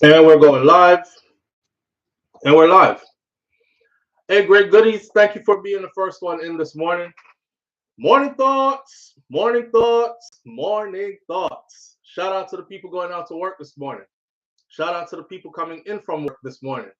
And we're going live. And we're live. Hey, great goodies. Thank you for being the first one in this morning. Morning thoughts. Morning thoughts. Morning thoughts. Shout out to the people going out to work this morning. Shout out to the people coming in from work this morning.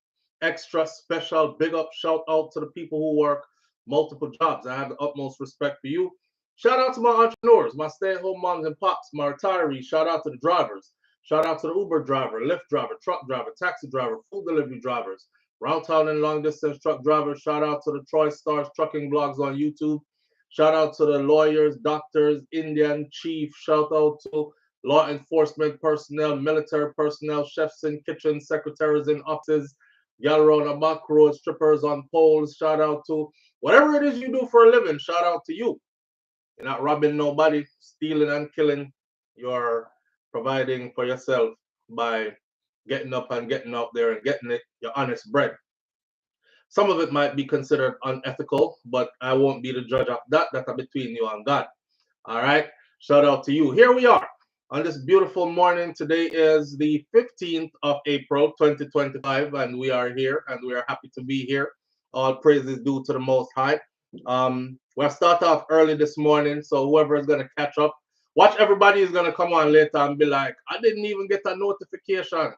Extra special big up shout out to the people who work multiple jobs. I have the utmost respect for you. Shout out to my entrepreneurs, my stay-at-home moms and pops, my retirees. Shout out to the drivers. Shout out to the Uber driver, Lyft driver, truck driver, taxi driver, food delivery drivers, round town and long distance truck drivers. Shout out to the Troy Stars trucking blogs on YouTube. Shout out to the lawyers, doctors, Indian chief. Shout out to law enforcement personnel, military personnel, chefs in kitchens, secretaries in offices, y'all around the back road, strippers on poles. Shout out to whatever it is you do for a living. Shout out to you. You're not robbing nobody, stealing and killing. You're providing for yourself by getting up and getting out there and getting it your honest bread. Some of it might be considered unethical, but I won't be the judge of that. That's between you and God. All right. Shout out to you. Here we are on this beautiful morning. Today is the 15th of April, 2025, and we are here and we are happy to be here. All praises due to the Most High. We'll start off early this morning, so whoever is going to catch up, watch everybody is going to come on later and be like, I didn't even get a notification.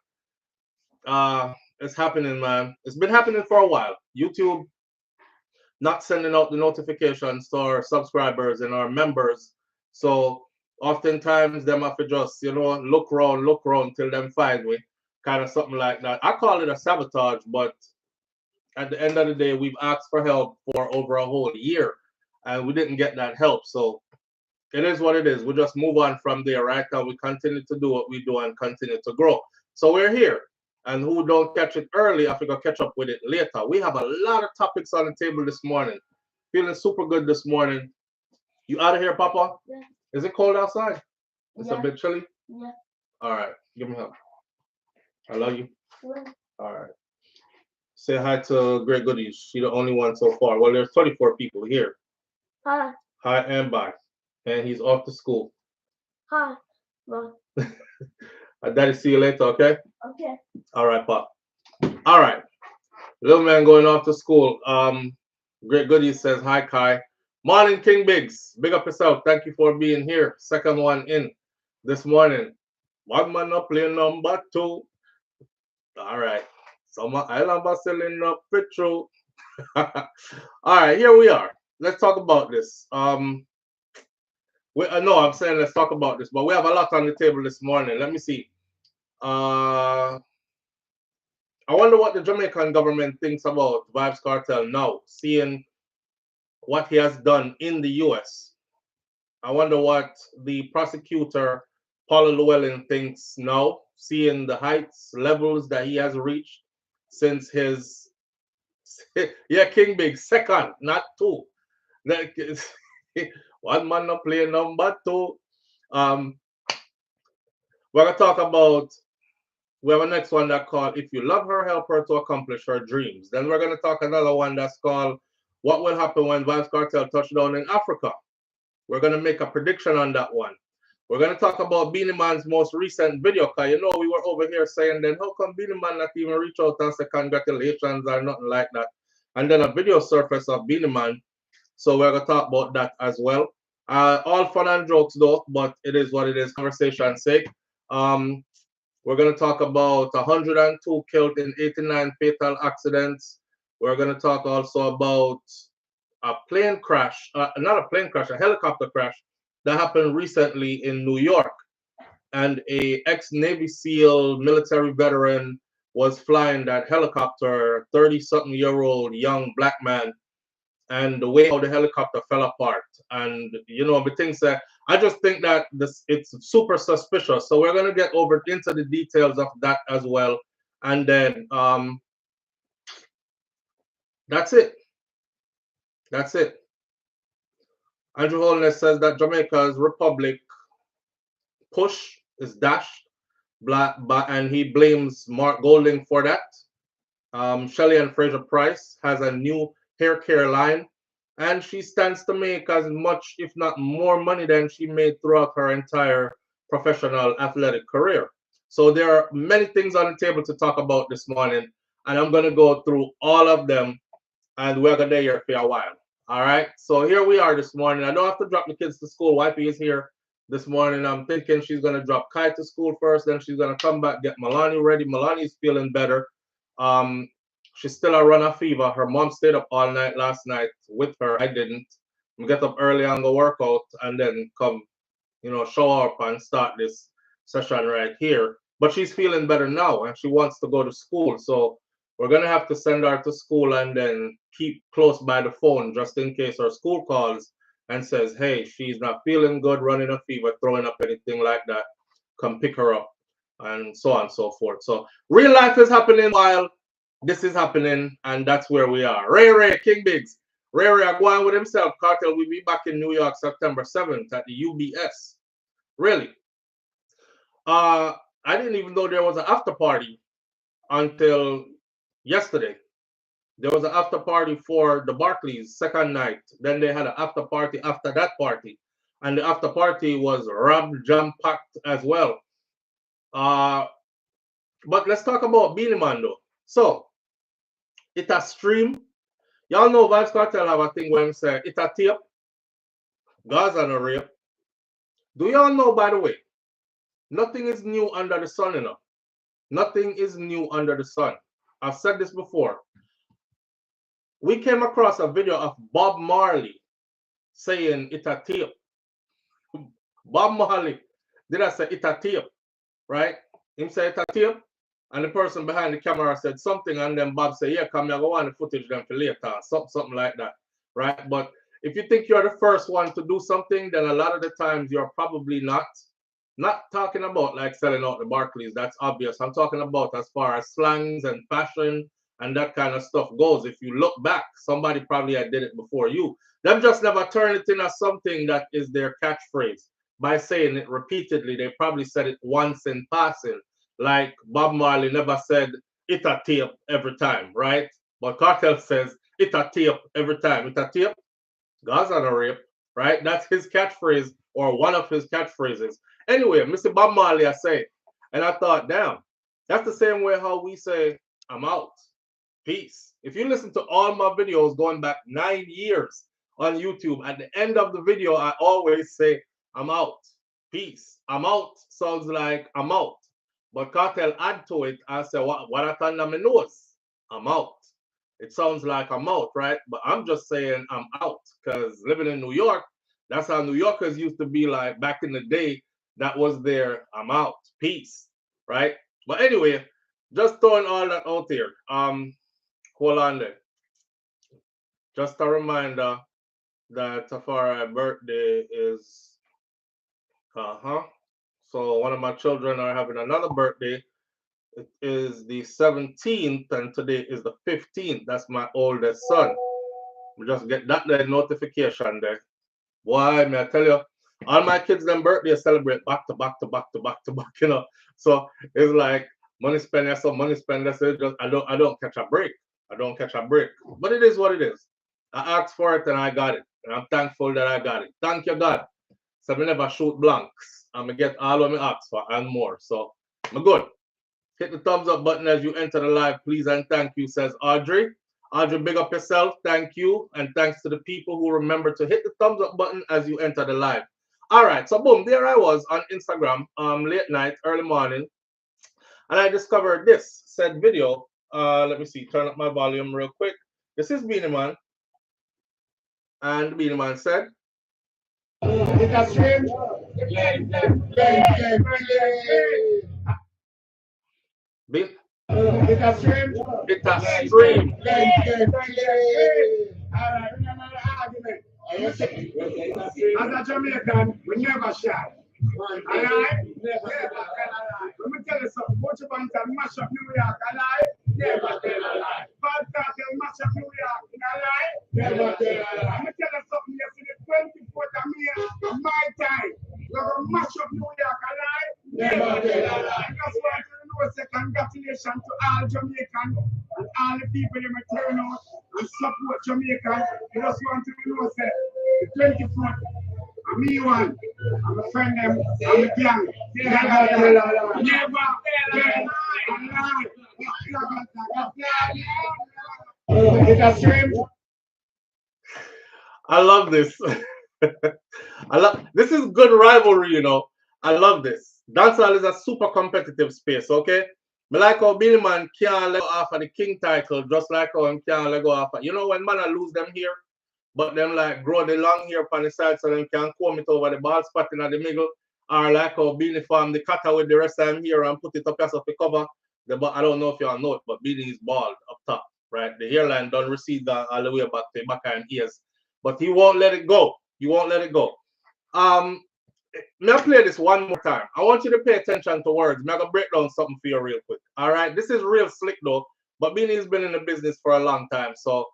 It's happening, man. It's been happening for a while. YouTube not sending out the notifications to our subscribers and our members. So oftentimes them have to just, look around till them find me. Kind of something like that. I call it a sabotage, but at the end of the day, we've asked for help for over a whole year and we didn't get that help. So it is what it is. We just move on from there, right? And we continue to do what we do and continue to grow. So we're here. And who don't catch it early, I think I'll catch up with it later. We have a lot of topics on the table this morning. Feeling super good this morning. You out of here, Papa? Yeah. Is it cold outside? It's a bit chilly? Yeah. All right. Give me a hug. I love you. Yeah. All right. Say hi to Great Goodies. She's the only one so far. Well, there's 24 people here. Hi. Hi and bye. And he's off to school. Hi. Well. Daddy, see you later, okay? Okay. All right, Pop. All right. Little man going off to school. Great Goodies says, hi, Kai. Morning, King Biggs. Big up yourself. Thank you for being here. Second one in this morning. One man up play number 2. All right. Summer Island are selling up petrol. All right, here we are. Let's talk about this. No, I'm saying let's talk about this, but we have a lot on the table this morning. Let me see. I wonder what the Jamaican government thinks about Vybz Cartel now, seeing what he has done in the US. I wonder what the prosecutor, Paula Llewellyn, thinks now, seeing the heights, levels that he has reached since his, yeah, King Big, second, not 2. One man not play number 2. We're going to talk about, we have a next one that called If You Love Her, Help Her to Accomplish Her Dreams. Then we're going to talk another one that's called What Will Happen When Vybz Cartel Touch Down in Africa. We're going to make a prediction on that one. We're going to talk about Beenie Man's most recent video, because we were over here saying, then how come Beenie Man not even reach out and say congratulations or nothing like that? And then a video surfaced of Beenie Man. So we're going to talk about that as well. All fun and jokes though, but it is what it is, conversation's sake. We're going to talk about 102 killed in 89 fatal accidents. We're going to talk also about a plane crash, not a plane crash, a helicopter crash that happened recently in New York. And a ex-Navy SEAL military veteran was flying that helicopter, 30-something-year-old young black man, and the way how the helicopter fell apart. And, the things that I just think that it's super suspicious. So we're going to get over into the details of that as well. And then that's it. That's it. Andrew Holness says that Jamaica's republic push is dashed, and he blames Mark Golding for that. Shelly-Ann Fraser-Pryce has a new hair care line, and she stands to make as much, if not more money than she made throughout her entire professional athletic career. So there are many things on the table to talk about this morning, and I'm going to go through all of them, and we're going to be here for a while. All right, so here we are this morning. I don't have to drop the kids to school. Wifey is here this morning. I'm thinking she's going to drop Kai to school first, then she's going to come back, get Milani ready. Milani's feeling better. She's still a run of fever. Her mom stayed up all night last night with her. I didn't. We get up early and go work out, and then come, you know, shower up and start this session right here. But she's feeling better now, and she wants to go to school. So we're going to have to send her to school and then keep close by the phone just in case her school calls and says, hey, she's not feeling good, running a fever, throwing up, anything like that. Come pick her up, and so on and so forth. So real life is happening while this is happening, and that's where we are. Ray, King Biggs. Ray are going with himself. Cartel will be back in New York September 7th at the UBS. Really? I didn't even know there was an after party until yesterday. There was an after party for the Barclays second night. Then they had an after party after that party. And the after party was jam-packed as well. But let's talk about Beenie Man though. So, it a stream. Y'all know Vybz Kartel have a thing where he say, it a tape. Gaza no rape. Do y'all know, by the way, nothing is new under the sun, you know. Nothing is new under the sun. I've said this before. We came across a video of Bob Marley saying it a tape. Bob Marley, did I say it a tape? Right? Him say it a tape, and the person behind the camera said something, and then Bob said, yeah, come here, go on the footage then for later, something like that. Right? But if you think you're the first one to do something, then a lot of the times you're probably not. Not talking about like selling out the Barclays, that's obvious. I'm talking about as far as slangs and fashion and that kind of stuff goes. If you look back, somebody probably had did it before you. Them just never turn it into something that is their catchphrase. By saying it repeatedly, they probably said it once in passing. Like Bob Marley never said, it a tape every time, right? But Cartel says, it a tape every time. It a tape, Gaza no rape, right? That's his catchphrase or one of his catchphrases. Anyway, Mr. Bob Marley, I say, and I thought, damn, that's the same way how we say, I'm out, peace. If you listen to all my videos going back 9 years on YouTube, at the end of the video, I always say, I'm out, peace. I'm out sounds like I'm out. But Cartel add to it, I say, what I thought my nose, I'm out. It sounds like I'm out, right? But I'm just saying I'm out, because living in New York, that's how New Yorkers used to be like back in the day. That was their I'm out, peace, right? But anyway, just throwing all that out there. Hold on there. Just a reminder that Tafara's birthday is so one of my children are having another birthday. It is the 17th, and today is the 15th. That's my oldest son. We just get that notification there. Boy, may I tell you, all my kids' them birthdays celebrate back to back to back to back to back, you know. So it's like money spent, yes, so money spent, that's it. Just I don't catch a break. I don't catch a break. But it is what it is. I asked for it and I got it. And I'm thankful that I got it. Thank you, God. So I never shoot blanks. I'm gonna get all of my ask for and more. So I'm good. Hit the thumbs up button as you enter the live, please, and thank you, says Audrey. Audrey, big up yourself. Thank you. And thanks to the people who remember to hit the thumbs up button as you enter the live. All right, so boom, there I was on Instagram late night, early morning, and I discovered this said video. Let me see, turn up my volume real quick. This is Beenie Man, and Beenie Man said, It's a stream. Alright, remember the argument. As a Jamaican, we never shy. Alright? Let me tell you something. Watch a bunch of mash up New York, alright? Never tell a lie. Vybz Kartel mash up New York, alright? Never tell a lie. Let me tell you something. Yesterday, 24th of May, my time. We're going to mash up New York, alright? Never tell a lie. That's why I say congratulations to all Jamaicans and all the people who turn out and support Jamaica. I just want to know, say, the 24th, I'm me one, I'm a friend them, I'm a gang. Never I love this. This is good rivalry, you know. I love this. Dancehall is a super competitive space, okay? Me like how Beenie Man can't let go off of the king title, just like how him can't let go off of, you know, when man lose them here, but them like grow the long hair on the side so them can comb it over the bald spot in the middle, or like how Beenie farm the cutter with the rest of them here and put it up as of the cover. I don't know if you all know it, but Beenie is bald up top, right? The hairline don't recede all the way back to the back and ears, but he won't let it go. He won't let it go. May I play this one more time? I want you to pay attention to words. I'm gonna break down something for you real quick. All right, this is real slick though, but Beanie's been in the business for a long time, so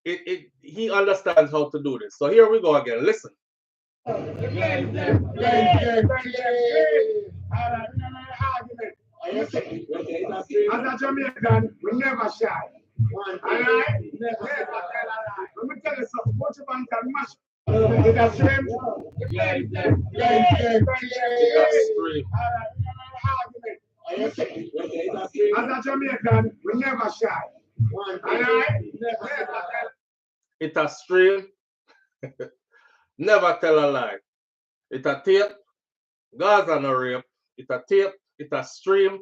he understands how to do this. So here we go again. Listen. As a Jamaican, we never shy. Alright? Never lie. Let me tell you something. Watch your bank and mash. It has stream. As a Jamaican, we never shy. Alright? It a stream. Never tell a lie. It a tape. Gaza no rape. It a tape. It a stream.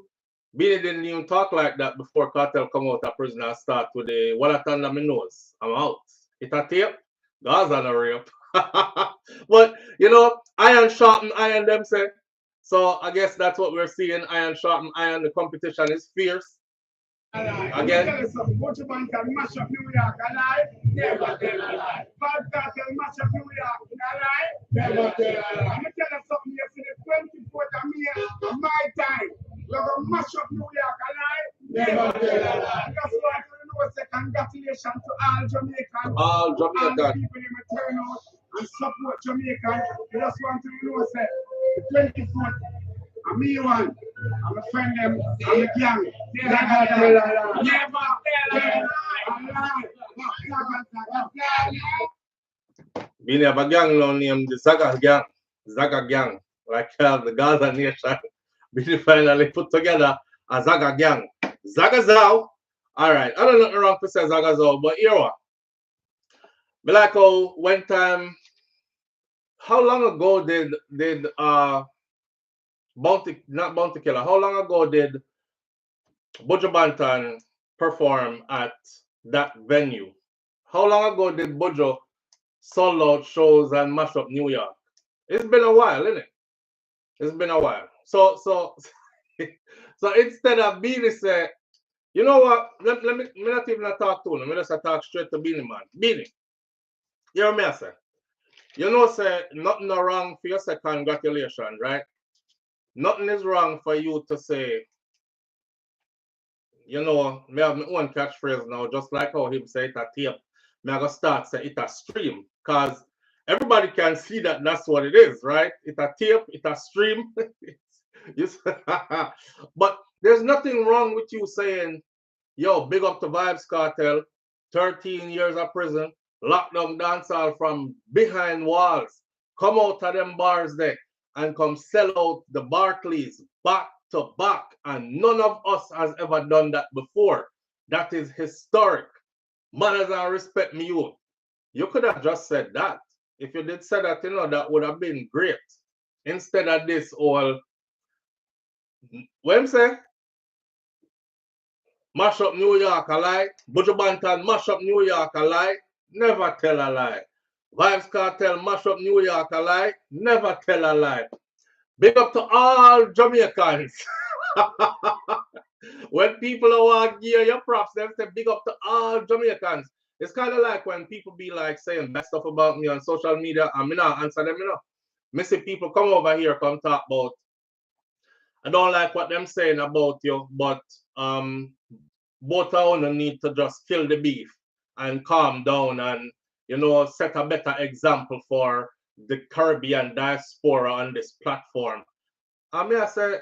Beanie didn't even talk like that before Cartel come out of prison and start with the wallet under my nose. I'm out. It a tape. Gaza no rape. But you know, iron sharpen iron, them say. So I guess that's what we're seeing. Iron sharpen iron. The competition is fierce. Again. Watch your bank and mash up New York. Alive? Never tell a lie. Vybz Kartel mash up New York. Alive? Never tell a lie. I'm going to tell you something yesterday. 24th of May, my time. We're going to mash up New York. Alive? Never tell a lie. That's why I know say congratulations to all Jamaicans. All Jamaicans. All the people in the turn out and support Jamaicans. I just want to know say the 24th. I'm me one. I'm a friend them. I'm a gang. Never tell a lie. Never tell a lie. Beanie have a gang now named the Zaga Gang. Zaga Gang. Like the Gaza Nation. Beanie finally put together a Zaga Gang. Zaga Zao. Alright. I don't know nothing wrong to say Zaga Zao, but here what? But like how one time, how long ago did not Bounty Killer, how long ago did Buju Banton perform at that venue? How long ago did Buju sold out shows and mash up New York? It's been a while, isn't it? It's been a while. So so instead of Beanie say, you know what? Let me not even talk to him. Let me just talk straight to Beenie Man. Beanie, you know me I say. You know say nothing no wrong for you say congratulations, right? Nothing is wrong for you to say, you know, me have my own catchphrase now, just like how him say it a tape. Me I go start say it a stream, cause everybody can see that that's what it is, right? It a tape, it a stream. But there's nothing wrong with you saying, yo, big up to Vybz Cartel, 13 years of prison, lockdown dancehall from behind walls, come out of them bars there and come sell out the Barclays back to back, and none of us has ever done that before. That is historic. Manners and respect me, youth. You could have just said that. If you did say that, you know, that would have been great. Instead of this all, what I'm saying? Mash up New York a lie. Buju Banton mash up New York a lie. Never tell a lie. Vybz Cartel mash up New York a lie. Never tell a lie. Big up to all Jamaicans. When people want to give you props, they say big up to all Jamaicans. It's kind of like when people be like saying bad stuff about me on social media and me not answer them, you know. Me see people come over here, come talk about, I don't like what them saying about you, but both of them need to just kill the beef and calm down and, you know, set a better example for the Caribbean diaspora on this platform. I mean, I say,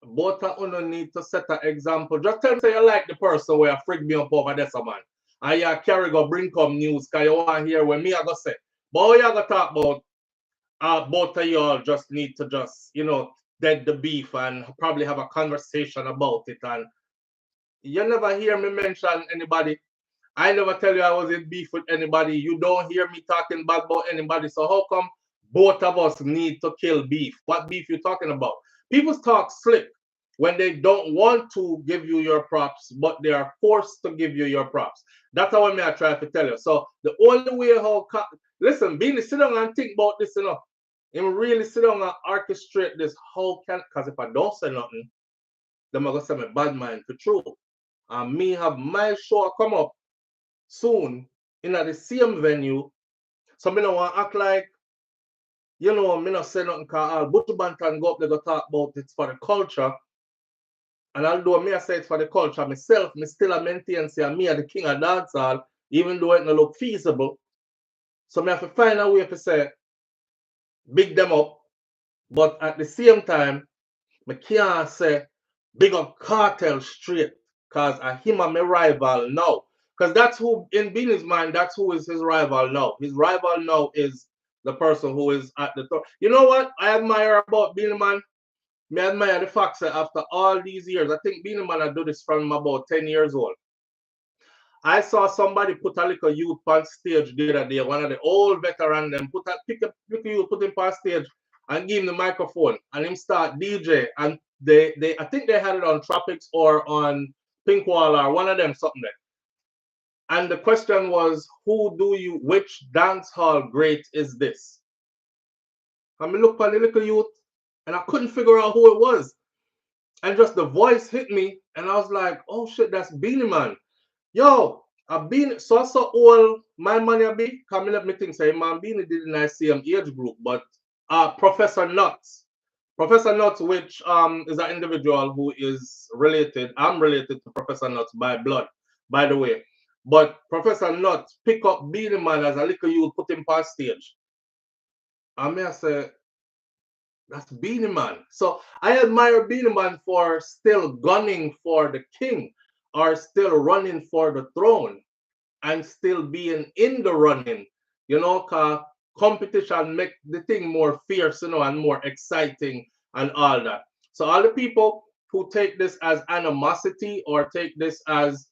both of them need to set an example. Just tell me say you like the person where you freak me up over this, man. And you carry go bring come news because you want to hear what me I go say. But what you go talk about, both of y'all just need to just, you know, dead the beef and probably have a conversation about it. And you never hear me mention anybody. I never tell you I was in beef with anybody. You don't hear me talking bad about anybody. So how come both of us need to kill beef? What beef you talking about? People talk slick when they don't want to give you your props, but they are forced to give you your props. That's how I try to tell you. So the only way how listen, Beanie, sit down and think about this, And really sit down and orchestrate this. How can, because if I don't say nothing, then I'm gonna say my bad mind for true. And me have my show come up soon in the same venue. So me don't want to act like, me not say nothing because I'll Butch Bantan go up there go talk about it's for the culture. And although me I say it's for the culture myself, me still a maintain say me are the king of dancehall, even though it don't look feasible. So me have to find a way to say big them up, but at the same time, me can't say big up Cartel straight, because him and my rival now. Because that's who, in Beanie's mind, that's who is his rival now. His rival now is the person who is at the top. You know what I admire about Beanie Man? I admire the fact that after all these years, I think Beanie Man I do this from about 10 years old. I saw somebody put a little youth on stage the other day, one of the old veteran them, pick a youth, put him on stage and give him the microphone and him start DJ. And they I think they had it on Tropics or on Pinkwall or one of them, something there. And the question was, which dance hall great is this? And I looked at the little youth and I couldn't figure out who it was. And just the voice hit me and I was like, oh shit, that's Beanie Man. Yo, I've been so old. My money I be coming up. Me think say man Beanie didn't I see him age group, but Professor Nuts, which is an individual who is related. I'm related to Professor Nuts by blood, by the way. But Professor Nuts pick up Beanie Man as a little you put him past stage. And me I say, that's Beanie Man. So I admire Beanie Man for still gunning for the king, or still running for the throne, and still being in the running, because competition make the thing more fierce, and more exciting and all that. So all the people who take this as animosity or take this as,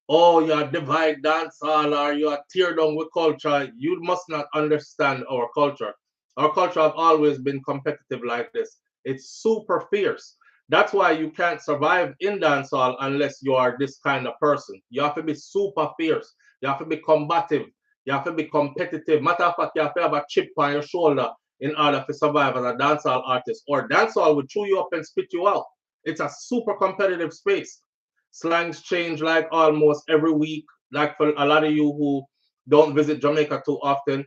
oh, you're divide dancehall or you're tear down with culture, you must not understand our culture. Our culture have always been competitive like this. It's super fierce. That's why you can't survive in dancehall unless you are this kind of person. You have to be super fierce. You have to be combative. You have to be competitive. Matter of fact, you have to have a chip on your shoulder in order to survive as a dancehall artist. Or dancehall will chew you up and spit you out. It's a super competitive space. Slangs change like almost every week. Like for a lot of you who don't visit Jamaica too often,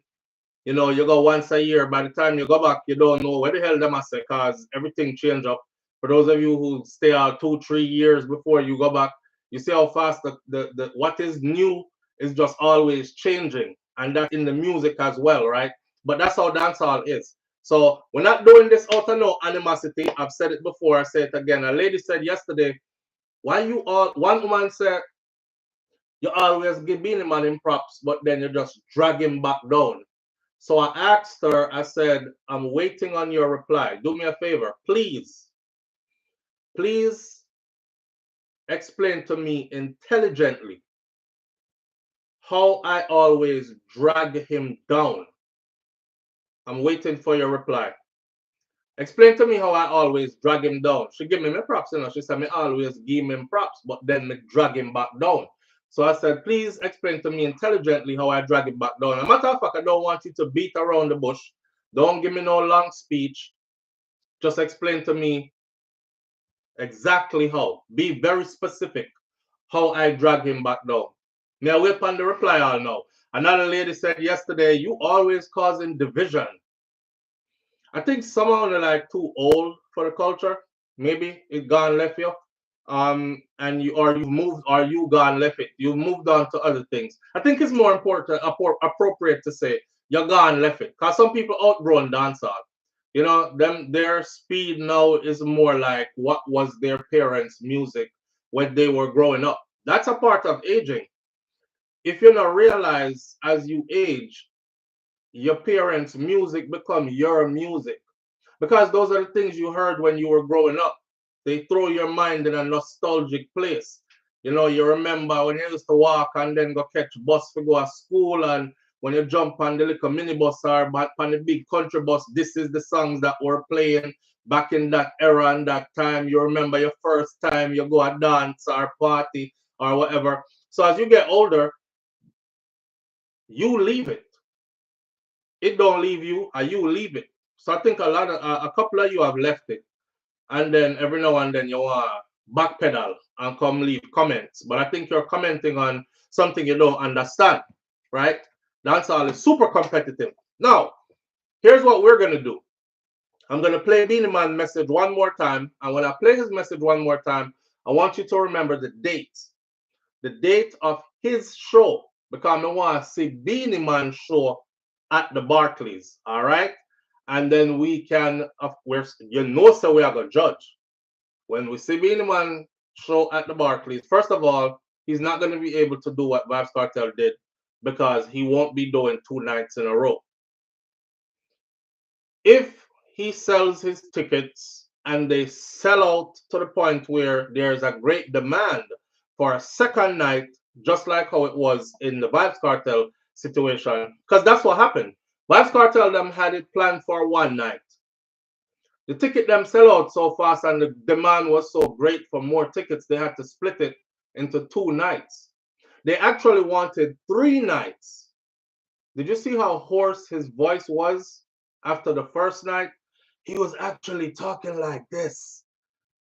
you go once a year. By the time you go back, you don't know where the hell them are say, because everything change up. For those of you who stay out 2-3 years before you go back, you see how fast the what is new is just always changing. And that's in the music as well, right? But that's how dancehall is. So we're not doing this out of no animosity. I've said it before, I say it again. A lady said yesterday, one woman said, you always give Beanie Man him props, but then you just drag him back down. So I asked her, I said, I'm waiting on your reply. Do me a favor, please explain to me intelligently how I always drag him down. I'm waiting for your reply. Explain to me how I always drag him down. She give me my props, She said me always give him props, but then me drag him back down. So I said, please explain to me intelligently how I drag him back down. As a matter of fact, I don't want you to beat around the bush. Don't give me no long speech. Just explain to me exactly how. Be very specific how I drag him back down. May I wait on the reply all now? Another lady said yesterday, you always causing division. I think someone are like too old for the culture. Maybe it gone left you. And you've moved, or you gone left it. You've moved on to other things. I think it's more important, appropriate to say you're gone left it. Because some people outgrown dancehall. Their speed now is more like what was their parents' music when they were growing up. That's a part of aging. If you not realize as you age, your parents' music become your music. Because those are the things you heard when you were growing up. They throw your mind in a nostalgic place. You know, you remember when you used to walk and then go catch bus to go to school, and when you jump on the little minibus or back on the big country bus, this is the songs that were playing back in that era and that time. You remember your first time you go a dance or party or whatever. So as you get older, you leave it. It don't leave you, or you leave it. So I think a couple of you have left it, and then every now and then you want to backpedal and come leave comments. But I think you're commenting on something you don't understand, right? Dancehall is super competitive. Now, here's what we're gonna do. I'm gonna play Beenie Man message one more time, and when I play his message one more time, I want you to remember the date of his show, because I want to see Beenie Man show at the Barclays. All right. And then we can, of course, so we are going to judge. When we see Beenie Man show at the Barclays, first of all, he's not going to be able to do what Vybz Kartel did, because he won't be doing 2 nights in a row. If he sells his tickets and they sell out to the point where there's a great demand for a second night, just like how it was in the Vybz Kartel situation, because that's what happened. Vybz Kartel them had it planned for 1 night. The ticket them sell out so fast and the demand was so great for more tickets, they had to split it into 2 nights. They actually wanted 3 nights. Did you see how hoarse his voice was after the first night? He was actually talking like this.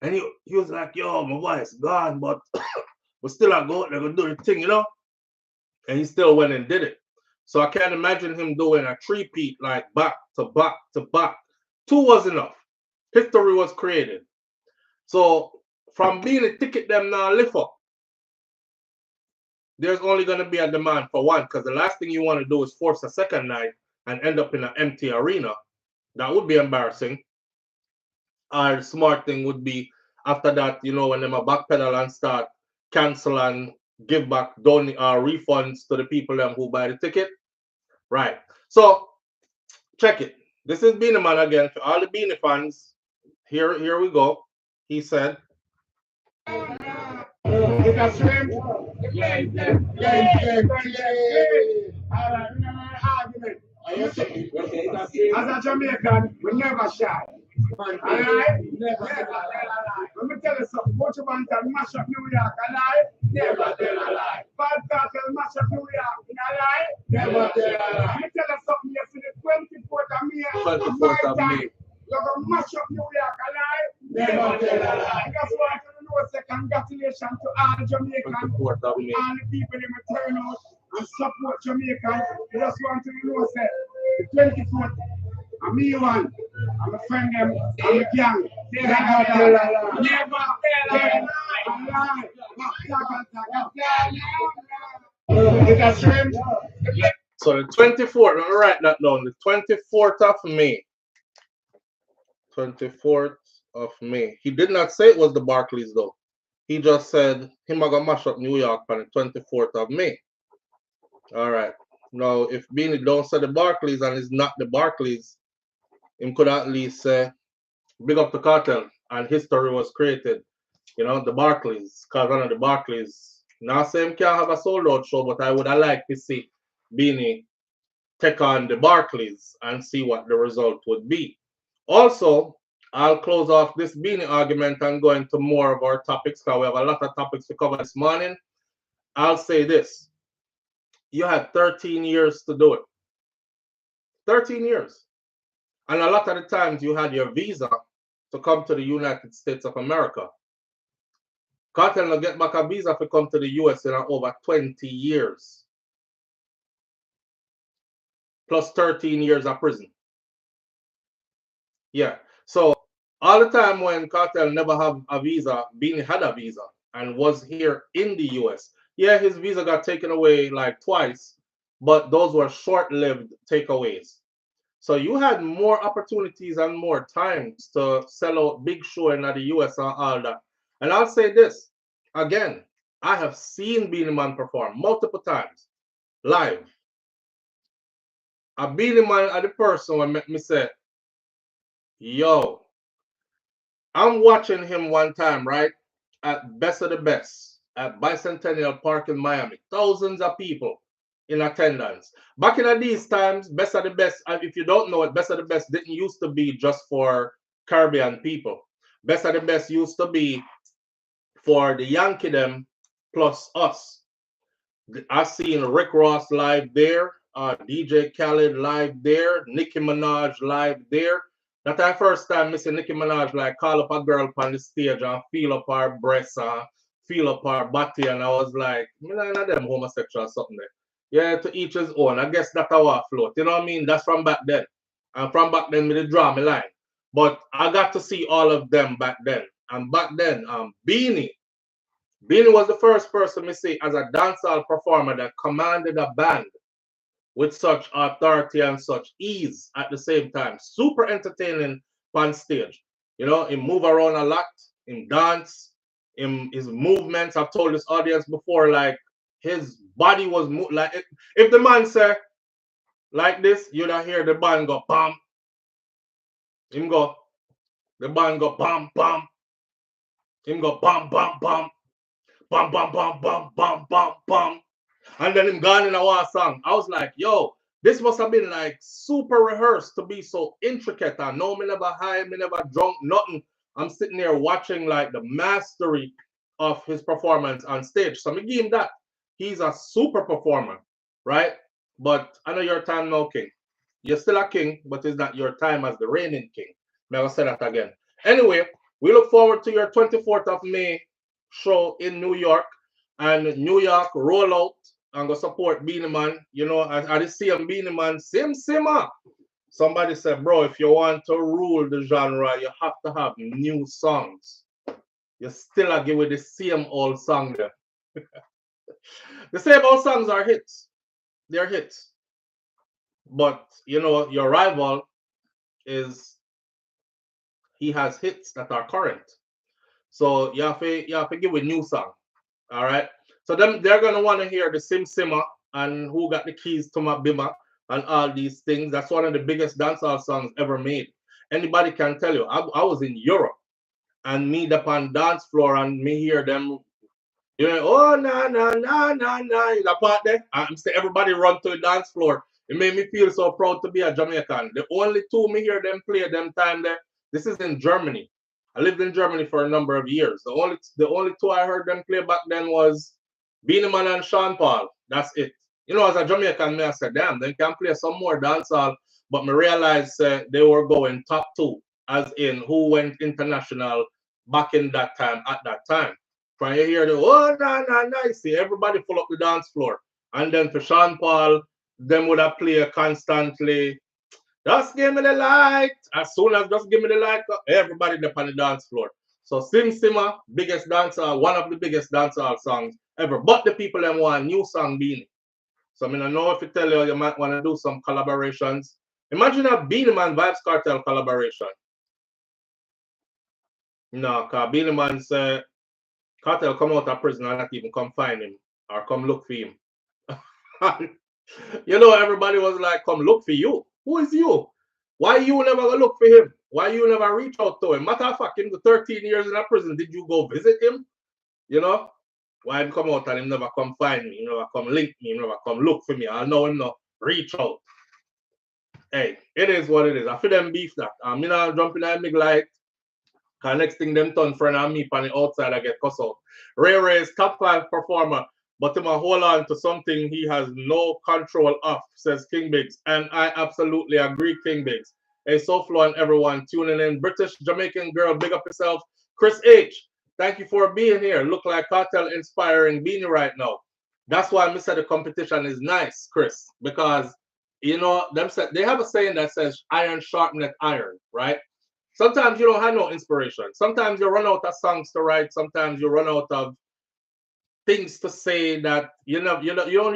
And he was like, yo, my voice gone, but still I go, they're gonna do the thing, you know? And he still went and did it. So I can't imagine him doing a 3-peat like back to back to back. 2 was enough. History was created. So from being a ticket them now lift up, there's only gonna be a demand for 1, because the last thing you want to do is force a second night and end up in an empty arena. That would be embarrassing. Our smart thing would be after that, you know, when them a backpedal and start cancel and give back refunds to the people them who buy the ticket. Right. So check it. This is Beenie Man again. For all the Beenie fans, here we go. He said, As a Jamaican, we never shy. Alright? Never tell a lie. Let me tell you something. Watch your man can mash up New York, a lie? Never tell a lie. Vybz Kartel mash up New York, a lie? Never tell a lie. Let me tell you something. Yesterday, 24th of May, 24th of May. You're going to mash up New York, a lie? Never tell a lie. That's why I want to say congratulations to all the Jamaicans, all the people in the turn out and support Jamaica. I just want to know, say, the 24th, I'm me one, I'm a friend them, I'm a gang. Never tell a lie. Never tell a lie. So the 24th, let me write that down. The 24th of May. 24th of May. He did not say it was the Barclays though. He just said him gonna mash up New York on the 24th of May. All right. Now, if Beenie don't say the Barclays and it's not the Barclays, him could at least say big up the cartel and history was created. You know, the Barclays, because one of the Barclays. Now say him can't have a sold out show, but I would have liked to see Beenie take on the Barclays and see what the result would be. Also, I'll close off this Beenie argument and go into more of our topics, because we have a lot of topics to cover this morning. I'll say this. You had 13 years to do it. 13 years. And a lot of the times you had your visa to come to the United States of America. Cartel will get back a visa to come to the US in over 20 years. Plus 13 years of prison. Yeah. So all the time when Cartel never have a visa, Beenie had a visa and was here in the US. Yeah, his visa got taken away like twice, but those were short-lived takeaways. So you had more opportunities and more times to sell out big show in the US and all that. And I'll say this again, I have seen Beenie Man perform multiple times live. A Beenie Man are the person when make me say, Yo, I'm watching him one time, right? At Best of the Best at Bicentennial Park in Miami. Thousands of people in attendance. Back in these times, Best of the Best, if you don't know it, Best of the Best didn't used to be just for Caribbean people. Best of the Best used to be for the Yankee them plus us. I seen Rick Ross live there, DJ Khaled live there, Nicki Minaj live there. That I first time missing Nicki Minaj like call up a girl on the stage and feel up her breasts and feel up her body, and I was like, me not know them homosexual or something there. Yeah, to each his own. I guess that's how I float. You know what I mean? That's from back then. And from back then, me did draw my line. But I got to see all of them back then. And back then, Beanie was the first person we see as a dancehall performer that commanded a band with such authority and such ease at the same time. Super entertaining on stage. You know, he move around a lot, in dance, in his movements. I've told this audience before, like his body was like if the man say like this, you'd hear the band go bam. Him go, the band go bam bam. Him go bam bam bam. Bam bam bam bam bam bam bam. And then him gone in a war song. I was like, yo, this must have been like super rehearsed to be so intricate. I know me never high, me never drunk, nothing. I'm sitting there watching like the mastery of his performance on stage. So me give him that. He's a super performer, right? But I know your time now, king. You're still a king, but it's not your time as the reigning king. May I say that again. Anyway, we look forward to your 24th of May show in New York. And New York rollout and go support Beenie Man. You know, I just see him Beenie Man, simmer. Somebody said, bro, if you want to rule the genre, you have to have new songs. You still are give with the same old song there. The same old songs are hits. They're hits. But you know, your rival is he has hits that are current. So you have to give a new song. All right. So they're gonna want to hear the simmer and who got the keys to my bimmer and all these things. That's one of the biggest dancehall songs ever made. Anybody can tell you. I was in Europe and me up on dance floor and me hear them, you know, oh na na na na na that part there. I'm say everybody run to the dance floor. It made me feel so proud to be a Jamaican. The only two me hear them play them time there. This is in Germany. I lived in Germany for a number of years. The only two I heard them play back then was Beanie Man and Sean Paul. That's it. You know, as a Jamaican, I said, damn, they can play some more dancehall. But me realized they were going top two, as in who went international back in that time, at that time. When you hear the, oh, nah, you see everybody full up the dance floor. And then for Sean Paul, them would have played constantly. Just give me the light. As soon as just give me the light, everybody up on the dance floor. So Simmer, biggest dancer, one of the biggest dancehall songs ever. But the people them want new song Beanie. So I mean, I know if you tell you might want to do some collaborations. Imagine a Beenie Man Vybz Cartel collaboration. No, because Beenie Man say Cartel come out of prison and not even come find him or come look for him. You know, everybody was like, come look for you. Who is you? Why you never go look for him? Why you never reach out to him? Matter of fact, in the 13 years in a prison, did you go visit him? You know? Why him come out and him never come find me, he never come link me, he never come look for me. I know him not reach out. Hey, it is what it is. I feel them beef that. I'm not jumping at me like, cause next thing them turn friend and me on the outside I get cussed out. Ray is top 5 performer, but him a hold on to something he has no control of, says King Biggs. And I absolutely agree, King Biggs. Hey, SouFLo and everyone tuning in. British Jamaican girl, big up yourself. Chris H, thank you for being here. Look like Cartel inspiring Beanie right now. That's why I said the competition is nice, Chris, because you know they have a saying that says iron sharpeneth iron, right? Sometimes you don't have no inspiration. Sometimes you run out of songs to write. Sometimes you run out of things to say that you don't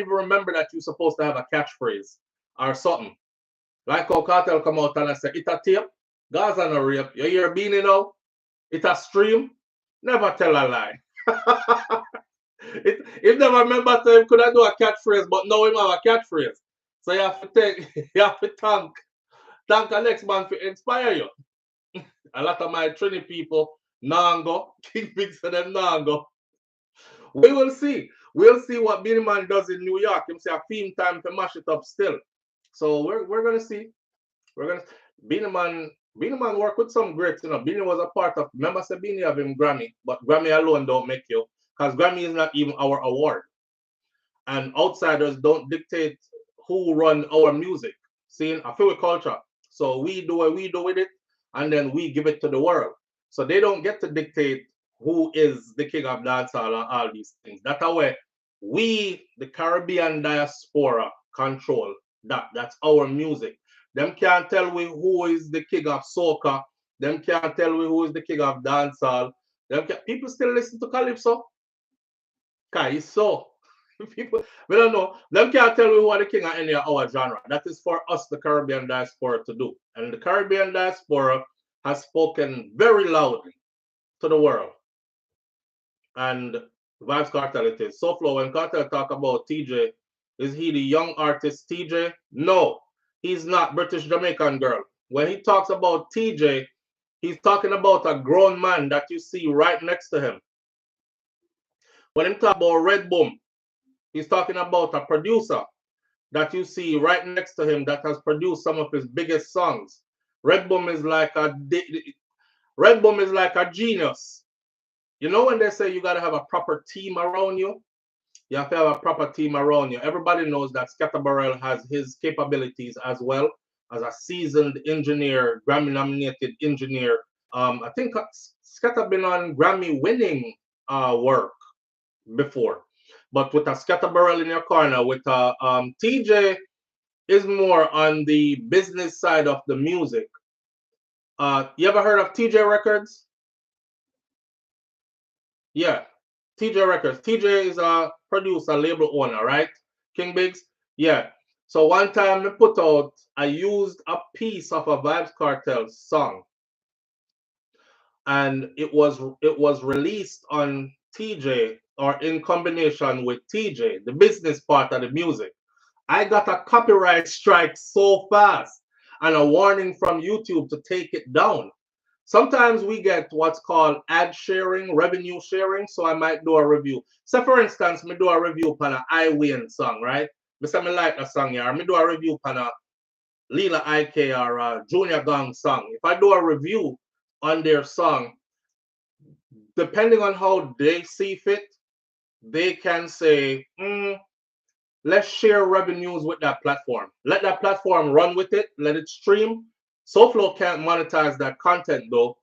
even remember that you're supposed to have a catchphrase or something. Like how Cartel come out and I say, it a tape, Gaza no rape. You hear Beanie now? It a stream. Never tell a lie. If never remember to him could I do a catchphrase, but now him have a catchphrase. So you have to thank the next man to inspire you. A lot of my Trini people, Nango, King Big said them Nango. We will see. We'll see what Beenie Man does in New York. Him say a theme time to mash it up still. So we're gonna see. We're gonna Beenie Man work with some greats, you know. Beenie was a part of, remember say Beenie have him Grammy, but Grammy alone don't make you, because Grammy is not even our award. And outsiders don't dictate who run our music. See, I feel with culture. So we do what we do with it, and then we give it to the world. So they don't get to dictate who is the king of dancehall and all these things. That's how we, the Caribbean diaspora, control that. That's our music. Them can't tell me who is the king of soca. Them can't tell me who is the king of dancehall. People still listen to Calypso. So people, we don't know. Them can't tell me who are the king of any of our genre. That is for us, the Caribbean diaspora, to do. And the Caribbean diaspora has spoken very loudly to the world. And Vybz Cartel it is. SouFLo, when Cartel talk about TJ, is he the young artist TJ? No, he's not British Jamaican girl. When he talks about TJ, he's talking about a grown man that you see right next to him. When he talk about Red Boom, he's talking about a producer that you see right next to him that has produced some of his biggest songs. Red Boom is like a genius. You know when they say you gotta have a proper team around you? You have to have a proper team around you. Everybody knows that Scatter Burrell has his capabilities as well as a seasoned engineer, Grammy-nominated engineer. I think Scatter been on Grammy-winning work before. But with a Scatter Burrell in your corner, with a TJ is more on the business side of the music. You ever heard of TJ Records? Yeah, TJ Records. TJ is a producer, label owner, right? King Biggs? Yeah. So one time I used a piece of a Vybz Cartel song. And it was released on TJ, or in combination with TJ, the business part of the music. I got a copyright strike so fast and a warning from YouTube to take it down. Sometimes we get what's called ad sharing, revenue sharing, so I might do a review. So for instance, me do a review on a I Win song, right? Me say me like a song here. Me do a review on a Lila IK or a Junior Gang song. If I do a review on their song, depending on how they see fit, they can say, let's share revenues with that platform. Let that platform run with it. Let it stream. SouFLo can't monetize that content though.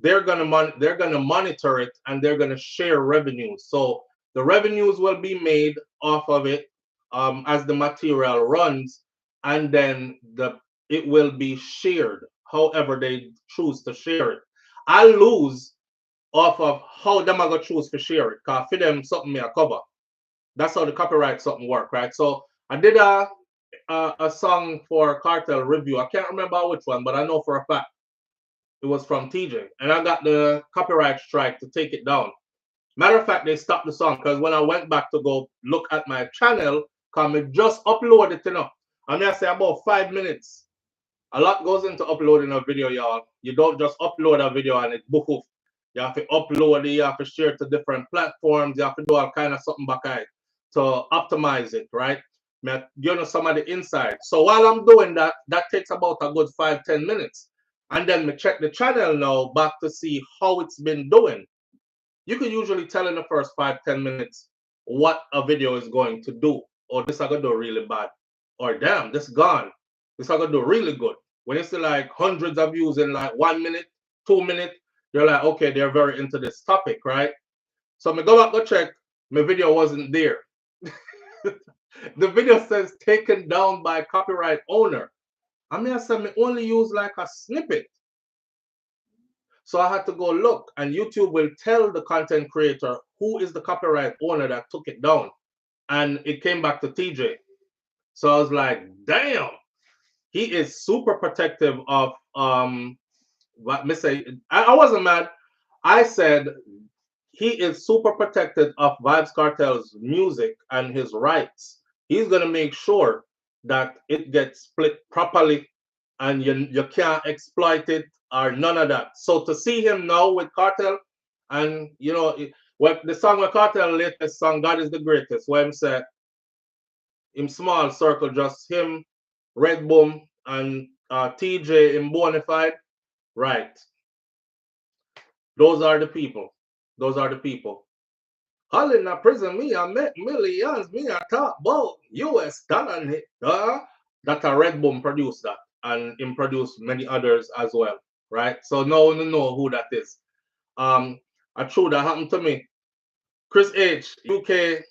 They're gonna monitor it and they're gonna share revenues. So the revenues will be made off of it as the material runs, and then it will be shared however they choose to share it. I lose off of how them are gonna choose to share it, because for them something me a cover. That's how the copyright something work, right? So I did a song for Cartel review. I can't remember which one, but I know for a fact it was from TJ, and I got the copyright strike to take it down. Matter of fact, they stopped the song because when I went back to go look at my channel, I just uploaded it, I'm gonna say about 5 minutes. A lot goes into uploading a video, y'all. You don't just upload a video and it book. You have to upload it, you have to share it to different platforms, you have to do all kind of something back at to optimize it, right? You know, some of the inside. So while I'm doing that, that takes about a good 5-10 minutes. And then me check the channel now back to see how it's been doing. You can usually tell in the first 5-10 minutes what a video is going to do. Or this is going to do really bad. Or damn, this gone. This is going to do really good. When you see like hundreds of views in like 1 minute, 2 minutes, you're like, okay, they're very into this topic, right? So me go back, go check. My video wasn't there. The video says taken down by copyright owner. I mean, I said me only use like a snippet. So I had to go look, and YouTube will tell the content creator who is the copyright owner that took it down. And it came back to TJ. So I was like, damn, he is super protective of what me say. I wasn't mad. I said he is super protective of Vybz Cartel's music and his rights. He's gonna make sure that it gets split properly and you can't exploit it or none of that. So to see him now with Cartel, and you know, what the song with Cartel, latest song, God is the Greatest, where him said, him small circle, just him, Red Boom, and TJ in Bonafide, right? Those are the people. Those are the people. All in a prison, me, I met millions, me, I talk about US dollar. That a Red Boom produced that, and him produced many others as well, right? So no one know who that is. I true that happened to me. Chris H, UK,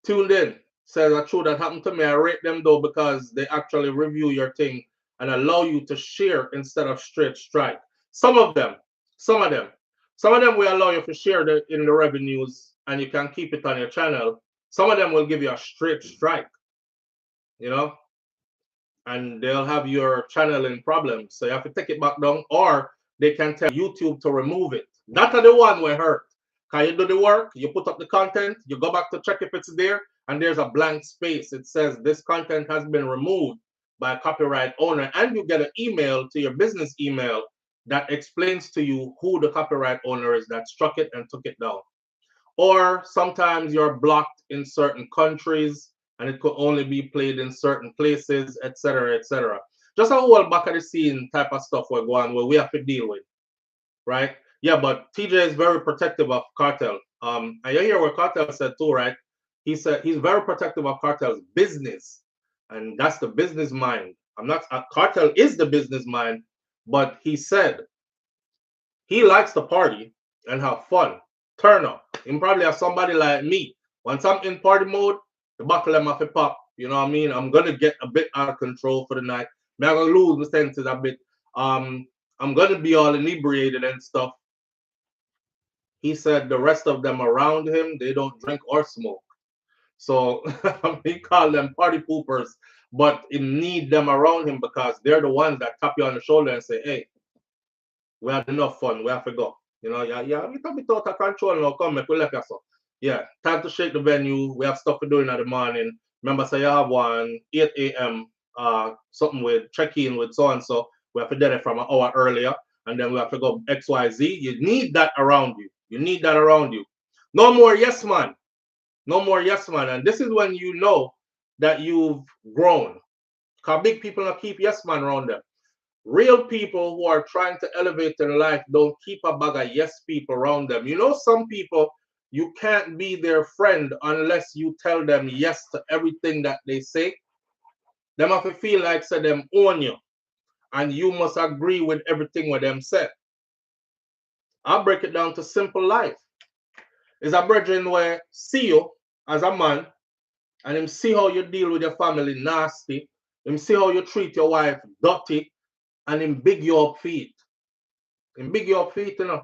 tuned in, says I true that happened to me. I rate them though because they actually review your thing and allow you to share instead of straight strike. Some of them will allow you to share in the revenues and you can keep it on your channel. Some of them will give you a straight strike, you know, and they'll have your channel in problems. So you have to take it back down, or they can tell YouTube to remove it. That are the one where hurt. Can you do the work? You put up the content, you go back to check if it's there, and there's a blank space. It says this content has been removed by a copyright owner, and you get an email to your business email that explains to you who the copyright owner is that struck it and took it down. Or sometimes you're blocked in certain countries and it could only be played in certain places, etc., etc. Just a whole back of the scene type of stuff we're going where we have to deal with, right? Yeah, but TJ is very protective of Cartel. And you hear what Cartel said too, right? He said he's very protective of Cartel's business, and that's the business mind. I'm not Cartel is the business mind, but he said he likes to party and have fun, turn up. He probably have somebody like me. Once I'm in party mode, the buckle them off a pop. You know what I mean? I'm gonna get a bit out of control for the night. I'm gonna lose my senses a bit. I'm gonna be all inebriated and stuff. He said the rest of them around him, they don't drink or smoke. So he called them party poopers, but he need them around him because they're the ones that tap you on the shoulder and say, hey, we had enough fun, we have to go. You know, yeah, you can be out of control now, come, make we left you so. Yeah, time to shake the venue. We have stuff to do in the morning. Remember, say you have one 8 a.m. Something with check-in with so-and-so. We have to do it from an hour earlier, and then we have to go XYZ. You need that around you. You need that around you. No more yes man. No more yes man. And this is when you know that you've grown. Because big people don't keep yes man around them. Real people who are trying to elevate in life don't keep a bag of yes people around them. You know, some people, you can't be their friend unless you tell them yes to everything that they say. Them have to feel like say them own you. And you must agree with everything what them said. I'll break it down to simple life. Is a brethren where see you as a man and him see how you deal with your family nasty, him see how you treat your wife dirty, and him big you up feet. Him big you up feet, you know.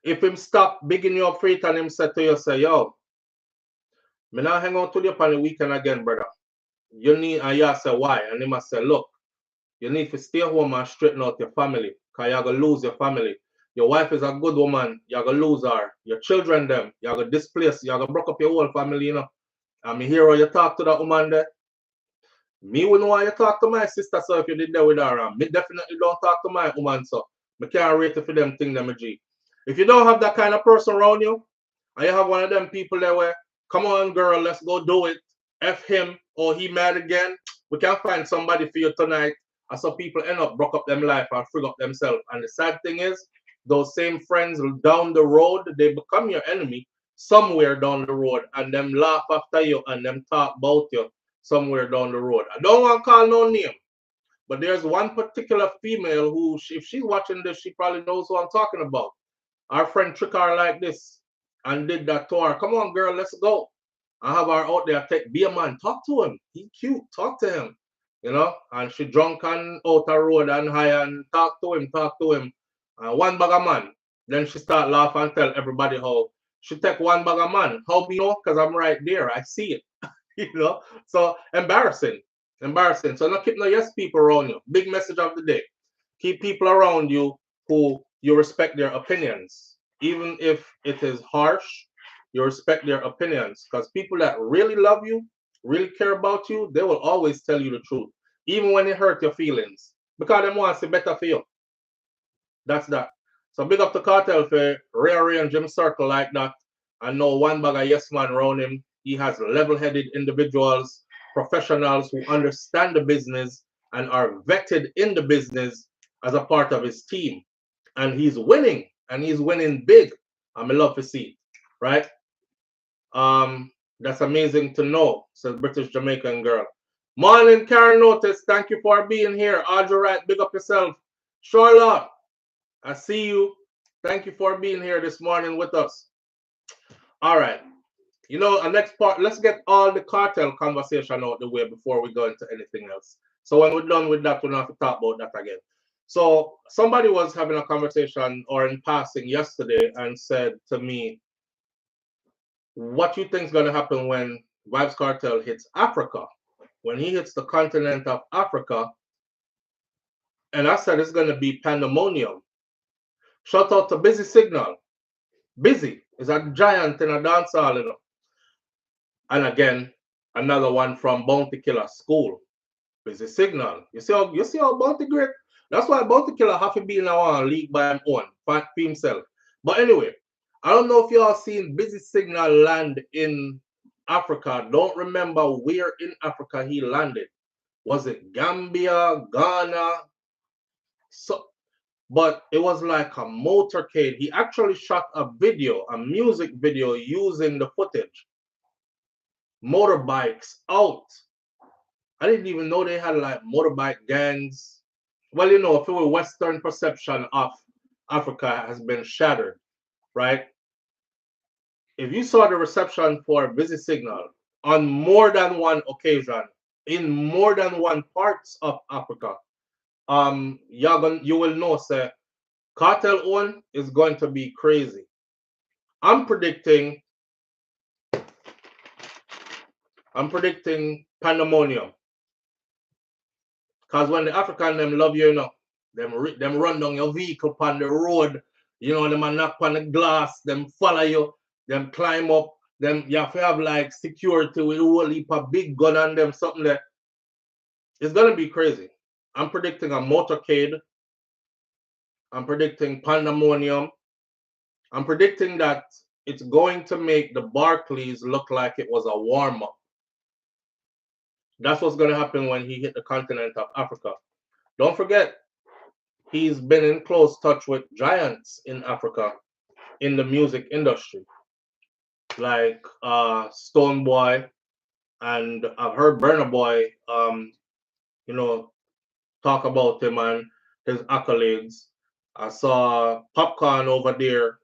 If him stop bigging you up feet and him say to you, say, yo, me not hang out with you on the weekend again, brother. You need, and you say, why? And him say, look, you need to stay home and straighten out your family, because you're going to lose your family. Your wife is a good woman, you're going to lose her. Your children, them, you're going to displace, you're going to break up your whole family, you know. And me hear how you talk to that woman there. Me wouldn't want you talk to my sister, so if you did that with her, and me definitely don't talk to my woman, so I can't rate it for them thing, them, G. If you don't have that kind of person around you, and you have one of them people there where, come on, girl, let's go do it. F him, or he mad again. We can find somebody for you tonight. And so people end up broke up them life and frig up themselves. And the sad thing is, those same friends down the road, they become your enemy somewhere down the road, and them laugh after you and them talk about you somewhere down the road. I don't want to call no name, but there's one particular female who, if she's watching this, she probably knows who I'm talking about. Our friend trick her like this and did that to her. Come on, girl, let's go. I have her out there. Be a man, talk to him. He cute, talk to him. You know, and she drunk and out the road and high and talk to him. One bag of man. Then she start laugh and tell everybody how she take one bag of man. How me know? Because I'm right there. I see it. You know? So embarrassing. Embarrassing. So not keep no yes people around you. Big message of the day. Keep people around you who you respect their opinions. Even if it is harsh, you respect their opinions. Because people that really love you, really care about you, they will always tell you the truth. Even when it hurt your feelings. Because they want to see better for you. That's that. So big up the cartel for rearrange him circle like that. And know one bag of yes man around him. He has level-headed individuals, professionals who understand the business and are vetted in the business as a part of his team. And he's winning, and he's winning big. I love to see it, right? That's amazing to know, says British Jamaican girl. Morning, Karen Notice. Thank you for being here. Audrey Wright, big up yourself. Charlotte, I see you. Thank you for being here this morning with us. All right. You know, next part, let's get all the cartel conversation out the way before we go into anything else. So when we're done with that, we don't have to talk about that again. So somebody was having a conversation or in passing yesterday and said to me, what you think is going to happen when Vybz Cartel hits Africa? When he hits the continent of Africa, and I said it's going to be pandemonium. Shout out to Busy Signal. Busy is a giant in a dancehall, you know. And again, another one from Bounty Killer School. Busy Signal. You see how Bounty great? That's why Bounty Killer have to be in our league by him own, for himself. But anyway, I don't know if y'all seen Busy Signal land in Africa. Don't remember where in Africa he landed. Was it Gambia, Ghana? So, but it was like a motorcade. He actually shot a video, a music video using the footage. Motorbikes out. I didn't even know they had like motorbike gangs. Well, you know, if it were Western perception of Africa has been shattered, right? If you saw the reception for Busy Signal on more than one occasion, in more than one parts of Africa, you will know, say, Cartel One is going to be crazy. I'm predicting pandemonium. Because when the African them love you, you know, them run down your vehicle on the road, you know, them knock on the glass, them follow you, them climb up, them you have to have like security with a whole heap of big gun on them, something that it's gonna be crazy. I'm predicting a motorcade. I'm predicting pandemonium. I'm predicting that it's going to make the Barclays look like it was a warm-up. That's what's going to happen when he hit the continent of Africa. Don't forget, he's been in close touch with giants in Africa in the music industry, like Stone Boy, and I've heard Burna Boy, you know, talk about him and his accolades. I saw Popcorn over there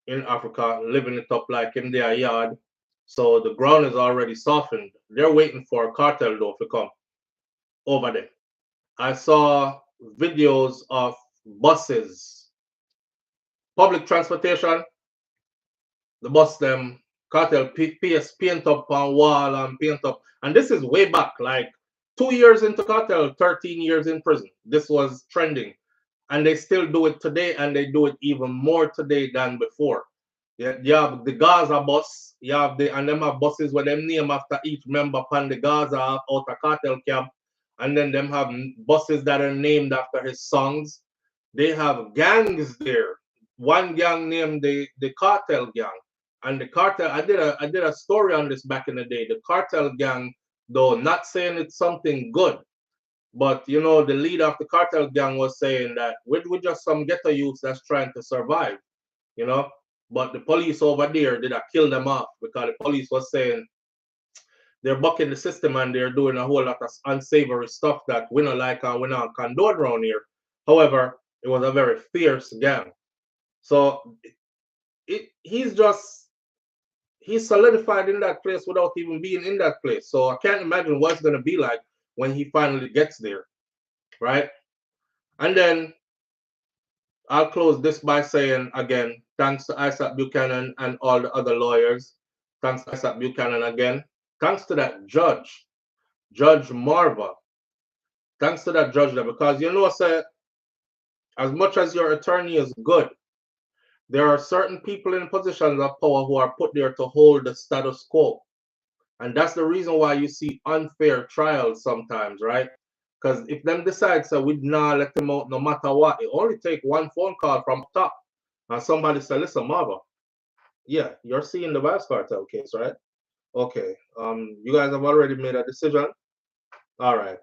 in Africa living it up like in their yard. So the ground is already softened. They're waiting for Cartel though to come over there. I saw videos of buses, public transportation. The bus them Cartel PS paint up on wall and paint up. And this is way back, like 2 years into Cartel, 13 years in prison. This was trending. And they still do it today, and they do it even more today than before. You have the Gaza bus, you have and them have buses with them name after each member upon the Gaza out of Cartel camp, and then them have buses that are named after his songs. They have gangs there. One gang named the Cartel gang, and the Cartel. I did a story on this back in the day. The Cartel gang, though, not saying it's something good, but you know, the leader of the Cartel gang was saying that we're just some ghetto youths that's trying to survive, you know. But the police over there did kill them off because the police was saying they're bucking the system and they're doing a whole lot of unsavory stuff that we don't like and we don't condone around here. However, it was a very fierce gang. So he's solidified in that place without even being in that place. So I can't imagine what it's going to be like when he finally gets there, right? And then I'll close this by saying again, thanks to Isaac Buchanan and all the other lawyers. Thanks to Isaac Buchanan again. Thanks to that judge, Judge Marva. Thanks to that judge there, because you know, sir, as much as your attorney is good, there are certain people in positions of power who are put there to hold the status quo. And that's the reason why you see unfair trials sometimes, right? Because if them decide so we not let him out no matter what, it only take one phone call from top and somebody say, listen, Marva, yeah, you're seeing the Vybz Cartel case, right? Okay. You guys have already made a decision. All right.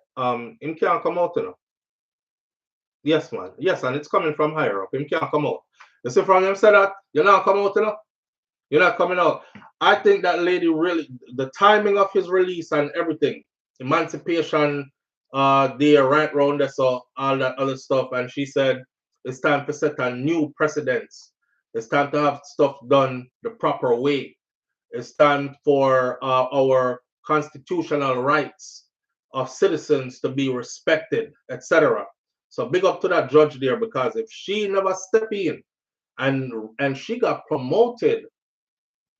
Him can't come out, you know. Yes, man. Yes, and it's coming from higher up. Him can't come out. You see from him say that, you're not coming out, you know. You're not coming out. I think that lady really, the timing of his release and everything, emancipation, there right round there, so all that other stuff. And she said it's time to set a new precedence. It's time to have stuff done the proper way. It's time for our constitutional rights of citizens to be respected, etc. So big up to that judge there, because if she never step in and she got promoted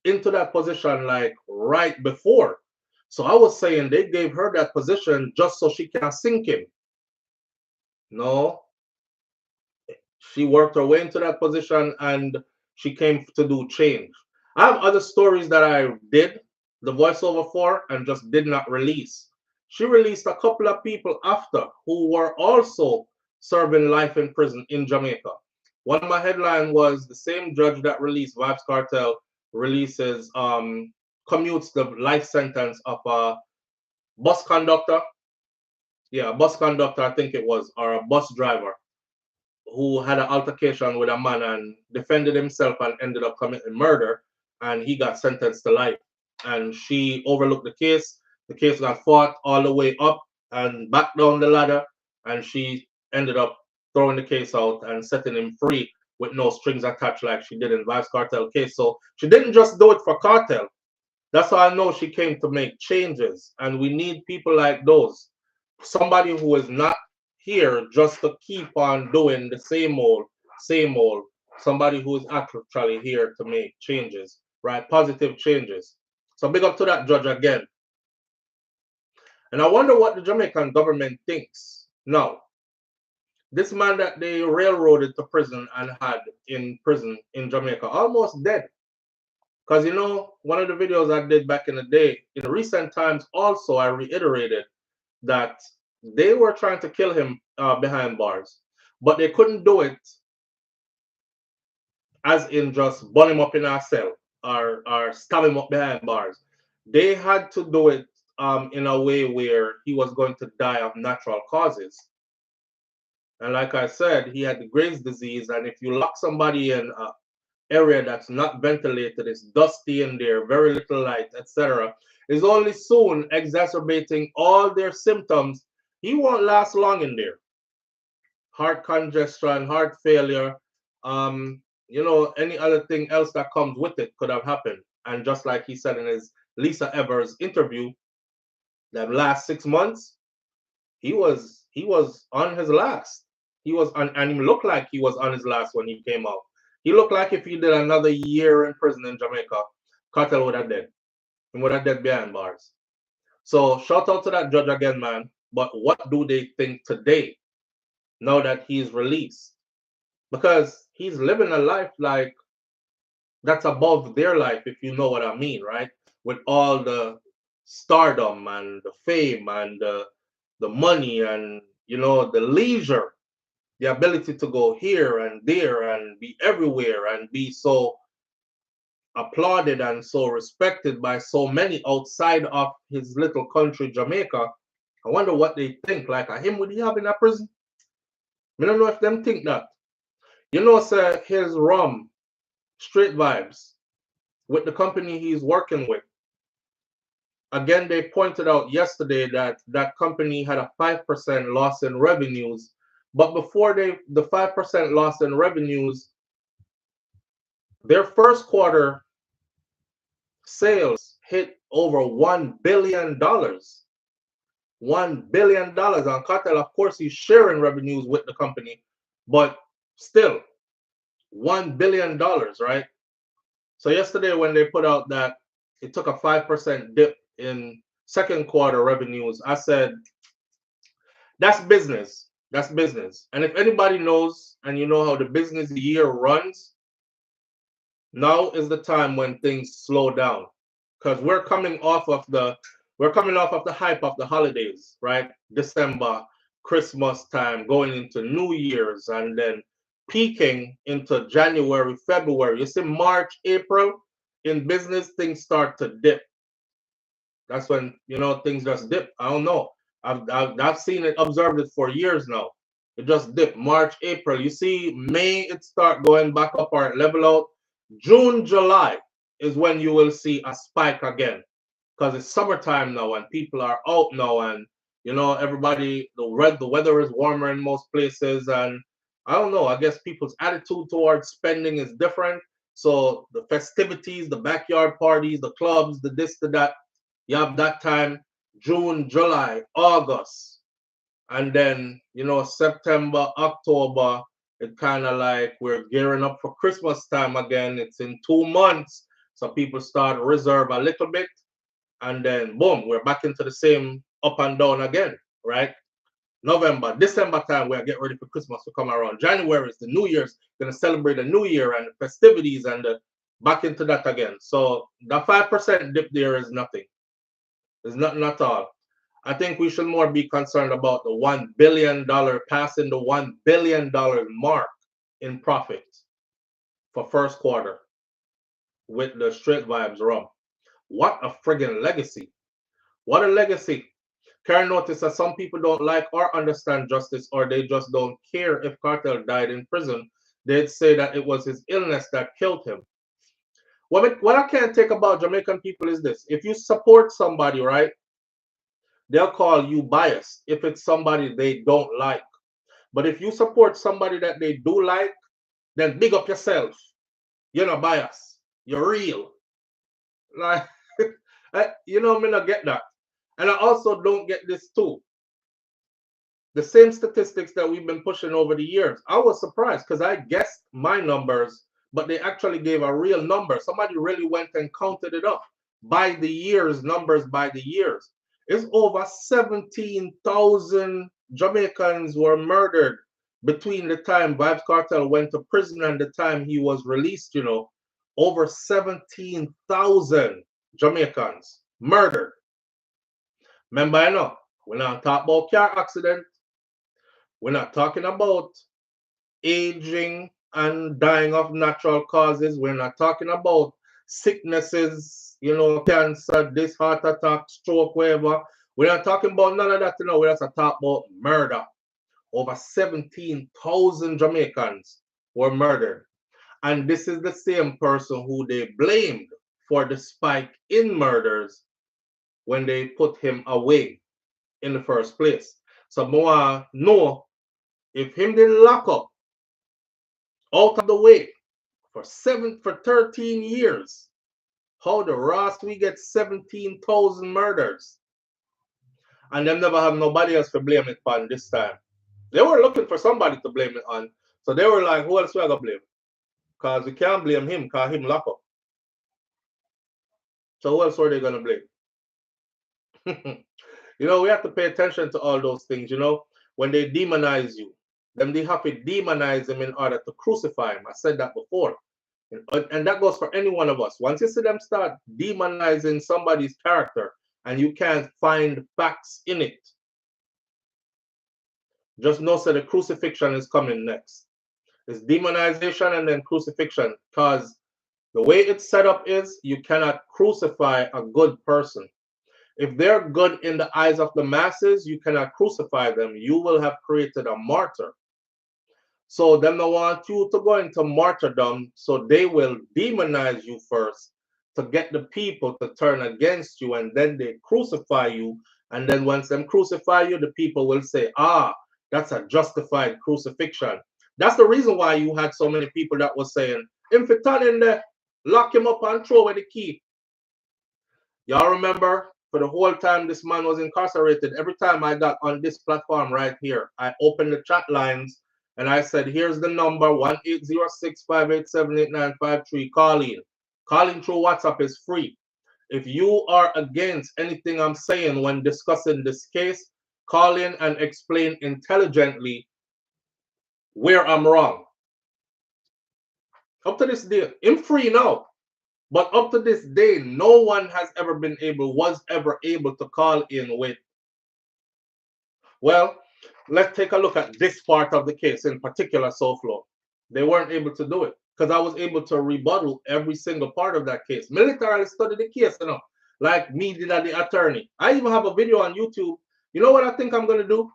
into that position like right before. So I was saying they gave her that position just so she can sink him. No, she worked her way into that position and she came to do change. I have other stories that I did the voiceover for and just did not release. She released a couple of people after who were also serving life in prison in Jamaica. One of my headline was the same judge that released Vybz Cartel releases commutes the life sentence of a bus conductor. Yeah, a bus conductor, I think it was, or a bus driver who had an altercation with a man and defended himself and ended up committing murder, and he got sentenced to life. And she overlooked the case. The case got fought all the way up and back down the ladder, and she ended up throwing the case out and setting him free with no strings attached like she did in Vybz Cartel case. So she didn't just do it for Cartel. That's how I know she came to make changes. And we need people like those. Somebody who is not here just to keep on doing the same old, same old. Somebody who is actually here to make changes, right? Positive changes. So big up to that judge again. And I wonder what the Jamaican government thinks now. This man that they railroaded to prison and had in prison in Jamaica, almost dead. Because, you know, one of the videos I did back in the day, in recent times also, I reiterated that they were trying to kill him behind bars. But they couldn't do it as in just burn him up in a cell or stab him up behind bars. They had to do it in a way where he was going to die of natural causes. And like I said, he had the Graves' disease. And if you lock somebody in an area that's not ventilated, it's dusty in there, very little light, etc., is only soon exacerbating all their symptoms. He won't last long in there. Heart congestion, heart failure, you know, any other thing else that comes with it could have happened. And just like he said in his Lisa Evers interview, that last 6 months, he was on his last. He was on, and he looked like he was on his last when he came out. He looked like if he did another year in prison in Jamaica, Cartel would have dead. He would have dead behind bars. So shout out to that judge again, man. But what do they think today, now that he's released? Because he's living a life like that's above their life, if you know what I mean, right? With all the stardom and the fame and the money and, you know, the leisure, the ability to go here and there and be everywhere and be so applauded and so respected by so many outside of his little country, Jamaica. I wonder what they think. Like, him would he have in a prison? I don't know if them think that. You know, sir, his rum, Straight Vibes, with the company he's working with. Again, they pointed out yesterday that that company had a 5% loss in revenues. But before the 5% loss in revenues, their first quarter sales hit over $1 billion. $1 billion. And Cartel, of course, he's sharing revenues with the company, but still, $1 billion, right? So yesterday when they put out that it took a 5% dip in second quarter revenues, I said, that's business. That's business. And if anybody knows, and you know how the business year runs, now is the time when things slow down. Because we're coming off of the hype of the holidays, right? December, Christmas time, going into New Year's, and then peaking into January, February. You see, March, April, in business, things start to dip. That's when, you know, things just dip. I don't know. I've seen it, observed it for years now. It just dip. March, April. You see, May, it start going back up or level out. June, July is when you will see a spike again. Because it's summertime now and people are out now, and you know, everybody, the weather is warmer in most places, and I don't know, I guess people's attitude towards spending is different. So the festivities, the backyard parties, the clubs, the this, the that, you have that time, June, July, August, and then, you know, September, October, it kind of like we're gearing up for Christmas time again. It's in 2 months, so people start to reserve a little bit, and then boom, we're back into the same up and down again, right? November, December time, we're getting ready for Christmas to come around. January is the New Year's, gonna celebrate the New Year and the festivities, and back into that again. So the 5% dip there is nothing. It's nothing at all. I think we should more be concerned about the $1 billion, passing the $1 billion mark in profit for first quarter with the straight vibes rum. What a friggin' legacy. What a legacy. Can notice that some people don't like or understand justice, or they just don't care if Cartel died in prison. They'd say that it was his illness that killed him. What I can't take about Jamaican people is this. If you support somebody, right, they'll call you biased if it's somebody they don't like. But if you support somebody that they do like, then big up yourself. You're not biased. You're real. Like, you know, me not get that. And I also don't get this too. The same statistics that we've been pushing over the years. I was surprised because I guessed my numbers, but they actually gave a real number. Somebody really went and counted it up by the years, numbers by the years. It's over 17,000 Jamaicans were murdered between the time Vybz Kartel went to prison and the time he was released, you know. Over 17,000 Jamaicans murdered. Remember, you know, we're not talking about car accident. We're not talking about aging and dying of natural causes. We're not talking about sicknesses, you know, cancer, this, heart attack, stroke, whatever. We're not talking about none of that, you know. We're just talking about murder. Over 17,000 Jamaicans were murdered. And this is the same person who they blamed for the spike in murders when they put him away in the first place. So more know if him didn't lock up out of the way for 13 years, how the rest we get 17,000 murders, and them never have nobody else to blame it on this time. They were looking for somebody to blame it on, so they were like, who else we gonna blame? Because we can't blame him because him lock up. So who else were they gonna blame? You know, we have to pay attention to all those things. You know, when they demonize you, then they have to demonize them in order to crucify him. I said that before. And that goes for any one of us. Once you see them start demonizing somebody's character and you can't find facts in it, just know that the crucifixion is coming next. It's demonization and then crucifixion, because the way it's set up is you cannot crucify a good person. If they're good in the eyes of the masses, you cannot crucify them. You will have created a martyr. So then they want you to go into martyrdom, so they will demonize you first to get the people to turn against you, and then they crucify you. And then once them crucify you, the people will say, ah, that's a justified crucifixion. That's the reason why you had so many people that were saying, if it's in there, lock him up and throw away the key. Y'all remember, for the whole time this man was incarcerated, every time I got on this platform right here, I opened the chat lines and I said, here's the number, 1-806-587-8953. Call in. Calling through WhatsApp is free. If you are against anything I'm saying when discussing this case, call in and explain intelligently where I'm wrong. Up to this day, I'm free now. But up to this day, no one was ever able to call in with, well, let's take a look at this part of the case in particular, SouFLo. They weren't able to do it because I was able to rebuttal every single part of that case. Militarily study the case, like me did at the attorney. I even have a video on YouTube. You know what I think I'm going to do?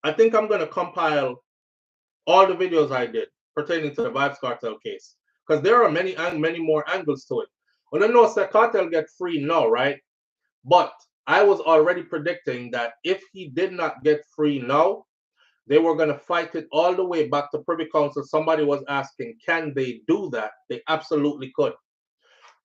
I think I'm going to compile all the videos I did pertaining to the Vybz Cartel case, because there are many more angles to it. When I know that Cartel get free now, right? But I was already predicting that if he did not get free now, they were going to fight it all the way back to Privy Council. Somebody was asking, can they do that? They absolutely could.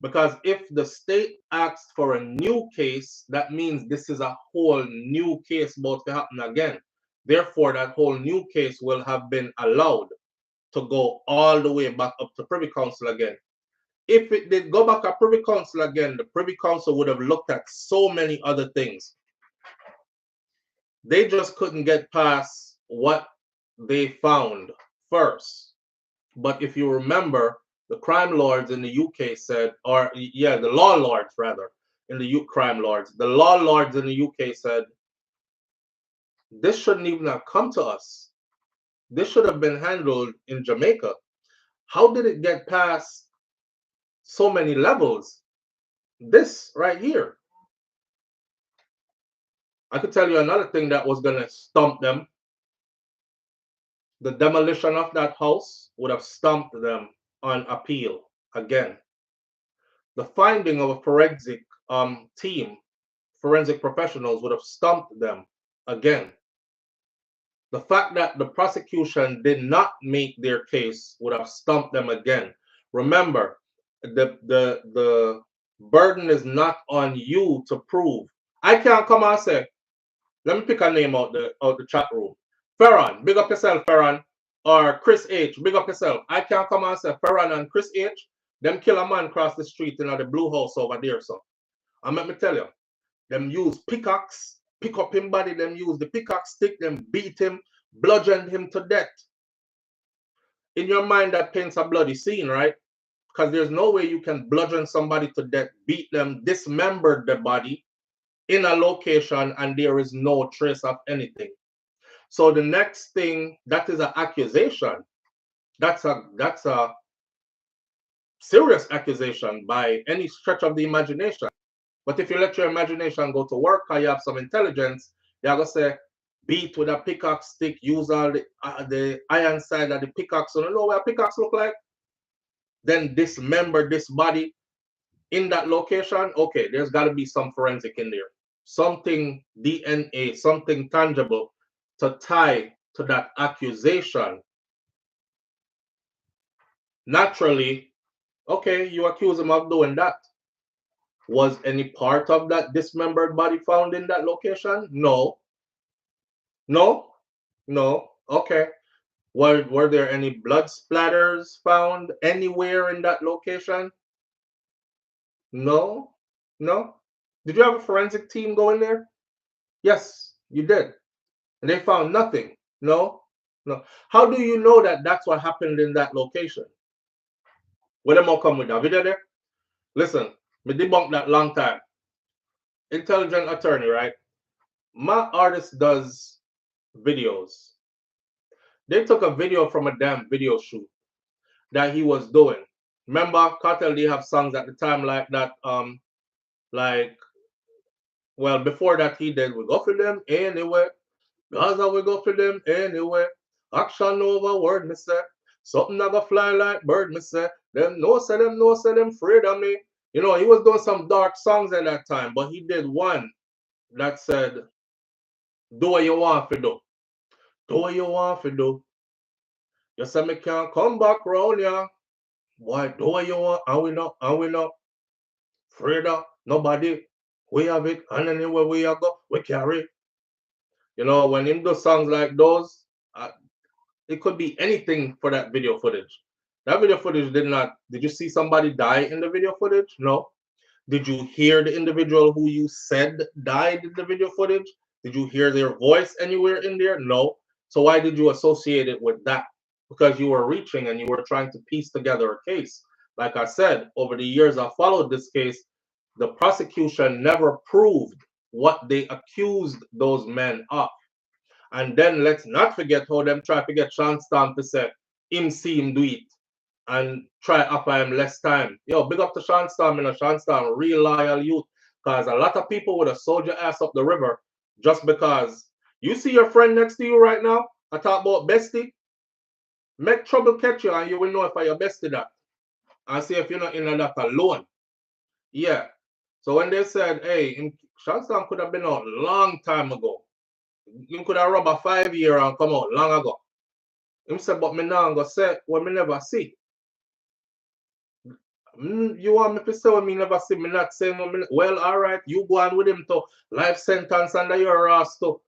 Because if the state asks for a new case, that means this is a whole new case about to happen again. Therefore, that whole new case will have been allowed to go all the way back up to Privy Council again. If it did go back to Privy Council again, the Privy Council would have looked at so many other things. They just couldn't get past what they found first. But if you remember, the crime lords in the UK said, the law lords rather, in the crime lords, the law lords in the UK said, this shouldn't even have come to us. This should have been handled in Jamaica. How did it get past so many levels? This right here. I could tell you another thing that was going to stump them. The demolition of that house would have stumped them on appeal again. The finding of a forensic team, forensic professionals, would have stumped them again. The fact that the prosecution did not make their case would have stumped them again. Remember, the burden is not on you to prove. I can't come and say, let me pick a name out the chat room. Ferran, big up yourself, Ferran. Or Chris H, big up yourself. I can't come and say Ferran and Chris H, them kill a man across the street in the blue house over there, so. And let me tell you, them use pickaxe, pick up him body, them use the pickaxe stick, them beat him, bludgeon him to death. In your mind, that paints a bloody scene, right? Because there's no way you can bludgeon somebody to death, beat them, dismember the body in a location, and there is no trace of anything. So the next thing, that is an accusation. That's a serious accusation by any stretch of the imagination. But if you let your imagination go to work, or you have some intelligence, you're going to say, beat with a pickaxe stick, use all the iron side of the pickaxe. So you know what a pickaxe look like? Then dismember this body in that location. Okay, there's got to be some forensic in there. Something DNA, something tangible to tie to that accusation. Naturally, okay, you accuse him of doing that. Was any part of that dismembered body found in that location? No. No? No. Okay. Were there any blood splatters found anywhere in that location? No. No. Did you have a forensic team go in there? Yes, you did. And they found nothing. No. No. How do you know that that's what happened in that location? Where them all come with that video there? Listen, me debunk that long time. Intelligent attorney, right? My artist does videos. They took a video from a damn video shoot that he was doing. Remember, Cartel, they have songs at the time like that, well, before that he did, we go for them anyway. Gaza, we go for them anyway. Action over word, me say. Something not gonna fly like bird, me say. Them no say them afraid of me. You know, he was doing some dark songs at that time, but he did one that said, do what you want to do. Do what you want to do. You say me can't come back round ya. Boy, do what you want, and we not. Afraid of nobody. We have it, and anywhere we go, we carry. You know, when him do songs like those, it could be anything for that video footage. That video footage did you see somebody die in the video footage? No. Did you hear the individual who you said died in the video footage? Did you hear their voice anywhere in there? No. So why did you associate it with that? Because you were reaching and you were trying to piece together a case. Like I said, over the years I followed this case, the prosecution never proved what they accused those men of. And then let's not forget how them try to get Sean Storm to say him see him do it and try offer him less time. Yo, big up to Sean Storm, you know, Sean Storm, real loyal youth. Because a lot of people would have sold your ass up the river just because you see your friend next to you right now. I talk about bestie. Make trouble catch you and you will know if you're bestie that. And see if you're not in that alone. Yeah. So when they said, hey, Sean Storm could have been out long time ago. You could have robbed a 5 year and come out long ago. Him said, but me now go say what me never see. You want me to say what me never see? Me not saying what me. Well, all right, you go on with him to life sentence under your ass too.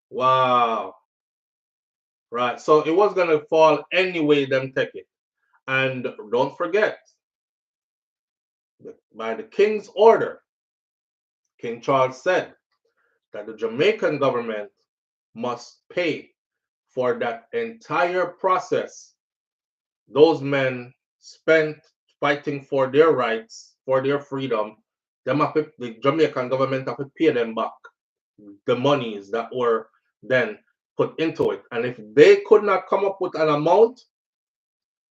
Wow. Right. So it was gonna fall anyway, them take it. And don't forget, by the king's order, King Charles said that the Jamaican government must pay for that entire process those men spent fighting for their rights, for their freedom. The Jamaican government have to pay them back the monies that were then put into it. And if they could not come up with an amount,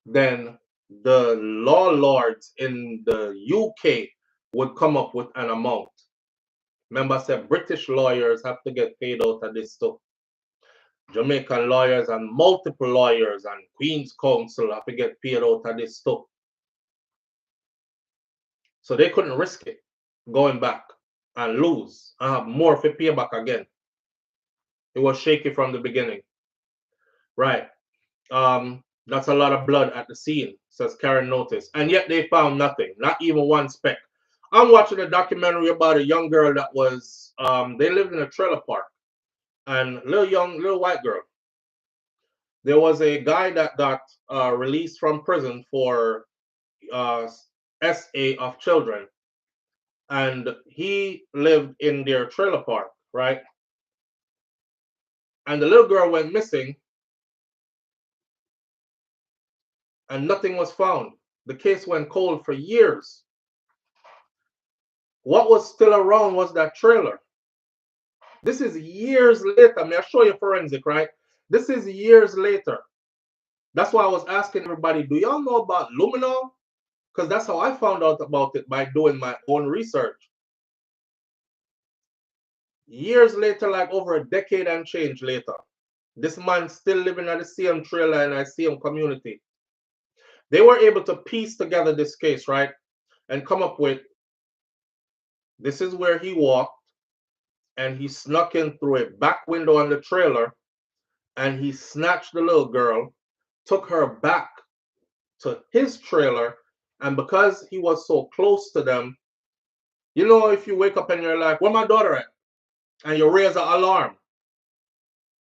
then the law lords in the UK would come up with an amount. Remember, I said British lawyers have to get paid out of this too. Jamaican lawyers and multiple lawyers and Queen's Council have to get paid out of this too. So they couldn't risk it going back and lose and have more to pay back again. It was shaky from the beginning. Right. That's a lot of blood at the scene, says Karen Notice. And yet they found nothing, not even one speck. I'm watching a documentary about a young girl that was, they lived in a trailer park. And little white girl. There was a guy that got released from prison for SA of children. And he lived in their trailer park, right? And the little girl went missing. And nothing was found. The case went cold for years. What was still around was that trailer. This is years later. May I show you forensic, right? This is years later. That's why I was asking everybody, do y'all know about luminol? Because that's how I found out about it, by doing my own research. Years later, like over a decade and change later, this man still living at the same trailer in the same community. They were able to piece together this case, right? And come up with, this is where he walked, and he snuck in through a back window on the trailer, and he snatched the little girl, took her back to his trailer, and because he was so close to them, you know, if you wake up and you're like, where my daughter at? And you raise an alarm.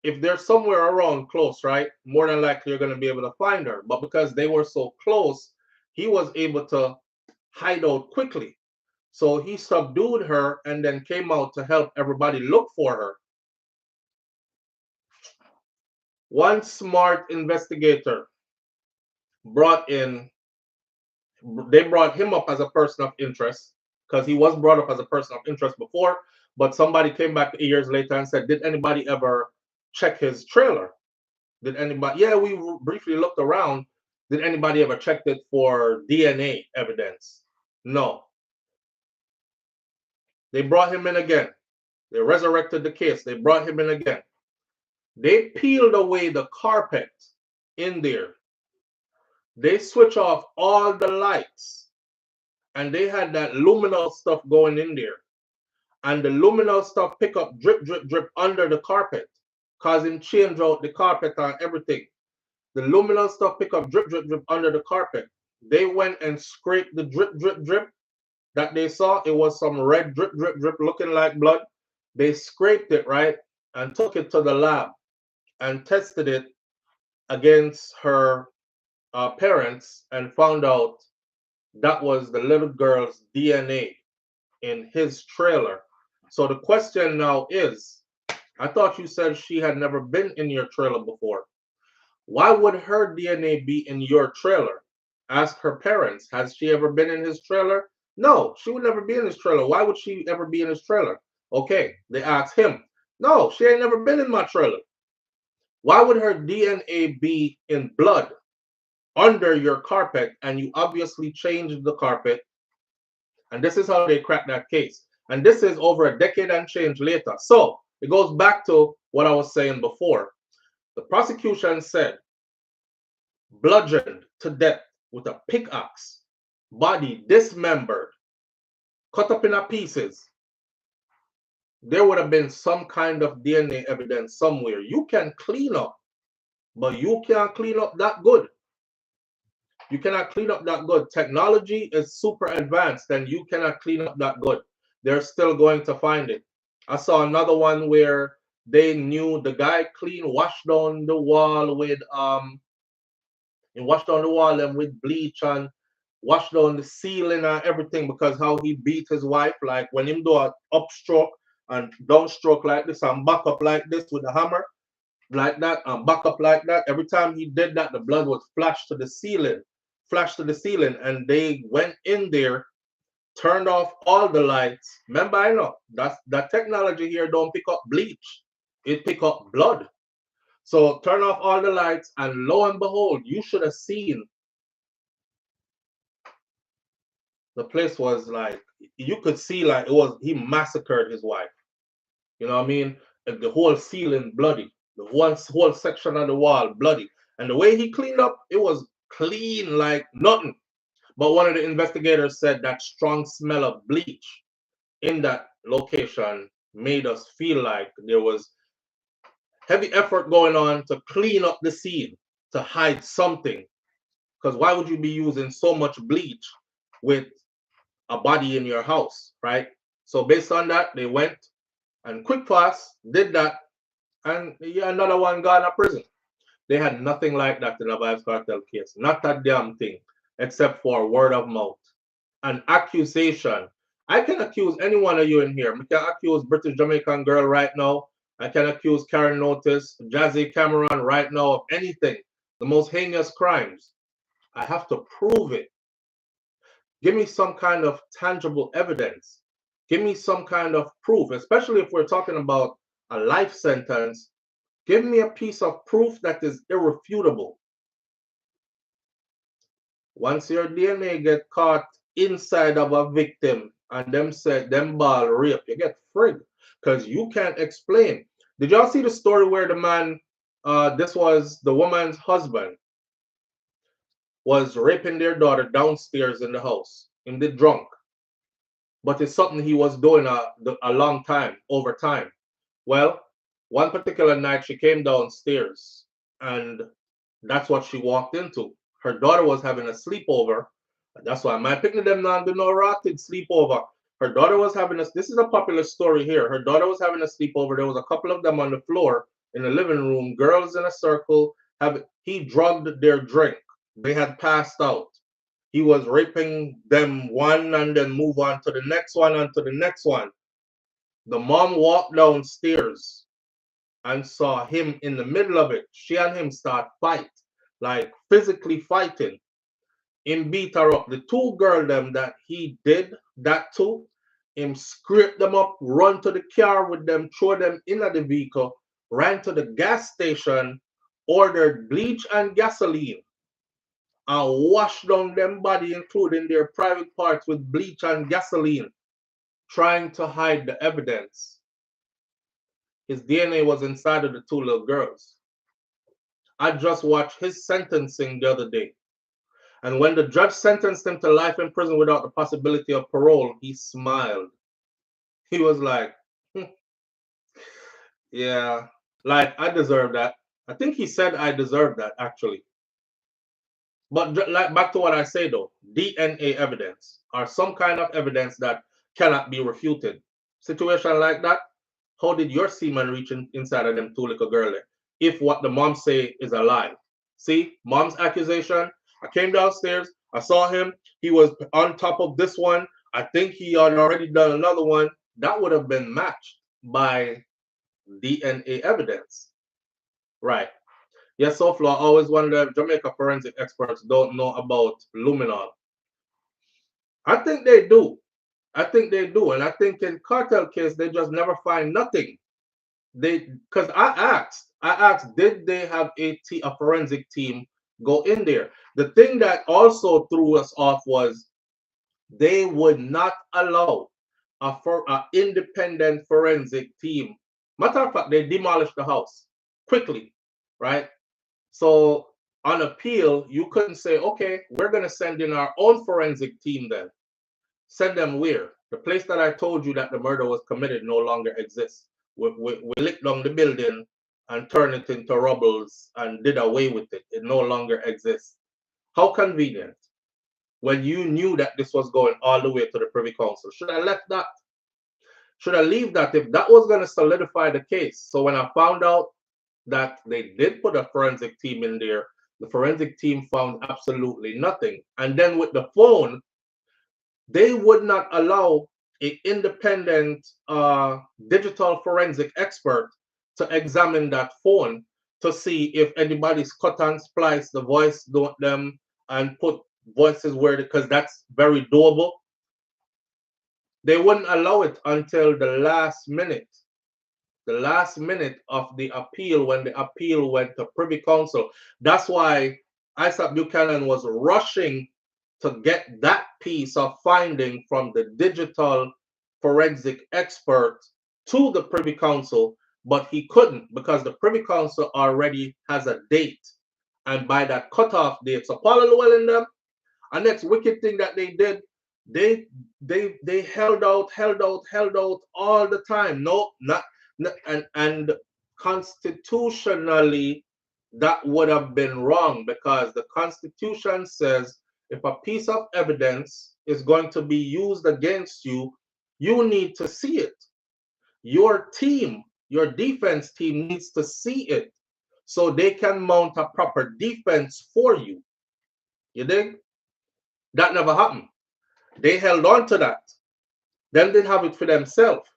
If they're somewhere around close, right, more than likely you're going to be able to find her. But because they were so close, he was able to hide out quickly. So he subdued her and then came out to help everybody look for her. One smart investigator brought him up as a person of interest, because he was brought up as a person of interest before, but somebody came back years later and said, did anybody ever check his trailer? Did anybody? Yeah, we briefly looked around. Did anybody ever check it for DNA evidence? No. They brought him in again. They resurrected the case. They brought him in again. They peeled away the carpet in there. They switch off all the lights. And they had that luminol stuff going in there. And the luminol stuff pick up drip, drip, drip under the carpet, causing change out the carpet and everything. The luminol stuff pick up drip, drip, drip under the carpet. They went and scraped the drip, drip, drip that they saw. It was some red drip, drip, drip looking like blood. They scraped it, right, and took it to the lab and tested it against her parents and found out that was the little girl's DNA in his trailer. So the question now is, I thought you said she had never been in your trailer before. Why would her DNA be in your trailer? Ask her parents. Has she ever been in his trailer? No, she would never be in his trailer. Why would she ever be in his trailer? Okay, they asked him. No, she ain't never been in my trailer. Why would her DNA be in blood under your carpet and you obviously changed the carpet? And this is how they cracked that case. And this is over a decade and change later. So it goes back to what I was saying before. The prosecution said bludgeoned to death with a pickaxe, body dismembered, cut up in pieces. There would have been some kind of DNA evidence somewhere. You can clean up, but you can't clean up that good. You cannot clean up that good. Technology is super advanced and you cannot clean up that good. They're still going to find it. I saw another one where they knew the guy washed down the wall with and with bleach and washed down the ceiling and everything because how he beat his wife, like when him do an upstroke and downstroke like this and back up like this with the hammer, like that, and back up like that. Every time he did that, the blood was flashed to the ceiling, and they went in there, turned off all the lights. Remember, I know that technology here don't pick up bleach, it pick up blood. So turn off all the lights, and lo and behold, you should have seen the place was like, you could see like he massacred his wife. You know what I mean? And the whole ceiling bloody, the whole section of the wall bloody. And the way he cleaned up, it was clean like nothing. But one of the investigators said that strong smell of bleach in that location made us feel like there was heavy effort going on to clean up the scene, to hide something. Because why would you be using so much bleach with a body in your house, right? So based on that, they went and quick fast did that, and yeah, another one gone to prison. They had nothing like that in the Vybz Cartel case, not a damn thing, except for word of mouth, an accusation. I can accuse any one of you in here. I can accuse British Jamaican girl right now. I can accuse Karen Notice, Jazzy Cameron right now of anything, the most heinous crimes. I have to prove it. Give me some kind of tangible evidence. Give me some kind of proof, especially if we're talking about a life sentence. Give me a piece of proof that is irrefutable. Once your DNA get caught inside of a victim and them ball rape, you get frigged because you can't explain. Did y'all see the story where the man, this was the woman's husband, was raping their daughter downstairs in the house in the drunk? But it's something he was doing a long time, over time. Well, one particular night she came downstairs and that's what she walked into. Her daughter was having a sleepover. That's why my picnic them not do no rotted sleepover. Her daughter was having this is a popular story here. Her daughter was having a sleepover. There was a couple of them on the floor in the living room, girls in a circle. He drugged their drink. They had passed out. He was raping them one and then move on to the next one and to the next one. The mom walked downstairs and saw him in the middle of it. She and him start fight, like physically fighting. Him beat her up. The two girls them that he did that to, him scrape them up, run to the car with them, throw them in the vehicle, ran to the gas station, ordered bleach and gasoline, and wash down them body, including their private parts, with bleach and gasoline, trying to hide the evidence. His DNA was inside of the two little girls. I just watched his sentencing the other day. And when the judge sentenced him to life in prison without the possibility of parole, he smiled. He was like, yeah, like I deserve that. I think he said I deserve that, actually. But like back to what I say though, DNA evidence or some kind of evidence that cannot be refuted. Situation like that, how did your semen reach inside of them two little girls if what the mom say is a lie? See, mom's accusation. I came downstairs, I saw him, he was on top of this one. I think he had already done another one. That would have been matched by DNA evidence. Right. Yes, SouFLo, I always wonder if Jamaica forensic experts don't know about luminol. I think they do. I think they do. And I think in cartel case, they just never find nothing. because I asked, did they have a forensic team go in there? The thing that also threw us off was they would not allow a independent forensic team. Matter of fact, they demolished the house quickly, right? So on appeal, you couldn't say, okay, we're going to send in our own forensic team then. Send them where? The place that I told you that the murder was committed no longer exists. We licked down the building and turned it into rubbles and did away with it. It no longer exists. How convenient. When you knew that this was going all the way to the Privy Council. Should I left that? Should I leave that if that was going to solidify the case? So when I found out that they did put a forensic team in there, the forensic team found absolutely nothing. And then with the phone, they would not allow an independent digital forensic expert to examine that phone to see if anybody's cut and spliced the voice them and put voices where, because that's very doable. They wouldn't allow it until the last minute of the appeal, when the appeal went to Privy Council. That's why Isaac Buchanan was rushing to get that piece of finding from the digital forensic expert to the Privy Council, but he couldn't because the Privy Council already has a date. And by that cutoff date, so Paul Llewellyn them, and next wicked thing that they did, they held out all the time. No, not and constitutionally that would have been wrong, because the Constitution says if a piece of evidence is going to be used against you, you need to see it. Your team, your defense team needs to see it so they can mount a proper defense for you. You dig? That never happened. They held on to that. Then they'd have it for themselves.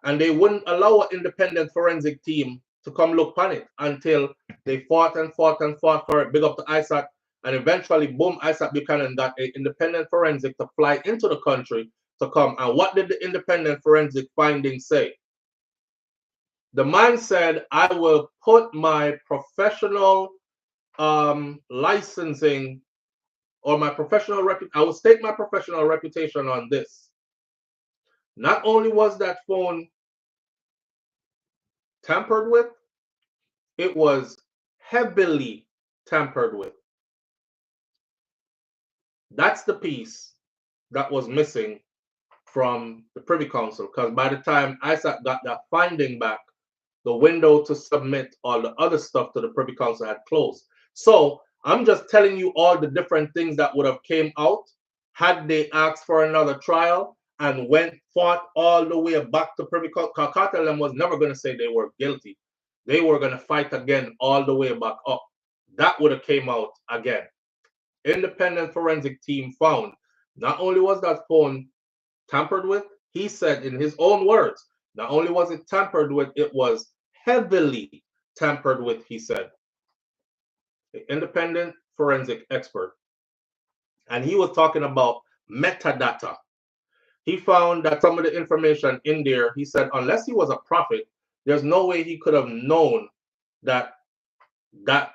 And they wouldn't allow an independent forensic team to come look on it until they fought for it. Big up to Isaac. And eventually, boom, Isaac Buchanan got an independent forensic to fly into the country to come. And what did the independent forensic findings say? The man said, I will put my professional licensing or my professional reputation, I will stake my professional reputation on this. Not only was that phone tampered with, it was heavily tampered with. That's the piece that was missing from the Privy Council, because by the time Isaac got that finding back, the window to submit all the other stuff to the Privy Council had closed. So I'm just telling you all the different things that would have came out had they asked for another trial and fought all the way back to Privy Council. Cartel was never going to say they were guilty. They were going to fight again all the way back up. That would have came out again. Independent forensic team found not only was that phone tampered with, he said in his own words, not only was it tampered with, it was heavily tampered with, he said. The independent forensic expert. And he was talking about metadata. He found that some of the information in there, he said, unless he was a prophet, there's no way he could have known that that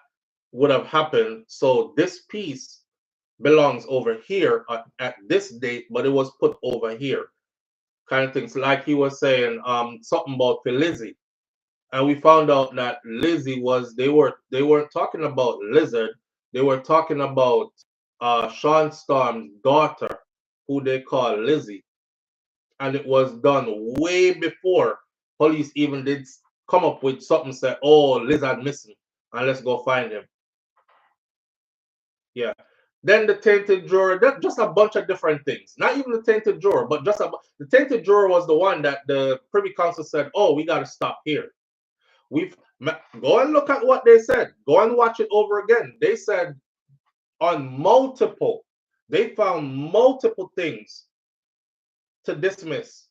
would have happened. So this piece belongs over here at this date, but it was put over here. Kind of things like he was saying something about Lizzie. And we found out that Lizzie was, they weren't talking about Lizard. They were talking about Sean Storm's daughter, who they call Lizzie. And it was done way before police even did come up with something, say, oh, Lizard missing, and let's go find him. Yeah. Then the tainted drawer, just a bunch of different things. Not even the tainted drawer, but just the tainted drawer was the one that the Privy Council said, oh, we got to stop here. Go and look at what they said. Go and watch it over again. They said on multiple, they found multiple things to dismiss.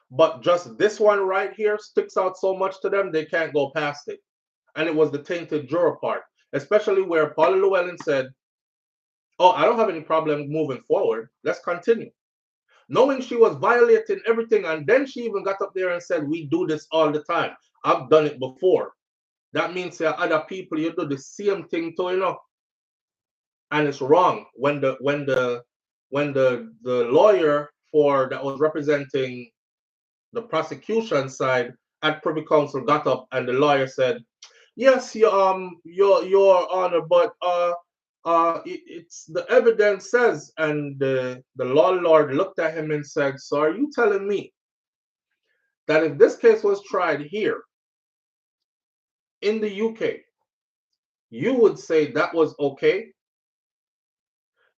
But just this one right here sticks out so much to them, they can't go past it. And it was the tainted drawer part, especially where Paul Llewellyn said, oh, I don't have any problem moving forward. Let's continue. Knowing she was violating everything, and then she even got up there and said, we do this all the time. I've done it before. That means that other people you do the same thing to, you know, and it's wrong. When the lawyer for that was representing the prosecution side at Privy Council got up and the lawyer said, "Yes, your honor, but it's the evidence says," and the lord looked at him and said, "So are you telling me that if this case was tried here in the UK, you would say that was okay?"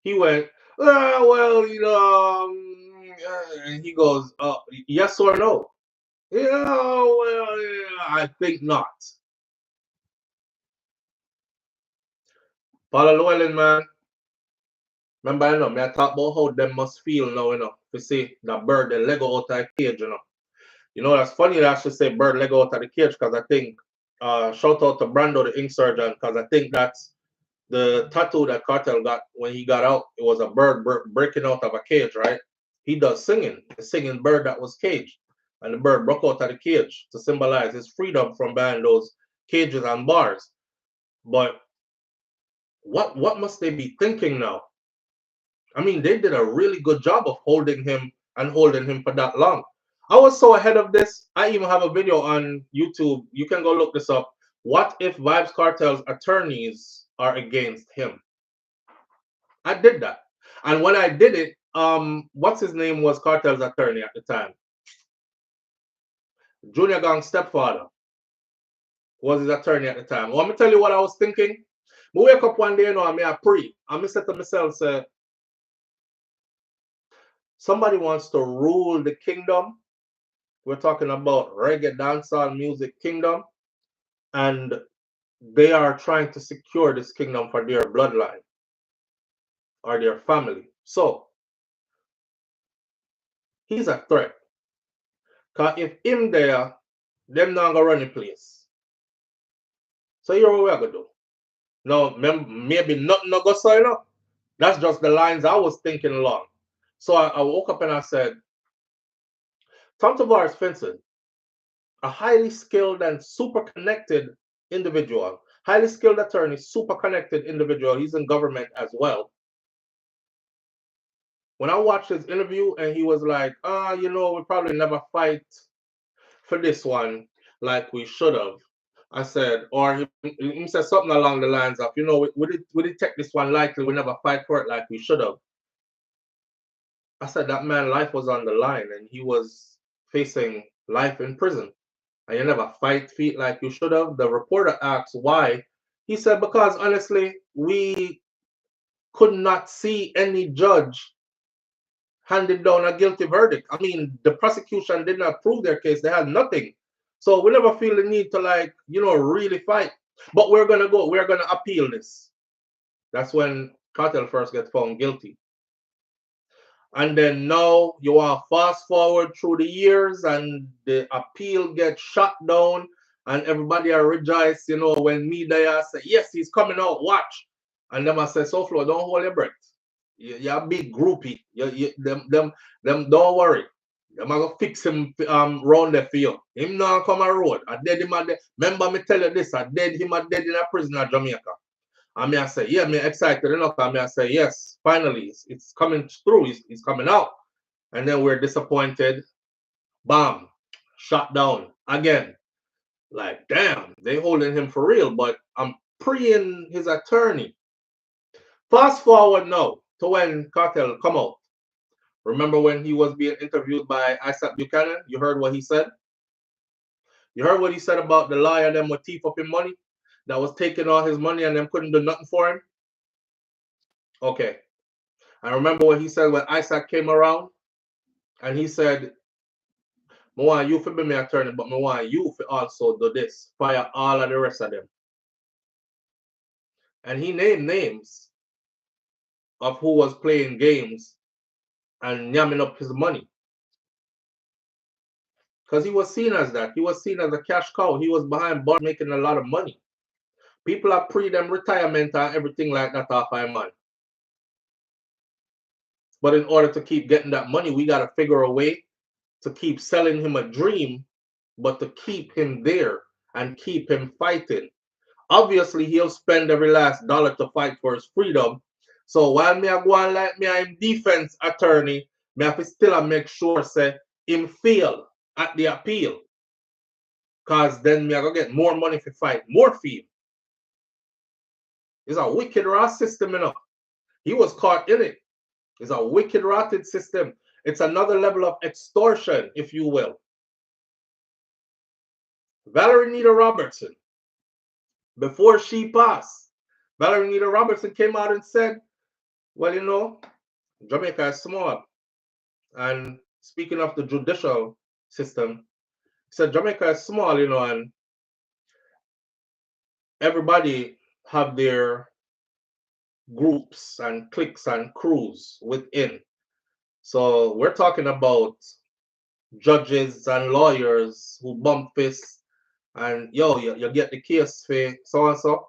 He went, "Well, you know," and he goes, "Yes or no?" "Yeah, well, yeah, I think not." Paul Llewellyn, man. Remember, you know, me I talk about how them must feel now, you know, to see that bird the Lego out of the cage, you know. You know, that's funny that I should say bird Lego out of the cage, because I think, shout out to Brando, the ink surgeon, because I think that's the tattoo that Cartel got when he got out. It was a bird breaking out of a cage, right? He does singing, the singing bird that was caged. And the bird broke out of the cage to symbolize his freedom from behind those cages and bars. But what must they be thinking now? I mean, they did a really good job of holding him for that long. I was so ahead of this. I even have a video on YouTube. You can go look this up. What if Vybz Cartel's attorneys are against him? I did that. And when I did it, what's his name was Cartel's attorney at the time? Junior Gang's stepfather was his attorney at the time. Well, let me tell you what I was thinking. I wake up one day, you know, I pray. I said to myself, say, somebody wants to rule the kingdom. We're talking about reggae dancehall music kingdom. And they are trying to secure this kingdom for their bloodline or their family. So, he's a threat. Because if him there, them not going to run the place. So here what we're going to do. Now, maybe nothing not go so, you know. That's just the lines I was thinking along. So I woke up and I said, Tom Tavares Fenton, a highly skilled and super connected individual, highly skilled attorney, super connected individual. He's in government as well. When I watched his interview and he was like, you know, we probably never fight for this one like we should have. I said, or he said something along the lines of, you know, we did take this one lightly, we never fight for it like we should have. I said that man's life was on the line and he was facing life in prison. And you never fight feet like you should have. The reporter asked why. He said, because honestly, we could not see any judge handed down a guilty verdict. I mean, the prosecution did not prove their case. They had nothing. So we never feel the need to, like, you know, really fight. But we're going to appeal this. That's when Cartel first gets found guilty. And then now you are fast forward through the years and the appeal gets shut down and everybody are rejoice, you know, when media say, yes, he's coming out, watch. And them I say, SouFLo, don't hold your breath. You're a big groupie. Them don't worry. Them are gonna fix him round the field. Him now come a road. I dead him at remember me tell you this, I dead him at dead in a prison at Jamaica. And me I say, yeah, me excited enough. And me I say, yes, finally, it's coming through. It's coming out. And then we're disappointed. Bam, shut down again. Like, damn, they holding him for real. But I'm praying his attorney. Fast forward now to when Cartel come out. Remember when he was being interviewed by Isaac Buchanan? You heard what he said? You heard what he said about the lawyer them with thief up in money? That was taking all his money and them couldn't do nothing for him? Okay. I remember what he said when Isaac came around and he said, I want you to be my attorney, but I want you to also do this. Fire all of the rest of them. And he named names of who was playing games and yamming up his money. Because he was seen as that. He was seen as a cash cow. He was behind bars making a lot of money. People are pre them retirement and everything like that off my man. But in order to keep getting that money, we got to figure a way to keep selling him a dream but to keep him there and keep him fighting. Obviously, he'll spend every last dollar to fight for his freedom. So while me I go on like me I'm defense attorney, me have to still make sure say him fail at the appeal. Cause then me I go get more money to fight more for him. It's a wicked raw system, you know. He was caught in it. It's a wicked rotted system. It's another level of extortion, if you will. Valerie Nita Robertson, before she passed, Valerie Nita Robertson came out and said, well, you know, Jamaica is small. And speaking of the judicial system, said Jamaica is small, you know, and everybody have their groups and cliques and crews within. So we're talking about judges and lawyers who bump fists and yo, you get the case for so and so.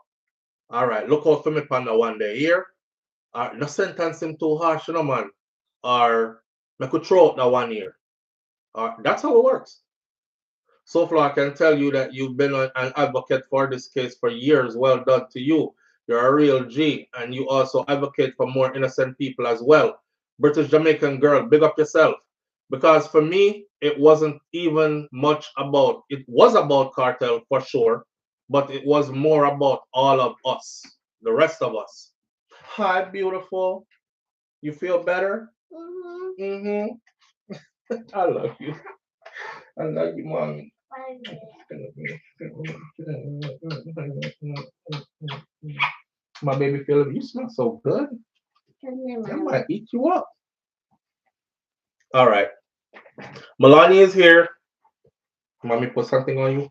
All right, look out for me panda one day here. No sentence him too harsh, you know, man. Or me could throw out that 1 year. That's how it works. SouFLo, I can tell you that you've been an advocate for this case for years. Well done to you. You're a real G, and you also advocate for more innocent people as well. British Jamaican girl, big up yourself. Because for me, it wasn't even much about, it was about Cartel for sure, but it was more about all of us, the rest of us. Hi, beautiful. You feel better? Mm-hmm. I love you. I love you, mommy. My baby Philip, you smell so good. I might eat you up. All right. Melania is here. Mommy put something on you.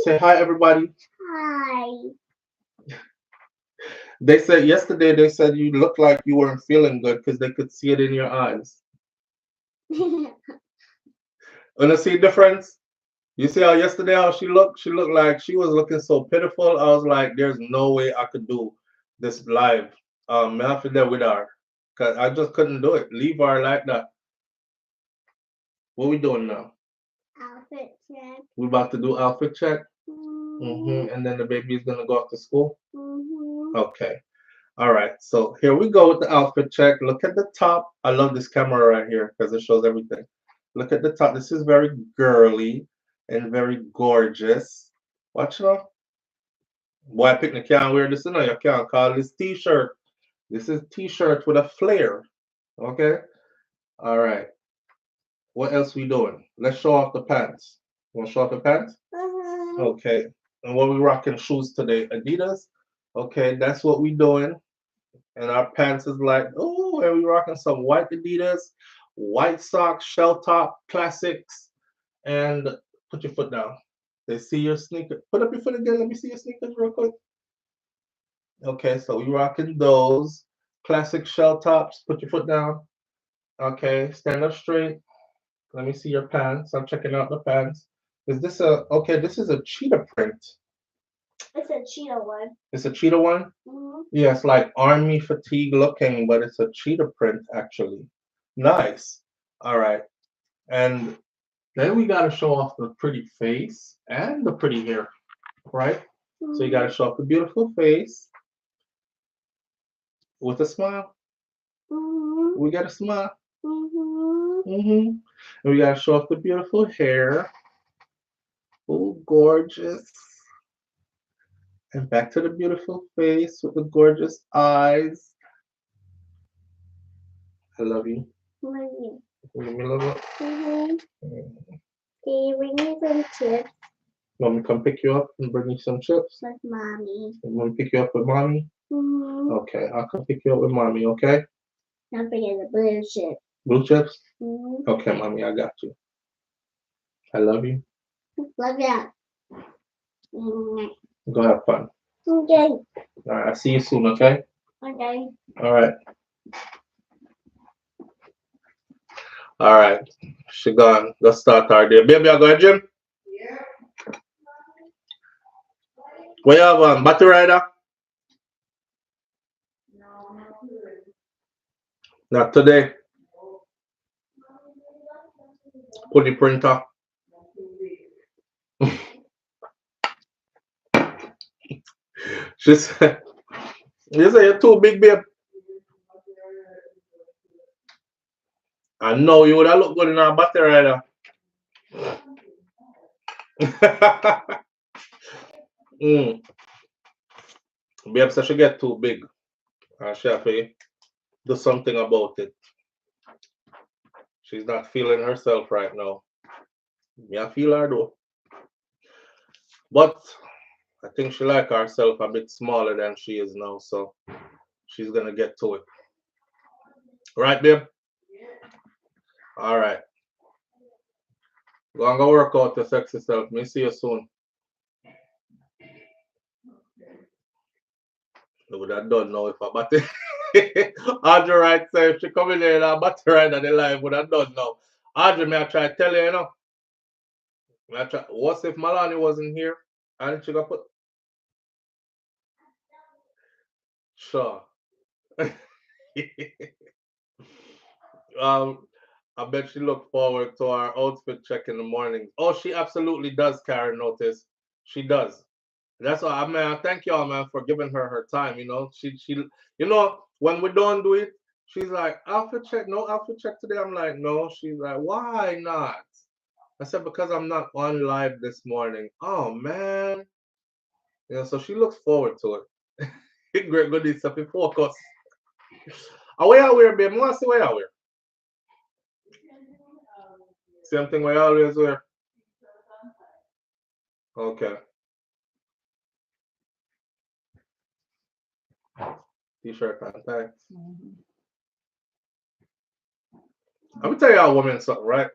Say hi, everybody. Hi. They said yesterday, they said you looked like you weren't feeling good because they could see it in your eyes. Wanna see the difference? You see how yesterday how she looked? She looked like she was looking so pitiful. I was like, there's no way I could do this live. I have to there with her. Cause I just couldn't do it. Leave her like that. What we doing now? Outfit check. We about to do outfit check. And then the baby is gonna go off to school. Okay. All right. So here we go with the outfit check. Look at the top. I love this camera right here because it shows everything. Look at the top. This is very girly and very gorgeous. Watch it out. Boy, I picnic can't wear this. No, you can't call this t-shirt. This is t-shirt with a flare. Okay. All right. What else we doing? Let's show off the pants. You want to show off the pants? Okay. And what we rocking shoes today? Adidas. Okay, that's what we doing. And our pants is like, oh, and we rocking some white Adidas, white socks, shell top, classics, and put your foot down. They see your sneaker. Put up your foot again. Let me see your sneakers real quick. Okay, so we rocking those classic shell tops. Put your foot down. Okay, stand up straight. Let me see your pants. I'm checking out the pants. Is this a, okay, this is a cheetah print. It's a cheetah one. It's a cheetah one? Yeah, it's like army fatigue looking, but it's a cheetah print actually. Nice. All right. And then we got to show off the pretty face and the pretty hair, right? So you got to show off the beautiful face with a smile. We got to smile. And we got to show off the beautiful hair. Oh, gorgeous. And back to the beautiful face with the gorgeous eyes. I love you. Love you. Give me a little. Can you bring me some chips Want me to come pick you up and bring you some chips? with mommy? You want me to pick you up with mommy? Okay, I'll come pick you up with mommy, okay? Don't forget the blue chips. Blue chips? Okay, mommy, I got you. I love you. Love ya. Go have fun. Okay. All right, I'll see you soon, okay? Okay. All right. All right. She gone. Let's start our day. Baby, I go to gym? Yeah. What you have on? Battery rider? No, not today. Not today. Put the printer. She said, you say you're too big, babe. I know you would have looked good in our battery rider. mm. Babe said she get too big. And she have to do something about it. She's not feeling herself right now. Me, I feel her though. But I think she like herself a bit smaller than she is now, so she's gonna get to it. Right, babe? All right. Go and go work out your sexy self. Me see you soon. I would have done now if I battery. Audrey right say if she come in there and I battery right at the live, would have done now. Audrey, may I try to tell you, you know? May I try, what if Malani wasn't here? And she got put. Sure. I bet she look forward to our outfit check in the morning. Oh, she absolutely does, Karen. Notice she does. That's why I mean I thank y'all, man, for giving her her time. You know, she you know when we don't do it, she's like outfit check, no outfit check today. I'm like no. She's like why not? I said because I'm not on live this morning. Oh man, you know. So she looks forward to it. Great goodies, if you focus. Where I wear, babe? I want to see where I wear. Same thing we always wear. Okay. T-shirt and tights. Let me tell y'all women something, right?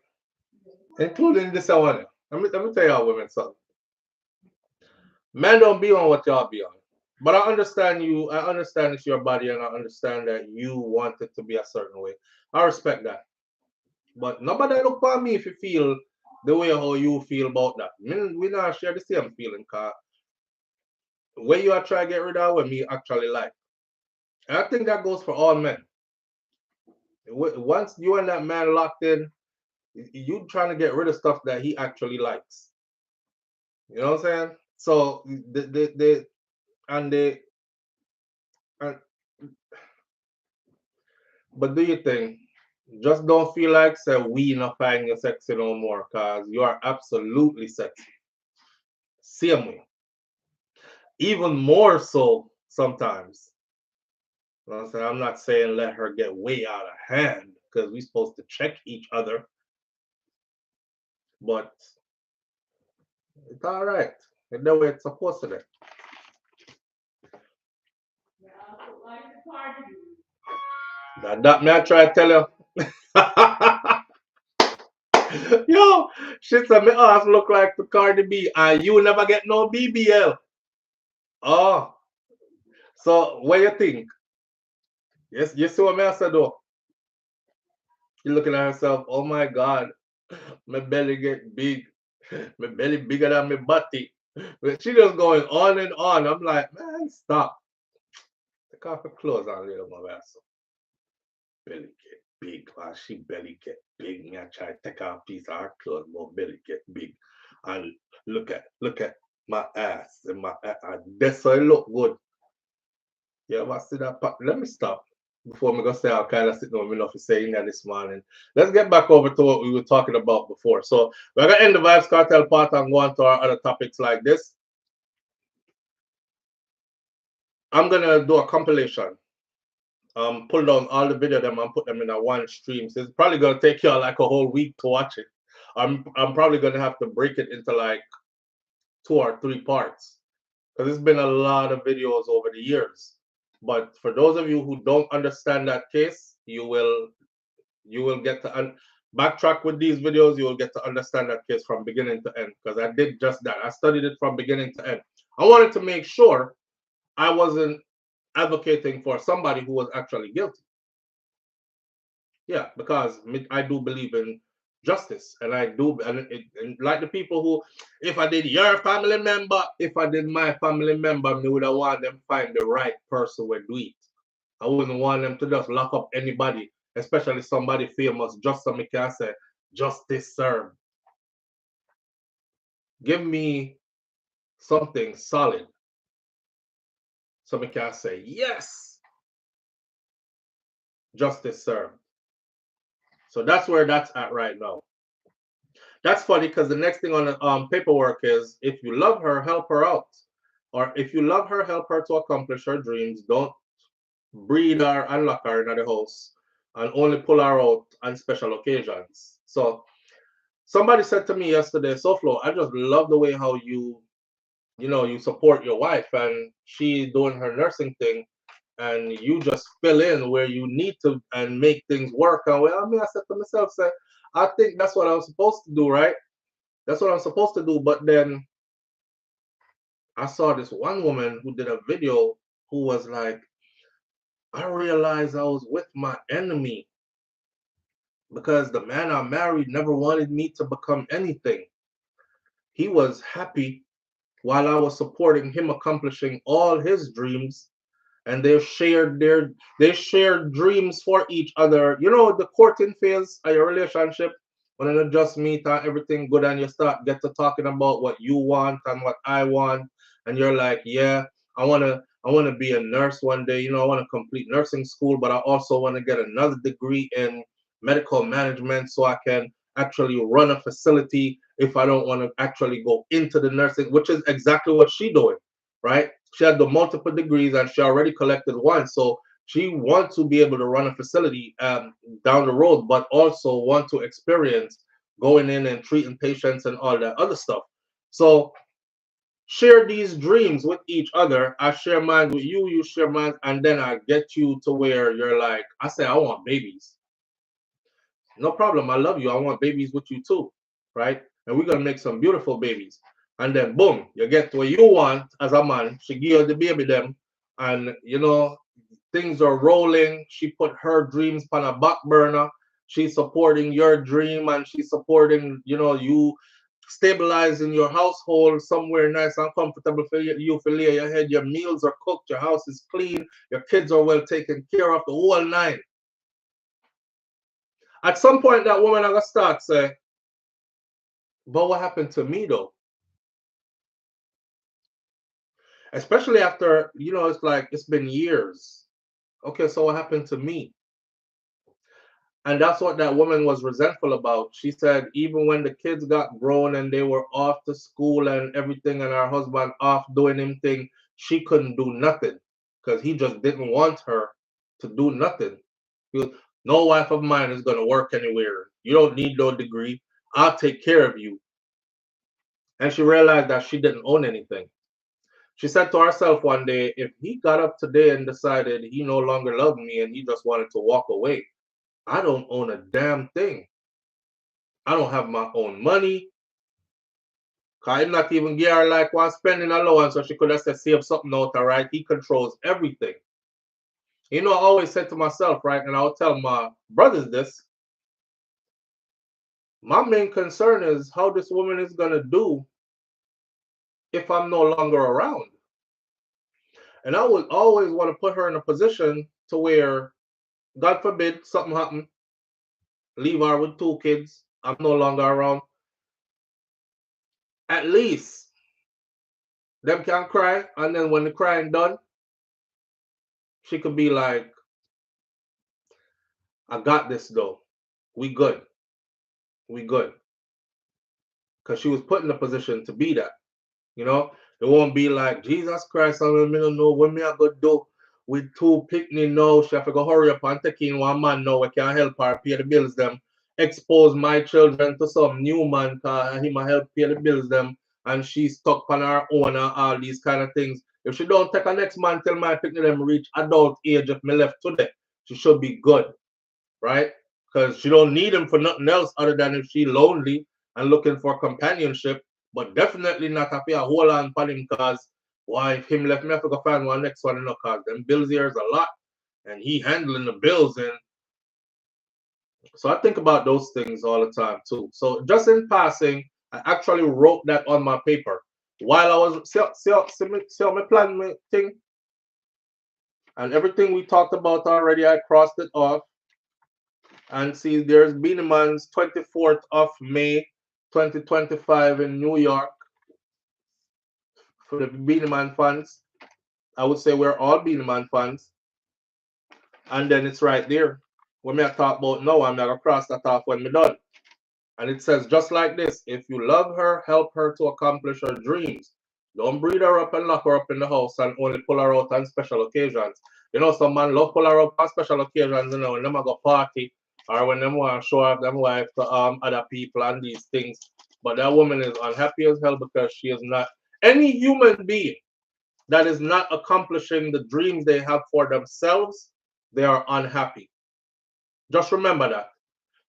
Including this one. Let me tell y'all women something. Men don't be on what y'all be on. But I understand you. I understand it's your body, and I understand that you want it to be a certain way. I respect that. But nobody look for me if you feel the way how you feel about that. We not share the same feeling, cause when you are trying to get rid of what me actually like. And I think that goes for all men. Once you and that man locked in, you trying to get rid of stuff that he actually likes. You know what I'm saying? So but do you think just don't feel like say we not find you sexy no more because you are absolutely sexy. Same way. Even more so sometimes. You know what I'm saying? I'm not saying let her get way out of hand because we're supposed to check each other. But it's all right. It's the way it's supposed to be. That me I try to tell you. Yo, she said me ass look like the Cardi B and you never get no BBL. Oh, so what you think? Yes, you see what me I said though? You're looking at herself, oh my God, my belly get big. My belly bigger than my body. But she just going on and on. I'm like, man, stop. Take off her clothes and lay on my ass. Belly get big. While she belly get big. Me I try to take off a piece of her clothes, but belly get big. And look at my ass and my that's how it look good. You ever see that? Let me stop before I'm gonna say I'll kind of sit down enough to say that this morning. Let's get back over to what we were talking about before. So we're gonna end the Vybz Cartel part and go on to our other topics like this. I'm gonna do a compilation. Pull down all the video them and put them in a one stream. So it's probably gonna take you like a whole week to watch it. I'm probably gonna have to break it into like 2 or 3 parts because it's been a lot of videos over the years. But for those of you who don't understand that case, you will get to backtrack with these videos. You will get to understand that case from beginning to end because I did just that. I studied it from beginning to end. I wanted to make sure I wasn't advocating for somebody who was actually guilty. Yeah, because I do believe in justice, and I do, and like the people who, if I did your family member, if I did my family member, I would have want them find the right person who do it. I wouldn't want them to just lock up anybody, especially somebody famous, just so me can say justice served. Give me something solid. So we can say, yes, justice served. So that's where that's at right now. That's funny because the next thing on the paperwork is, if you love her, help her out. Or if you love her, help her to accomplish her dreams. Don't breed her and lock her in the house and only pull her out on special occasions. So somebody said to me yesterday, SouFLo, I just love the way how you support your wife, and she doing her nursing thing, and you just fill in where you need to and make things work. And well, I said to myself, say, I think that's what I'm supposed to do, right? That's what I'm supposed to do. But then I saw this one woman who did a video who was like, I realized I was with my enemy because the man I married never wanted me to become anything. He was happy while I was supporting him accomplishing all his dreams, and they shared dreams for each other. You know, the courting phase of your relationship, when you just meet and everything good and you start get to talking about what you want and what I want, and you're like, yeah, I wanna be a nurse one day, I want to complete nursing school, but I also want to get another degree in medical management so I can actually run a facility if I don't want to actually go into the nursing, which is exactly what she doing, right? She had the multiple degrees and she already collected one. So she wants to be able to run a facility down the road, but also want to experience going in and treating patients and all that other stuff. So share these dreams with each other. I share mine with you, you share mine, and then I get you to where you're like, I say, I want babies. No problem. I love you. I want babies with you too, right? And we're gonna make some beautiful babies. And then boom, you get what you want as a man. She give you the baby them, and things are rolling. She put her dreams on a back burner. She's supporting your dream, and she's supporting, you stabilizing your household somewhere nice and comfortable for you to lay your head. Your meals are cooked, your house is clean, your kids are well taken care of, the whole nine. At some point, that woman gonna start say, but what happened to me though? Especially after, it's like it's been years. Okay, so what happened to me? And that's what that woman was resentful about. She said even when the kids got grown and they were off to school and everything, and her husband off doing him thing, she couldn't do nothing because he just didn't want her to do nothing. He goes, no wife of mine is going to work anywhere. You don't need no degree. I'll take care of you. And she realized that she didn't own anything. She said to herself one day, if he got up today and decided he no longer loved me and he just wanted to walk away, I don't own a damn thing. I don't have my own money. Cause I'm not even give her like one spending allowance, so she could have said save something out, all right? He controls everything. I always said to myself, right, and I'll tell my brothers this. My main concern is how this woman is gonna do if I'm no longer around. And I would always want to put her in a position to where, God forbid, something happen, leave her with 2 kids, I'm no longer around. At least them can cry, and then when the crying done, she could be like, I got this though. We good. We good. Because she was put in a position to be that. It won't be like, Jesus Christ, I don't know what me I go do with 2 picnic now. She have to go hurry up and take in one man now. I can help her pay the bills them. Expose my children to some new man because he might help pay the bills them. And she's stuck on her own and all these kind of things. If she don't take a next man till my picnic them reach adult age, if me left today, she should be good, right? Because she don't need him for nothing else other than if she lonely and looking for companionship. But definitely not happy a whole on for him, because why, if him left me, I have to go find one next one, because them bills here is a lot and he handling the bills. And so I think about those things all the time too. So just in passing, I actually wrote that on my paper while I was see my plan thing, and everything we talked about already. I crossed it off, and see there's Beenie Man's 24th of May 2025 in New York for the Beenie Man fans. I would say we're all Beenie Man fans. And then it's right there. When me I talk about now, I'm not gonna cross that off when me done. And it says just like this: if you love her, help her to accomplish her dreams. Don't breed her up and lock her up in the house and only pull her out on special occasions. You know, some man love pull her up on special occasions, you know, when them a go party or when them want to show off them wife to other people and these things. But that woman is unhappy as hell because she is not any human being that is not accomplishing the dreams they have for themselves, they are unhappy. Just remember that.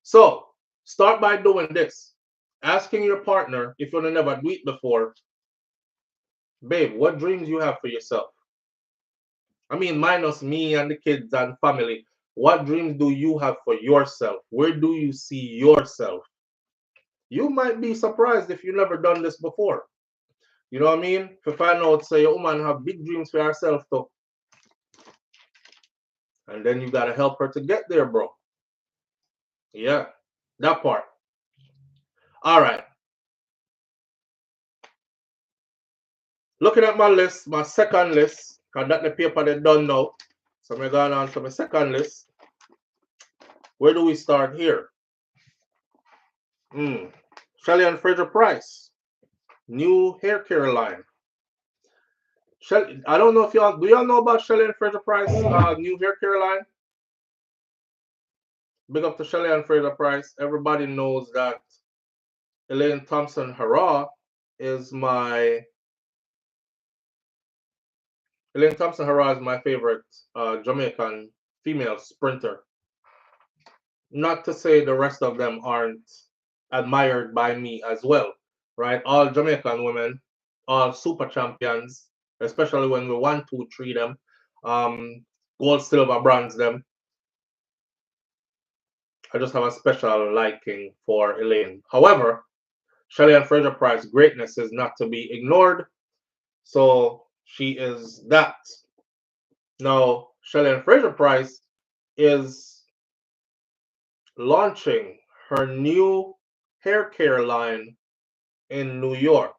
So start by doing this. Asking your partner, if you've never do it before, babe, what dreams you have for yourself? I mean, minus me and the kids and family. What dreams do you have for yourself? Where do you see yourself? You might be surprised if you've never done this before. You know what I mean? If you find out, say, your woman have big dreams for herself too. And then you got to help her to get there, bro. Yeah, that part. All right. Looking at my list, my second list, because that the paper they done now. So I'm going on to my second list. Where do we start here? Shelly-Ann Fraser-Pryce, new hair care line. I don't know if y'all, do y'all know about Shelly-Ann Fraser-Pryce new hair care line? Big up to Shelly-Ann Fraser-Pryce. Everybody knows that Elaine Thompson-Herah is my favorite Jamaican female sprinter. Not to say the rest of them aren't admired by me as well, right? All Jamaican women, all super champions, especially when we 1, 2, 3 them, gold, silver, bronze them. I just have a special liking for Elaine. However, Shelly-Ann Fraser-Pryce's greatness is not to be ignored. So she is that. Now, Shelly-Ann Fraser-Pryce is launching her new hair care line in New York.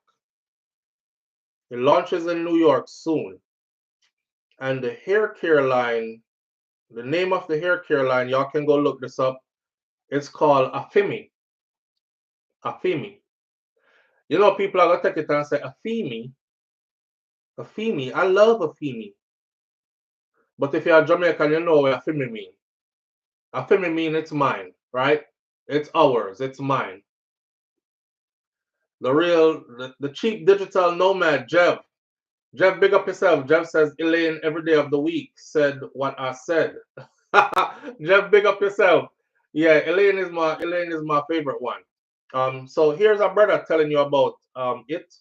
It launches in New York soon. And the hair care line, the name of the hair care line, y'all can go look this up. It's called Afimi. Afimi. You know, people are going to take it and say, Afimi. Afimi. I love Afimi. But if you're Jamaican, you know what Afimi mean. Afimi mean it's mine, right? It's ours. It's mine. The cheap digital nomad, Jeff. Jeff, big up yourself. Jeff says, Elaine, every day of the week said what I said. Jeff, big up yourself. Yeah, Elaine is my favorite one. So here's our brother telling you about it,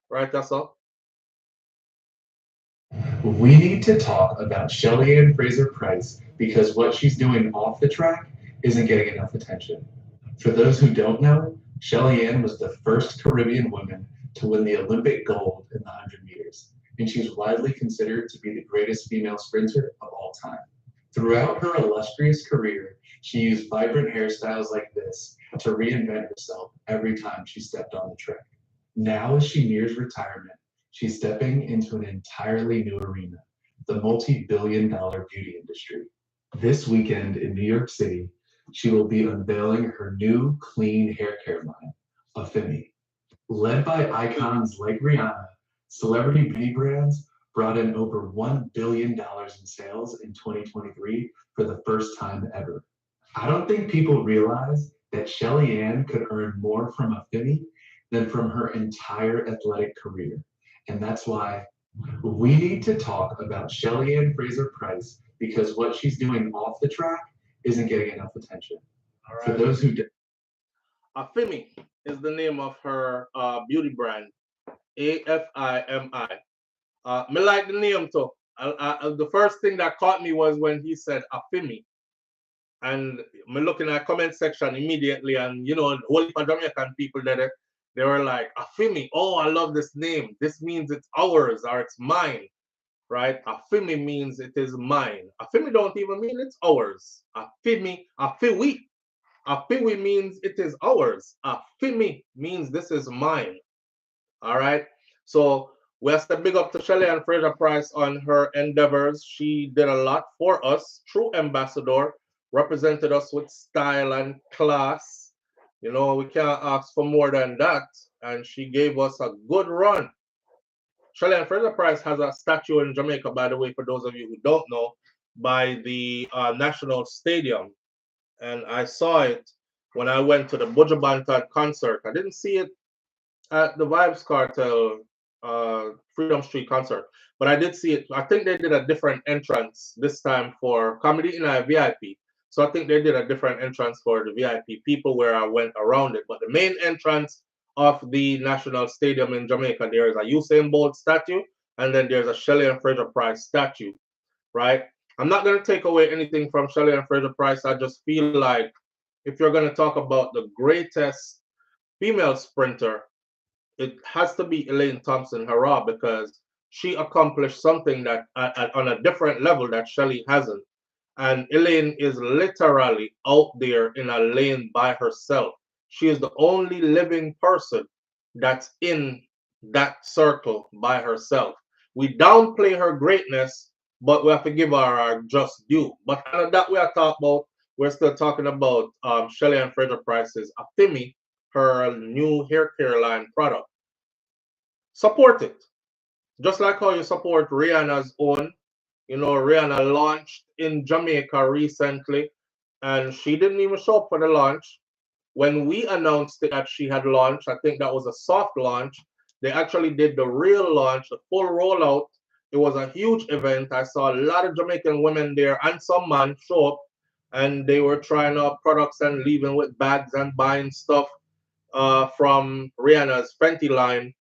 right? That's all. We need to talk about Shelly-Ann Fraser-Pryce because what she's doing off the track isn't getting enough attention. For those who don't know, Shelly-Ann was the first Caribbean woman to win the Olympic gold in the 100 meters, and she's widely considered to be the greatest female sprinter of all time. Throughout her illustrious career, she used vibrant hairstyles like this to reinvent herself every time she stepped on the track. Now, as she nears retirement, she's stepping into an entirely new arena, the multi-billion-dollar beauty industry. This weekend in New York City, she will be unveiling her new clean hair care line, Afimi. Led by icons like Rihanna, celebrity beauty brands brought in over $1 billion in sales in 2023 for the first time ever. I don't think people realize that Shelly-Ann could earn more from Afimi than from her entire athletic career. And that's why we need to talk about Shelly-Ann Fraser-Pryce because what she's doing off the track isn't getting enough attention. All right. For those who Afimi is the name of her beauty brand, Afimi. Me like the name too. The first thing that caught me was when he said Afimi. And me looking at comment section immediately, and you know, whole heap of Jamaican people there, they were like, Afimi, oh, I love this name. This means it's ours or it's mine, right? Afimi means it is mine. Afimi don't even mean it's ours. Afimi means it is ours. Afimi means this is mine. All right. So We have to big up to Shelly-Ann Fraser-Pryce on her endeavors. She did a lot for us, true ambassador, represented us with style and class. You know, we can't ask for more than that. And she gave us a good run. Shelly-Ann Fraser-Pryce has a statue in Jamaica, by the way, for those of you who don't know, by the National Stadium. And I saw it when I went to the Buju Banton concert. I didn't see it at the Vybz Cartel Freedom Street concert, but I did see it. I think they did a different entrance this time for Comedy in a VIP. So I think they did a different entrance for the VIP people where I went around it. But the main entrance of the National Stadium in Jamaica, there is a Usain Bolt statue, and then there's a Shelly-Ann Fraser-Pryce statue, right? I'm not going to take away anything from Shelly-Ann Fraser-Pryce. I just feel like if you're going to talk about the greatest female sprinter, it has to be Elaine Thompson-Herah, because she accomplished something that on a different level that Shelly hasn't. And Elaine is literally out there in a lane by herself. She is the only living person that's in that circle by herself. We downplay her greatness, but we have to give her our just due. But that we are talking about, we're still talking about Shelly-Ann Fraser-Pryce's Afimi, her new hair care line product. Support it. Just like how you support Rihanna's own. You know, Rihanna launched in Jamaica recently, and she didn't even show up for the launch. When we announced it that she had launched, I think that was a soft launch. They actually did the real launch, the full rollout. It was a huge event. I saw a lot of Jamaican women there and some men show up, and they were trying out products and leaving with bags and buying stuff from Rihanna's Fenty line.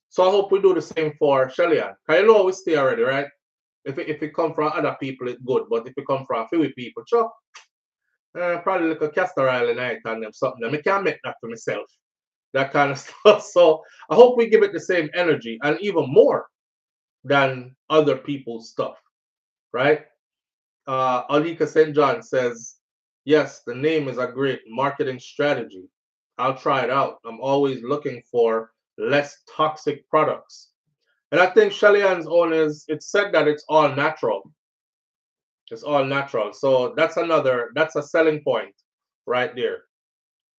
So I hope we do the same for Shelly-Ann. Because you know we stay already, right? If it come from other people, it's good. But if it come from a few people, sure. Probably like a castor oil in it and them something. I can't make that for myself. That kind of stuff. So I hope we give it the same energy and even more than other people's stuff. Right? Alika St. John says, yes, the name is a great marketing strategy. I'll try it out. I'm always looking for less toxic products. And I think Shelly-Ann's own is, it's said that it's all natural. It's all natural. So that's a selling point right there.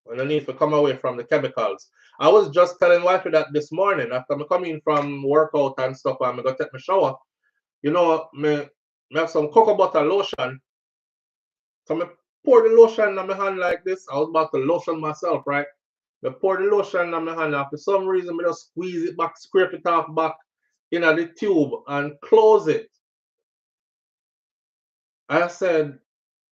And I need to come away from the chemicals. I was just telling Wifey that this morning after I'm coming from workout and stuff, I'm going to take my shower. You know, me have some cocoa butter lotion. So I pour the lotion on my hand like this. I was about to lotion myself, right? I pour the lotion on my hand, and for some reason, I just squeeze it back, scrape it off back in the tube and close it. I said,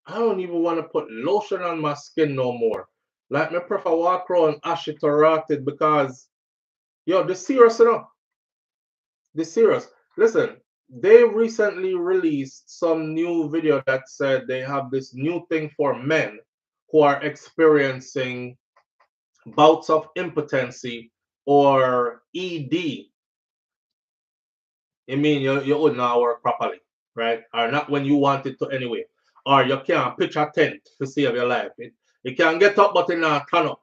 I don't even want to put lotion on my skin no more. Like, I prefer walk around ashy to rotted because, yo, this serious enough. This serious. Listen, they recently released some new video that said they have this new thing for men who are experiencing bouts of impotency or ED. I mean, you would not work properly, right? Or not when you want it to anyway. Or you can't pitch a tent to save your life. You can get up, but you not turn up.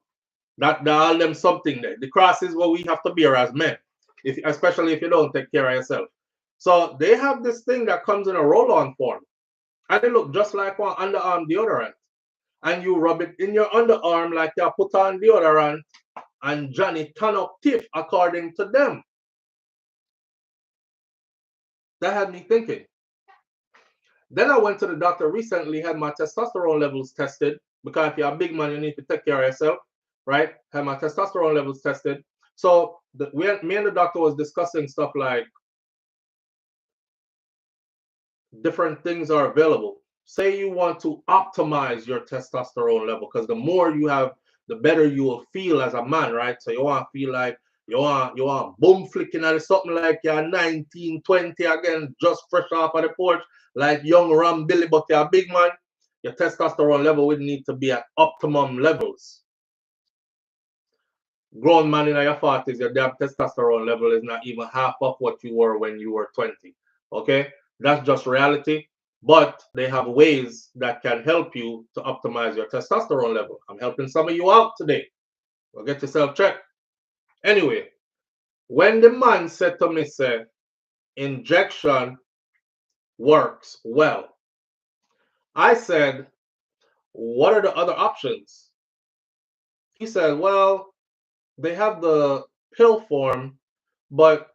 That all them something there. The cross is what we have to bear as men, especially if you don't take care of yourself. So they have this thing that comes in a roll-on form. And it look just like one underarm deodorant. And you rub it in your underarm like you put on deodorant, and Johnny turn up tiff according to them. That had me thinking. Then I went to the doctor recently, had my testosterone levels tested, because if you're a big man, you need to take care of yourself, right? Had my testosterone levels tested. So me and the doctor was discussing stuff like different things are available. Say you want to optimize your testosterone level, because the more you have, the better you will feel as a man, right? So you want to feel like you want boom flicking at something like you're 19, 20 again, just fresh off of the porch, like young Ram Billy, but you're a big man. Your testosterone level would need to be at optimum levels. Grown man in your 40s, your damn testosterone level is not even half of what you were when you were 20. Okay? That's just reality. But they have ways that can help you to optimize your testosterone level. I'm helping some of you out today. Well, get yourself checked. Anyway, When the man said to me, say, injection works well, I said, what are the other options? He said, well, they have the pill form, but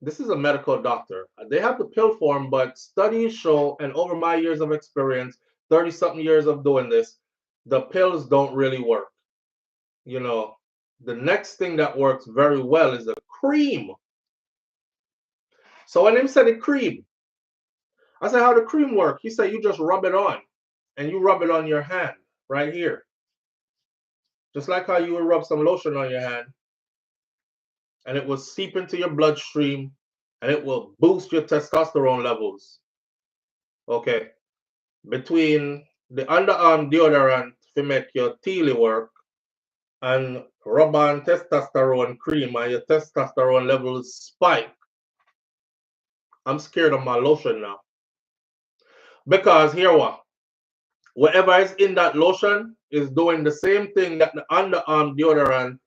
this is a medical doctor. They have the pill form, but studies show, and over my years of experience, 30 something years of doing this, the pills don't really work. You know, the next thing that works very well is a cream. So when him said the cream, I said, how the cream work? He said, you just rub it on, and you rub it on your hand right here. Just like how you would rub some lotion on your hand, and it will seep into your bloodstream, and it will boost your testosterone levels. Okay. Between the underarm deodorant to make your teely work and rub on testosterone cream and your testosterone levels spike. I'm scared of my lotion now. Because here what? Whatever is in that lotion is doing the same thing that the underarm deodorant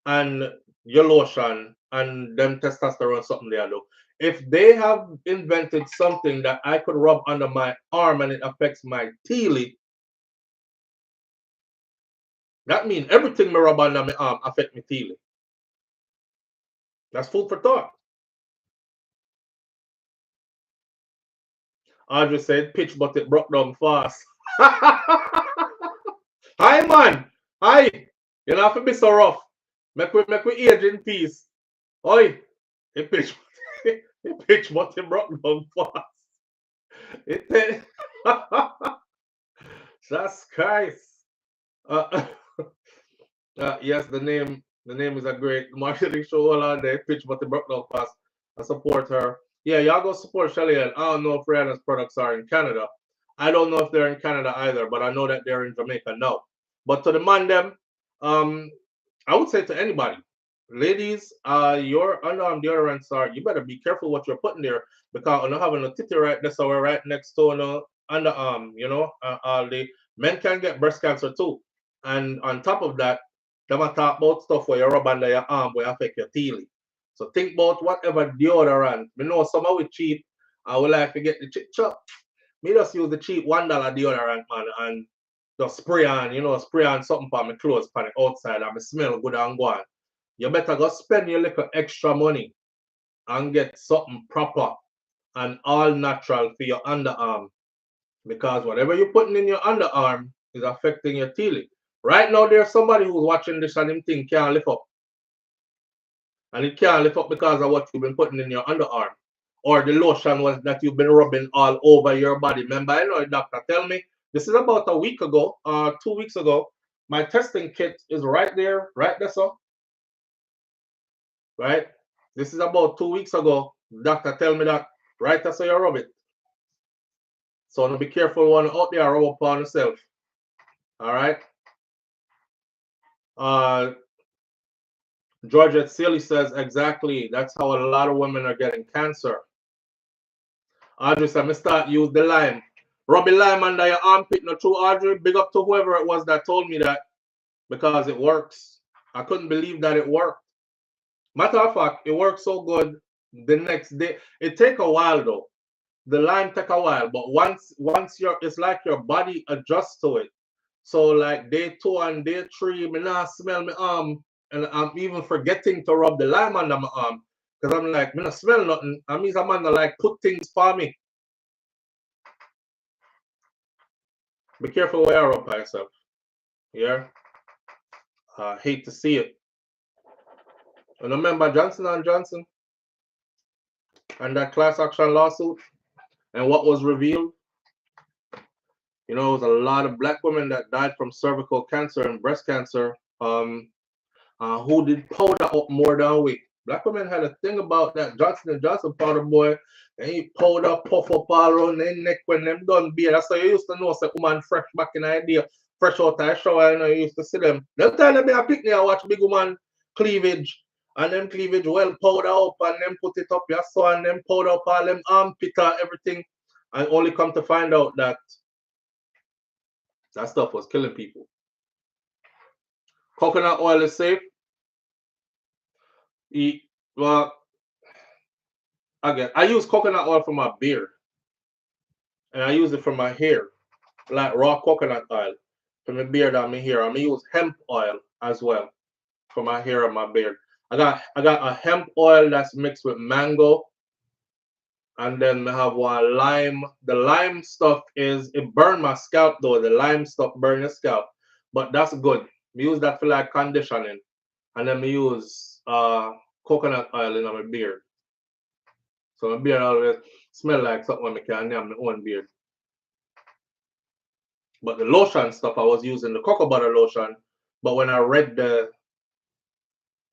and your lotion and them testosterone something they do. If they have invented something that I could rub under my arm and it affects my teely, that means everything me rub under my arm affect me teely. That's food for thought. Audrey said pitch but it broke down fast. Hi man. Hi. You don't have to be so rough. Make we age in peace. Oi. It pitch it pitch but it broke down fast. It that's Christ. Yes, the name is a great marketing show all on there. Pitch but it broke down fast. I support her. Yeah, y'all go support Shelly-Ann. I don't know if Rihanna's products are in Canada. I don't know if they're in Canada either, but I know that they're in Jamaica now. But to the man them, I would say to anybody, ladies, your underarm deodorants are, you better be careful what you're putting there because I'm not having a titty right there, so we're right next to no underarm, you know. The men can get breast cancer too. And on top of that, them a talk about stuff where you rub under your arm where affect your teely. So think about whatever deodorant. Me know some of it cheap. I would like to get the cheap chop. Me just use the cheap $1 deodorant, man, and just spray on, you know, spray on something for my clothes for the outside and me smell good and go on. You better go spend your little extra money and get something proper and all natural for your underarm. Because whatever you're putting in your underarm is affecting your teely. Right now, there's somebody who's watching this and him thing can't lift up. And it can't lift up because of what you've been putting in your underarm. Or the lotion was that you've been rubbing all over your body. Remember, I know the doctor tell me, this is about a week ago, 2 weeks ago, my testing kit is right there, so. Right? This is about 2 weeks ago. The doctor tell me that, right there, so you rub it. So be careful one out there, rub upon yourself. All right? Georgette Sealy says, exactly, that's how a lot of women are getting cancer. Audrey said, me start use the lime. Rub the lime under your armpit. No true, Audrey. Big up to whoever it was that told me that because it works. I couldn't believe that it worked. Matter of fact, it worked so good the next day. It take a while though. The lime take a while, but once it's like your body adjusts to it. So like day 2 and day 3, me not smell my arm, and I'm even forgetting to rub the lime under my arm because I'm like, me not smell nothing. I mean, I'm gonna like put things for me. Be careful where you rub by yourself. Yeah, I hate to see it. And remember Johnson and Johnson and that class action lawsuit and what was revealed. You know, it was a lot of black women that died from cervical cancer and breast cancer who did powder up more than we. Black women had a thing about that Johnson and Johnson powder, boy. And he powder puff up all around their neck when them done beer. That's how you used to know say woman fresh back in the idea. Fresh out of the shower, you know, you used to see them. Them time they be a picnic and watch big woman cleavage. And them cleavage well powder up and them put it up your so and them powder up all them armpit and everything. And only come to find out that that stuff was killing people. Coconut oil is safe. Well, again, I use coconut oil for my beard, and I use it for my hair, like raw coconut oil for my beard and my hair. I'm gonna use hemp oil as well for my hair and my beard. I got a hemp oil that's mixed with mango, and then I have one lime. The lime stuff it burn my scalp though. The lime stuff burn your scalp, but that's good. We use that for like conditioning, and then we use coconut oil in my beard. So my beard always smell like something when I can name my own beard. But the lotion stuff, I was using the cocoa butter lotion. But when I read the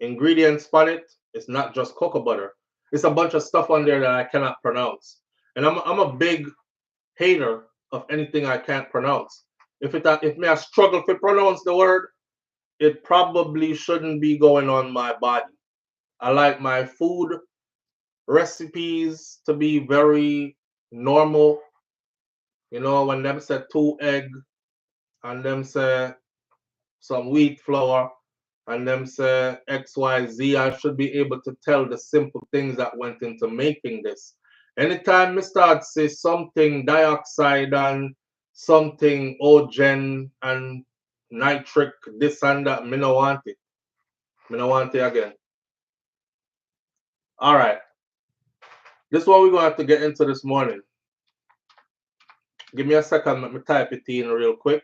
ingredients on it, it's not just cocoa butter. It's a bunch of stuff on there that I cannot pronounce. And I'm a big hater of anything I can't pronounce. If me I struggle to pronounce the word, it probably shouldn't be going on my body. I like my food recipes to be very normal. You know, when them say 2 egg and them say some wheat flour and them say XYZ, I should be able to tell the simple things that went into making this. Anytime I start say something dioxide and something ogen and nitric, this and that, me no want it. Me no want it again. All right. This is what we're going to have to get into this morning. Give me a second, let me type it in real quick.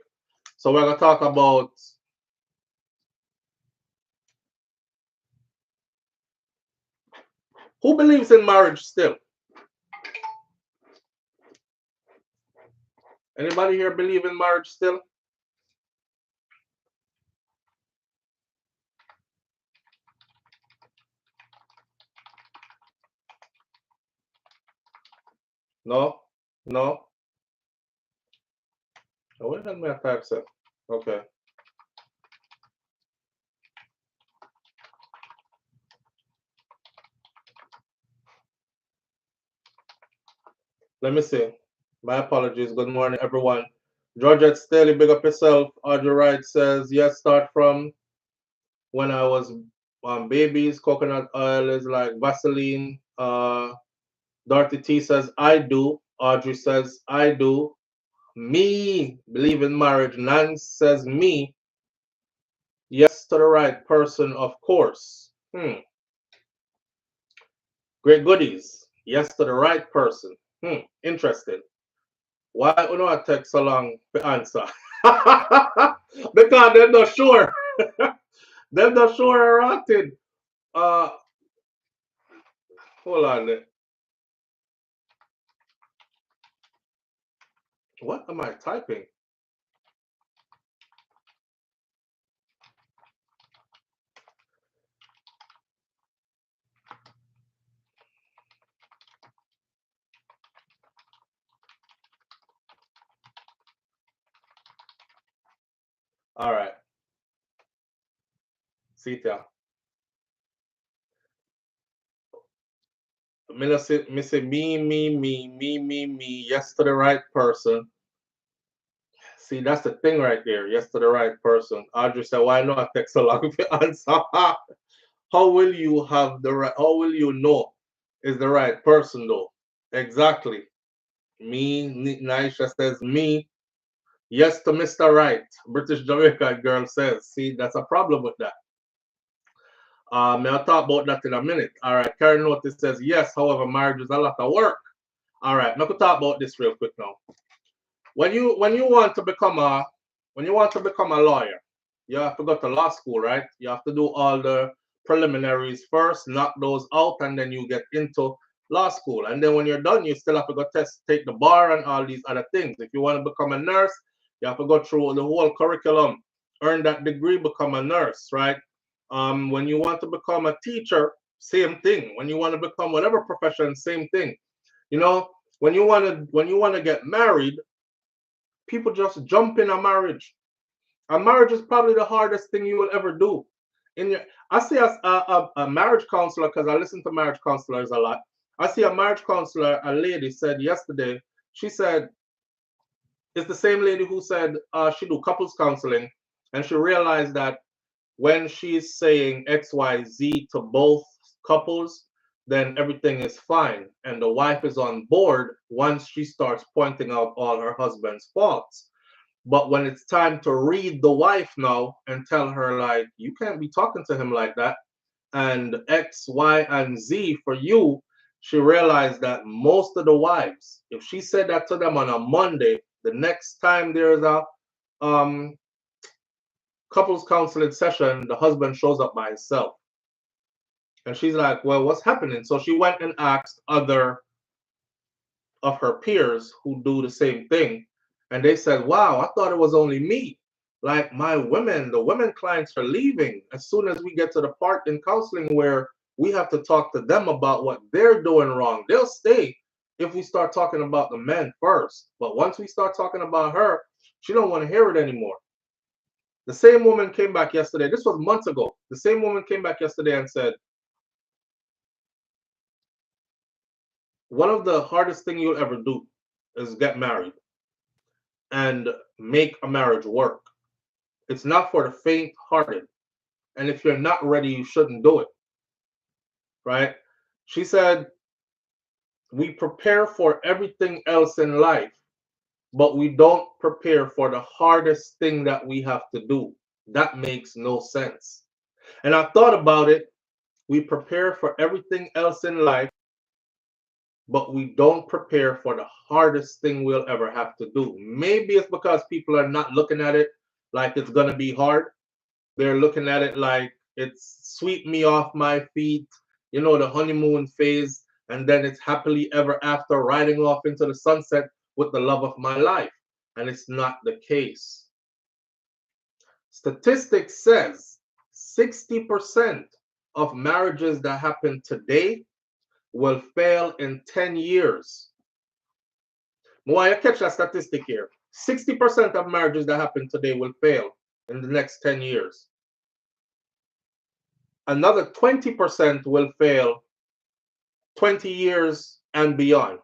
So we're going to talk about who believes in marriage still? Anybody here believe in marriage still? No? No? Oh, where did I type so? Okay. Let me see. My apologies. Good morning, everyone. Georgette Staley, big up yourself. Audrey Wright says, yes, start from when I was babies. Coconut oil is like Vaseline. Dorothy T says, I do. Audrey says, I do. Me, believe in marriage. Nan says, me. Yes to the right person, of course. Great goodies. Yes to the right person. Interesting. Why do not take so long to answer? Because they're not sure. They're not sure or acted. Hold on there. What am I typing? All right. Sita. Me say me. Yes to the right person. See, that's the thing right there. Yes to the right person. Audrey said, why not take so long to answer? How will you have the right? How will you know is the right person though? Exactly. Me, Naisha says me. Yes to Mr. Right. British Jamaica girl says. See, that's a problem with that. May I talk about that in a minute? All right. Karen Notice says yes. However, marriage is a lot of work. All right. Now, to talk about this real quick now. When you want to become a lawyer, you have to go to law school, right? You have to do all the preliminaries first, knock those out, and then you get into law school. And then when you're done, you still have to go take the bar and all these other things. If you want to become a nurse, you have to go through the whole curriculum, earn that degree, become a nurse, right? When you want to become a teacher, same thing. When you want to become whatever profession, same thing. You know, when you want to get married, people just jump in a marriage. A marriage is probably the hardest thing you will ever do. I see a marriage counselor, because I listen to marriage counselors a lot. I see a marriage counselor, a lady said yesterday, she said, it's the same lady who said she do couples counseling, and she realized that when she's saying XYZ to both couples, then everything is fine. And the wife is on board once she starts pointing out all her husband's faults. But when it's time to read the wife now and tell her, like, you can't be talking to him like that, and X, Y, and Z for you, she realized that most of the wives, if she said that to them on a Monday, the next time there's a couples counseling session, the husband shows up by himself. And she's like, well, what's happening? So she went and asked other of her peers who do the same thing. And they said, wow, I thought it was only me. Like the women clients are leaving as soon as we get to the part in counseling where we have to talk to them about what they're doing wrong. They'll stay if we start talking about the men first. But once we start talking about her, she don't want to hear it anymore. The same woman came back yesterday. This was months ago. The same woman came back yesterday and said, one of the hardest things you'll ever do is get married and make a marriage work. It's not for the faint-hearted. And if you're not ready, you shouldn't do it. Right? She said, we prepare for everything else in life, but we don't prepare for the hardest thing that we have to do. That makes no sense. And I thought about it. We prepare for everything else in life, but we don't prepare for the hardest thing we'll ever have to do. Maybe it's because people are not looking at it like it's going to be hard. They're looking at it like it's sweep me off my feet, you know, the honeymoon phase, and then it's happily ever after, riding off into the sunset with the love of my life. And it's not the case. Statistics says 60% of marriages that happen today will fail in 10 years. Moya, catch that statistic here. 60% of marriages that happen today will fail in the next 10 years. Another 20% will fail 20 years and beyond.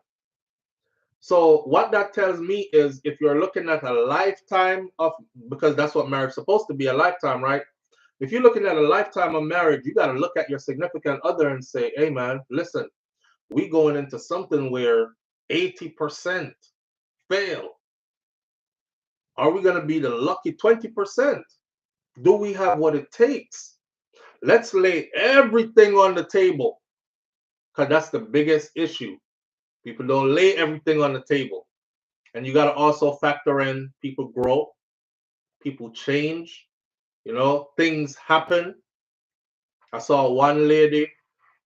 So what that tells me is, if you're looking at a lifetime of, because that's what marriage is supposed to be, a lifetime, right? If you're looking at a lifetime of marriage, you got to look at your significant other and say, hey man, listen, we going into something where 80% fail. Are we going to be the lucky 20%? Do we have what it takes? Let's lay everything on the table, because that's the biggest issue. People don't lay everything on the table. And you got to also factor in people grow, people change, you know, things happen. I saw one lady,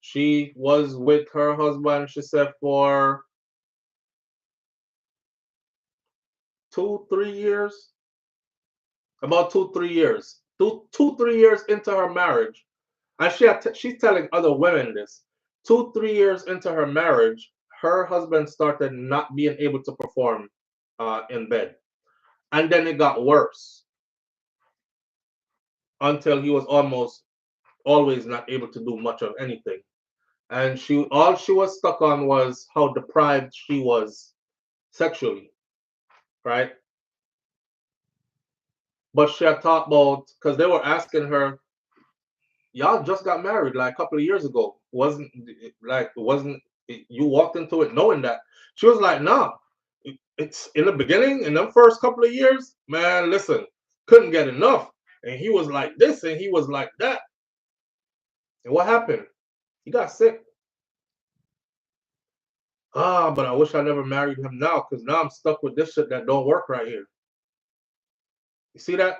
she was with her husband, she said, for 2-3 years, about 2-3 years, 2-3 years into her marriage. And she's telling other women this. 2-3 years into her marriage, her husband started not being able to perform in bed. And then it got worse until he was always not able to do much of anything. And all she was stuck on was how deprived she was sexually, right? But she had talked about, because they were asking her, y'all just got married like a couple of years ago. Wasn't you walked into it knowing that? She was like, nah, it's in the beginning, in the first couple of years, man, listen, couldn't get enough. And he was like this and he was like that. And what happened? He got sick. But I wish I never married him now, because now I'm stuck with this shit that don't work right here. You see that?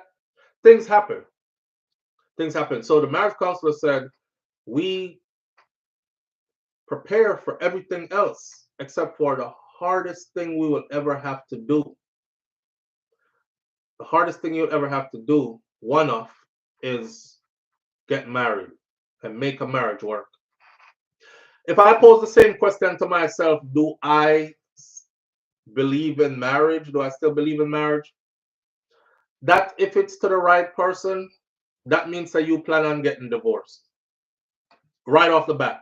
Things happen. Things happen. So the marriage counselor said, we prepare for everything else except for the hardest thing we will ever have to do. The hardest thing you'll ever have to do, one of, is get married and make a marriage work. If I pose the same question to myself, do I believe in marriage? Do I still believe in marriage? That if it's to the right person, that means that you plan on getting divorced right off the bat.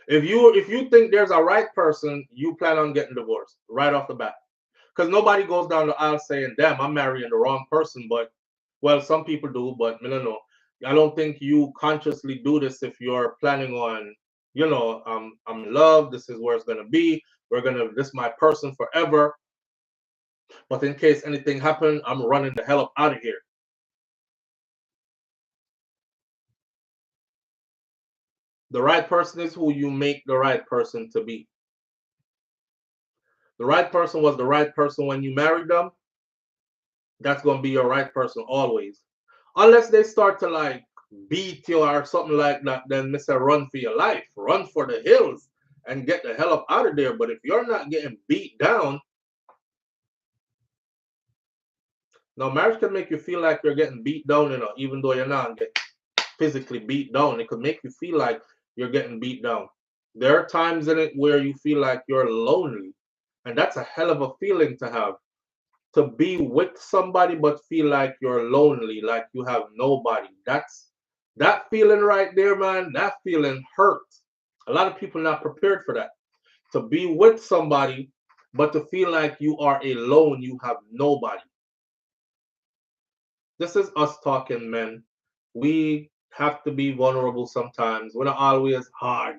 If you think there's a right person, you plan on getting divorced right off the bat. Because nobody goes down the aisle saying, damn, I'm marrying the wrong person. But, well, some people do, but I don't know. I don't think you consciously do this if you're planning on you know, I'm in love. This is where it's gonna be. This is my person forever. But in case anything happens, I'm running the hell up out of here. The right person is who you make the right person to be. The right person was the right person when you married them. That's gonna be your right person always. Unless they start to like beat you or something like that, then Mr. Run for your life. Run for the hills and get the hell up out of there. But if you're not getting beat down, now marriage can make you feel like you're getting beat down, you know, even though you're not getting physically beat down. It could make you feel like you're getting beat down. There are times in it where you feel like you're lonely. And that's a hell of a feeling to have. To be with somebody but feel like you're lonely, like you have nobody. That feeling right there, man, that feeling hurts. A lot of people not prepared for that. To be with somebody but to feel like you are alone, you have nobody. This is us talking, men. We have to be vulnerable sometimes. We're not always hard.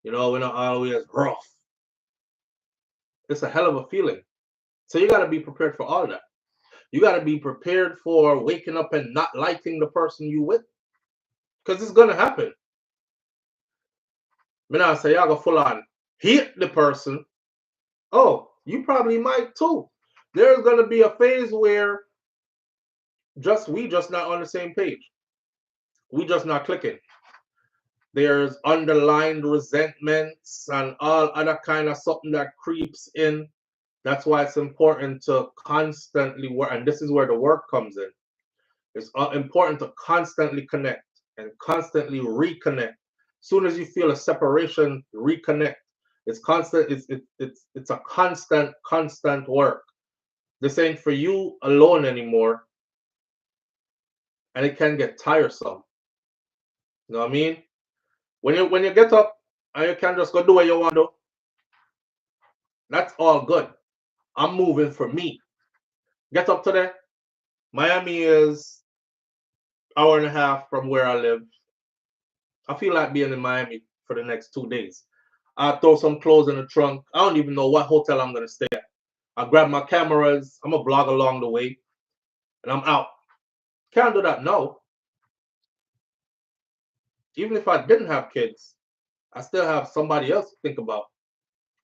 You know, we're not always rough. It's a hell of a feeling. So you got to be prepared for all that. You got to be prepared for waking up and not liking the person you with. Because it's going to happen. Me not say y'all go full on hate the person. Oh, you probably might too. There's going to be a phase where we just not on the same page. We just not clicking. There's underlined resentments and all other kind of something that creeps in. That's why it's important to constantly work, and this is where the work comes in. It's important to constantly connect and constantly reconnect. As soon as you feel a separation, reconnect. It's constant. It's a constant work. This ain't for you alone anymore, and it can get tiresome. You know what I mean? When you get up and you can just go do what you want to do, that's all good. I'm moving for me. Get up today. Miami is hour and a half from where I live. I feel like being in Miami for the next 2 days. I throw some clothes in the trunk. I don't even know what hotel I'm gonna stay at. I grab my cameras. I'm gonna vlog along the way, and I'm out. Can't do that now. Even if I didn't have kids, I still have somebody else to think about,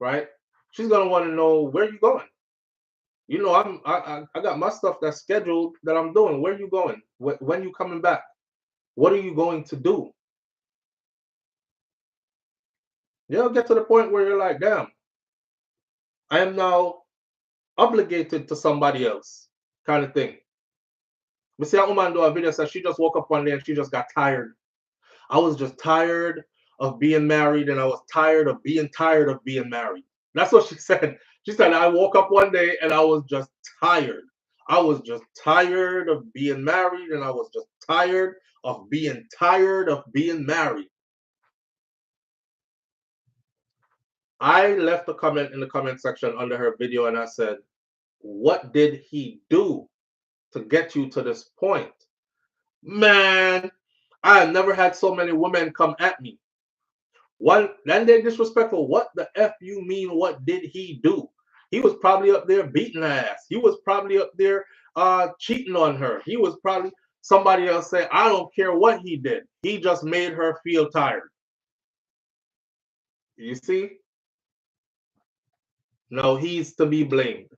right? She's gonna want to know where you going. You know, I got my stuff that's scheduled that I'm doing. Where you going? When you coming back? What are you going to do? You'll get to the point where you're like, damn, I am now obligated to somebody else, kind of thing. We see a woman do a video says she just woke up one day and she just got tired. I was just tired of being married, and I was tired of being married. That's what she said. She said, I woke up one day and I was just tired. I was just tired of being married, and I was just tired of being married. I left a comment in the comment section under her video and I said, what did he do to get you to this point? Man, I have never had so many women come at me. Then they're disrespectful. What the F you mean, what did he do? He was probably up there beating her ass. He was probably up there cheating on her. He was probably, somebody else say, I don't care what he did. He just made her feel tired. You see? No, he's to be blamed.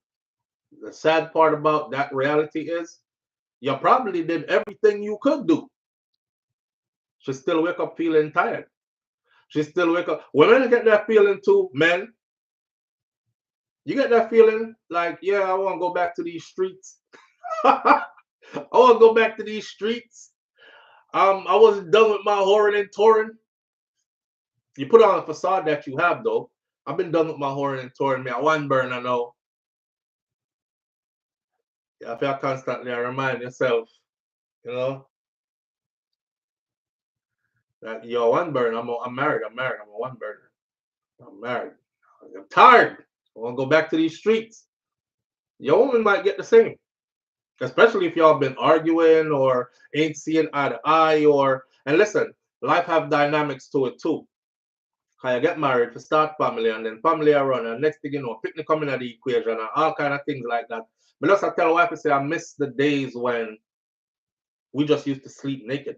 The sad part about that reality is you probably did everything you could do. She still wake up feeling tired. She still wake up. Women get that feeling too, men. You get that feeling like, yeah, I want to go back to these streets. I want to go back to these streets. I wasn't done with my whoring and touring. You put on a facade that you have, though. I've been done with my whoring and touring. Me, I one burn, I know. You have to constantly remind yourself, you know, that you're one burn. I'm married. I'm a one burner. I'm married. I'm tired. I want to go back to these streets. Your woman might get the same. Especially if y'all been arguing or ain't seeing eye to eye, and listen, life have dynamics to it too. Cause you get married to start family and then family around and next thing you know, picnic coming at the equation and all kind of things like that. But just I tell wife to say I miss the days when we just used to sleep naked.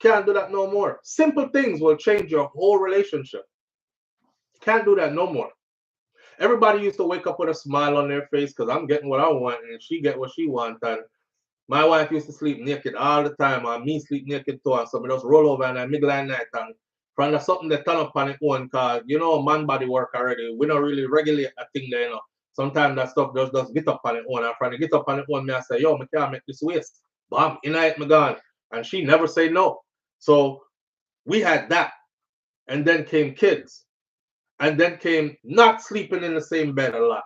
Can't do that no more. Simple things will change your whole relationship. Can't do that no more. Everybody used to wake up with a smile on their face because I'm getting what I want and she get what she wants. And my wife used to sleep naked all the time and me sleep naked too. And so I just roll over and I middle of the night and from something that turn up on its own because you know man body work already. We don't really regulate a thing there, you know. Sometimes that stuff just get up on its own. And from the get up on its own, me I say, yo, I can't make this waste. Bam, in it, me gone. And she never say no. So we had that. And then came kids. And then came not sleeping in the same bed a lot.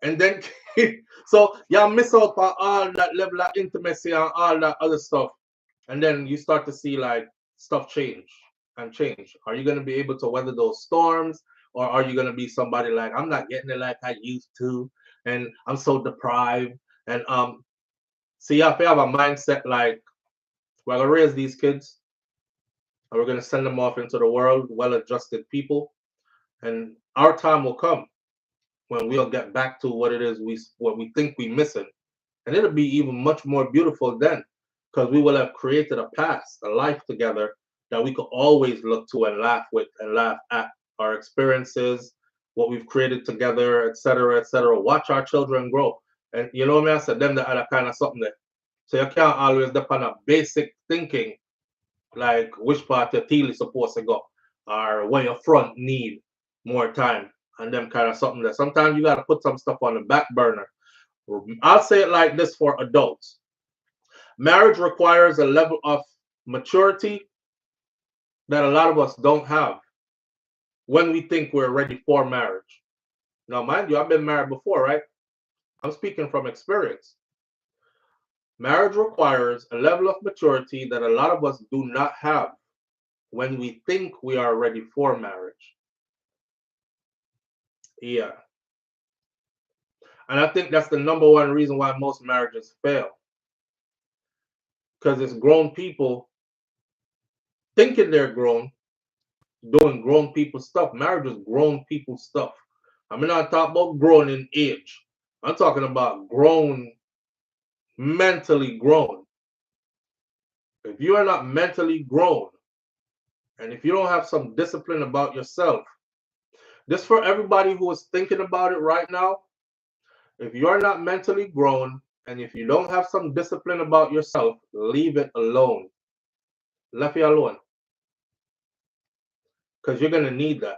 And then came, so y'all miss out on all that level of intimacy and all that other stuff. And then you start to see like stuff change and change. Are you going to be able to weather those storms? Or are you going to be somebody like, I'm not getting it like I used to. And I'm so deprived. And see, if you have a mindset like, we're going to raise these kids. And we're going to send them off into the world, well-adjusted people. And our time will come when we'll get back to what it is what we think we're missing. And it'll be even much more beautiful then because we will have created a past, a life together that we could always look to and laugh with and laugh at our experiences, what we've created together, etc., etc. Watch our children grow. And you know what I mean? I said them that other kind of something there. So you can't always depend on basic thinking like which part your teal is supposed to go or where your front need more time and them kind of something that sometimes you got to put some stuff on the back burner. I'll say it like this for adults. Marriage requires a level of maturity that a lot of us don't have when we think we're ready for marriage. Now, mind you, I've been married before, right? I'm speaking from experience. Marriage requires a level of maturity that a lot of us do not have when we think we are ready for marriage. Yeah. And I think that's the number one reason why most marriages fail. Because it's grown people thinking they're grown, doing grown people stuff. Marriage is grown people stuff. I'm not talking about grown in age. I'm talking about grown, mentally grown. If you are not mentally grown, and if you don't have some discipline about yourself, this for everybody who is thinking about it right now, if you're not mentally grown, and if you don't have some discipline about yourself, leave it alone. Left you alone. Because you're going to need that.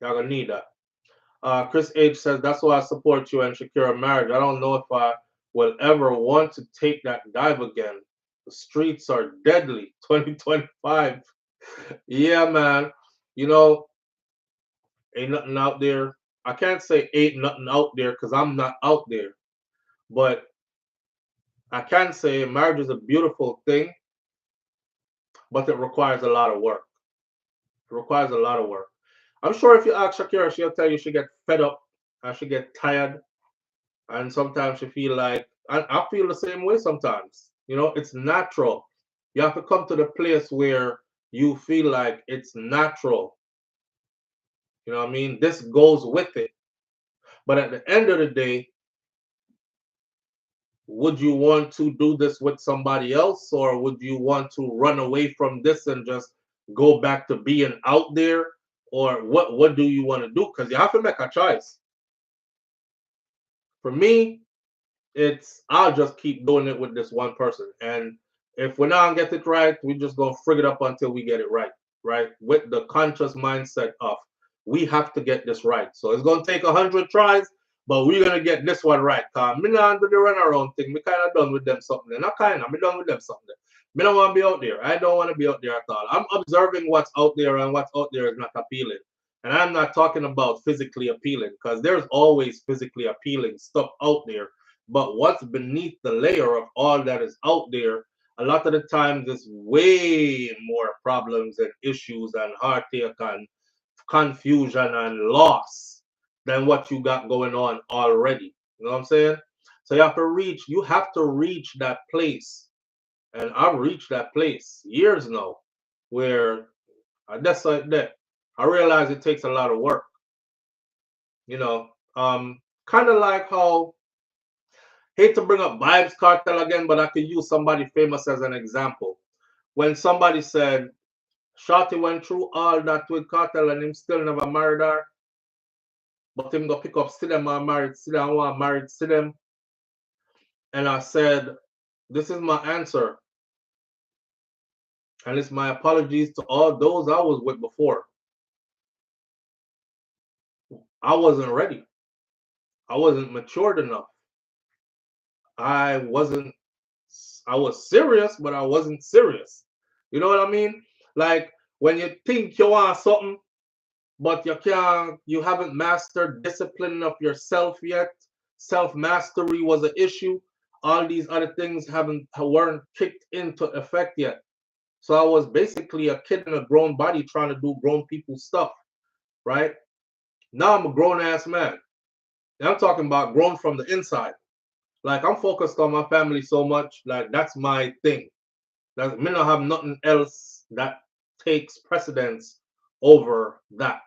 You're going to need that. Chris H says, that's why I support you and secure a marriage. I don't know if I will ever want to take that dive again. The streets are deadly. 2025. Yeah, man. You know, ain't nothing out there. I can't say ain't nothing out there because I'm not out there. But I can say marriage is a beautiful thing, but it requires a lot of work. It requires a lot of work. I'm sure if you ask Shakira, she'll tell you she get fed up and she get tired. And sometimes she feel like, I feel the same way sometimes. You know, it's natural. You have to come to the place where you feel like it's natural. You know what I mean? This goes with it. But at the end of the day, would you want to do this with somebody else, or would you want to run away from this and just go back to being out there? Or what do you want to do? Because you have to make a choice. For me, it's I'll just keep doing it with this one person. And if we're not gonna get it right, we're just gonna frig it up until we get it right. Right? With the conscious mindset of we have to get this right. So it's gonna take 100 tries, but we're gonna get this one right. Cause me not do the run around thing. Me kind of done with them something. Not kind of. Me done with them something. Me don't want to be out there. I don't want to be out there at all. I'm observing what's out there, and what's out there is not appealing. And I'm not talking about physically appealing, because there's always physically appealing stuff out there. But what's beneath the layer of all that is out there, a lot of the times is way more problems and issues and heartache and confusion and loss than what you got going on already. You know what I'm saying? So you have to reach that place. And I've reached that place years now. where that's like that. I realize it takes a lot of work. You know, kind of like how, hate to bring up Vybz Cartel again, but I could use somebody famous as an example. When somebody said, Shorty went through all that with Cartel and him still never married her, but him go pick up see them and married see them, want married see them. And I said, this is my answer. And it's my apologies to all those I was with before. I wasn't ready. I wasn't matured enough. I was serious, but I wasn't serious. You know what I mean? Like when you think you want something, but you haven't mastered discipline of yourself yet. Self-mastery was an issue. All these other things weren't kicked into effect yet. So I was basically a kid in a grown body trying to do grown people stuff, right? Now I'm a grown-ass man. And I'm talking about grown from the inside. Like I'm focused on my family so much, like that's my thing. That me not have nothing else that takes precedence over that.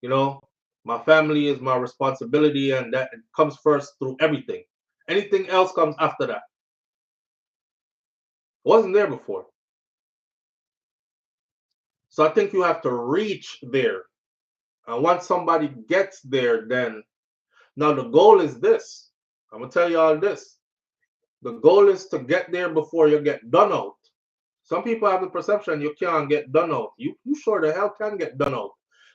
You know, my family is my responsibility, and that comes first through everything. Anything else comes after that. Wasn't there before. So I think you have to reach there. And once somebody gets there, then now the goal is this. I'm gonna tell you all this. The goal is to get there before you get done out. Some people have the perception you can't get done out. You sure the hell can get done out.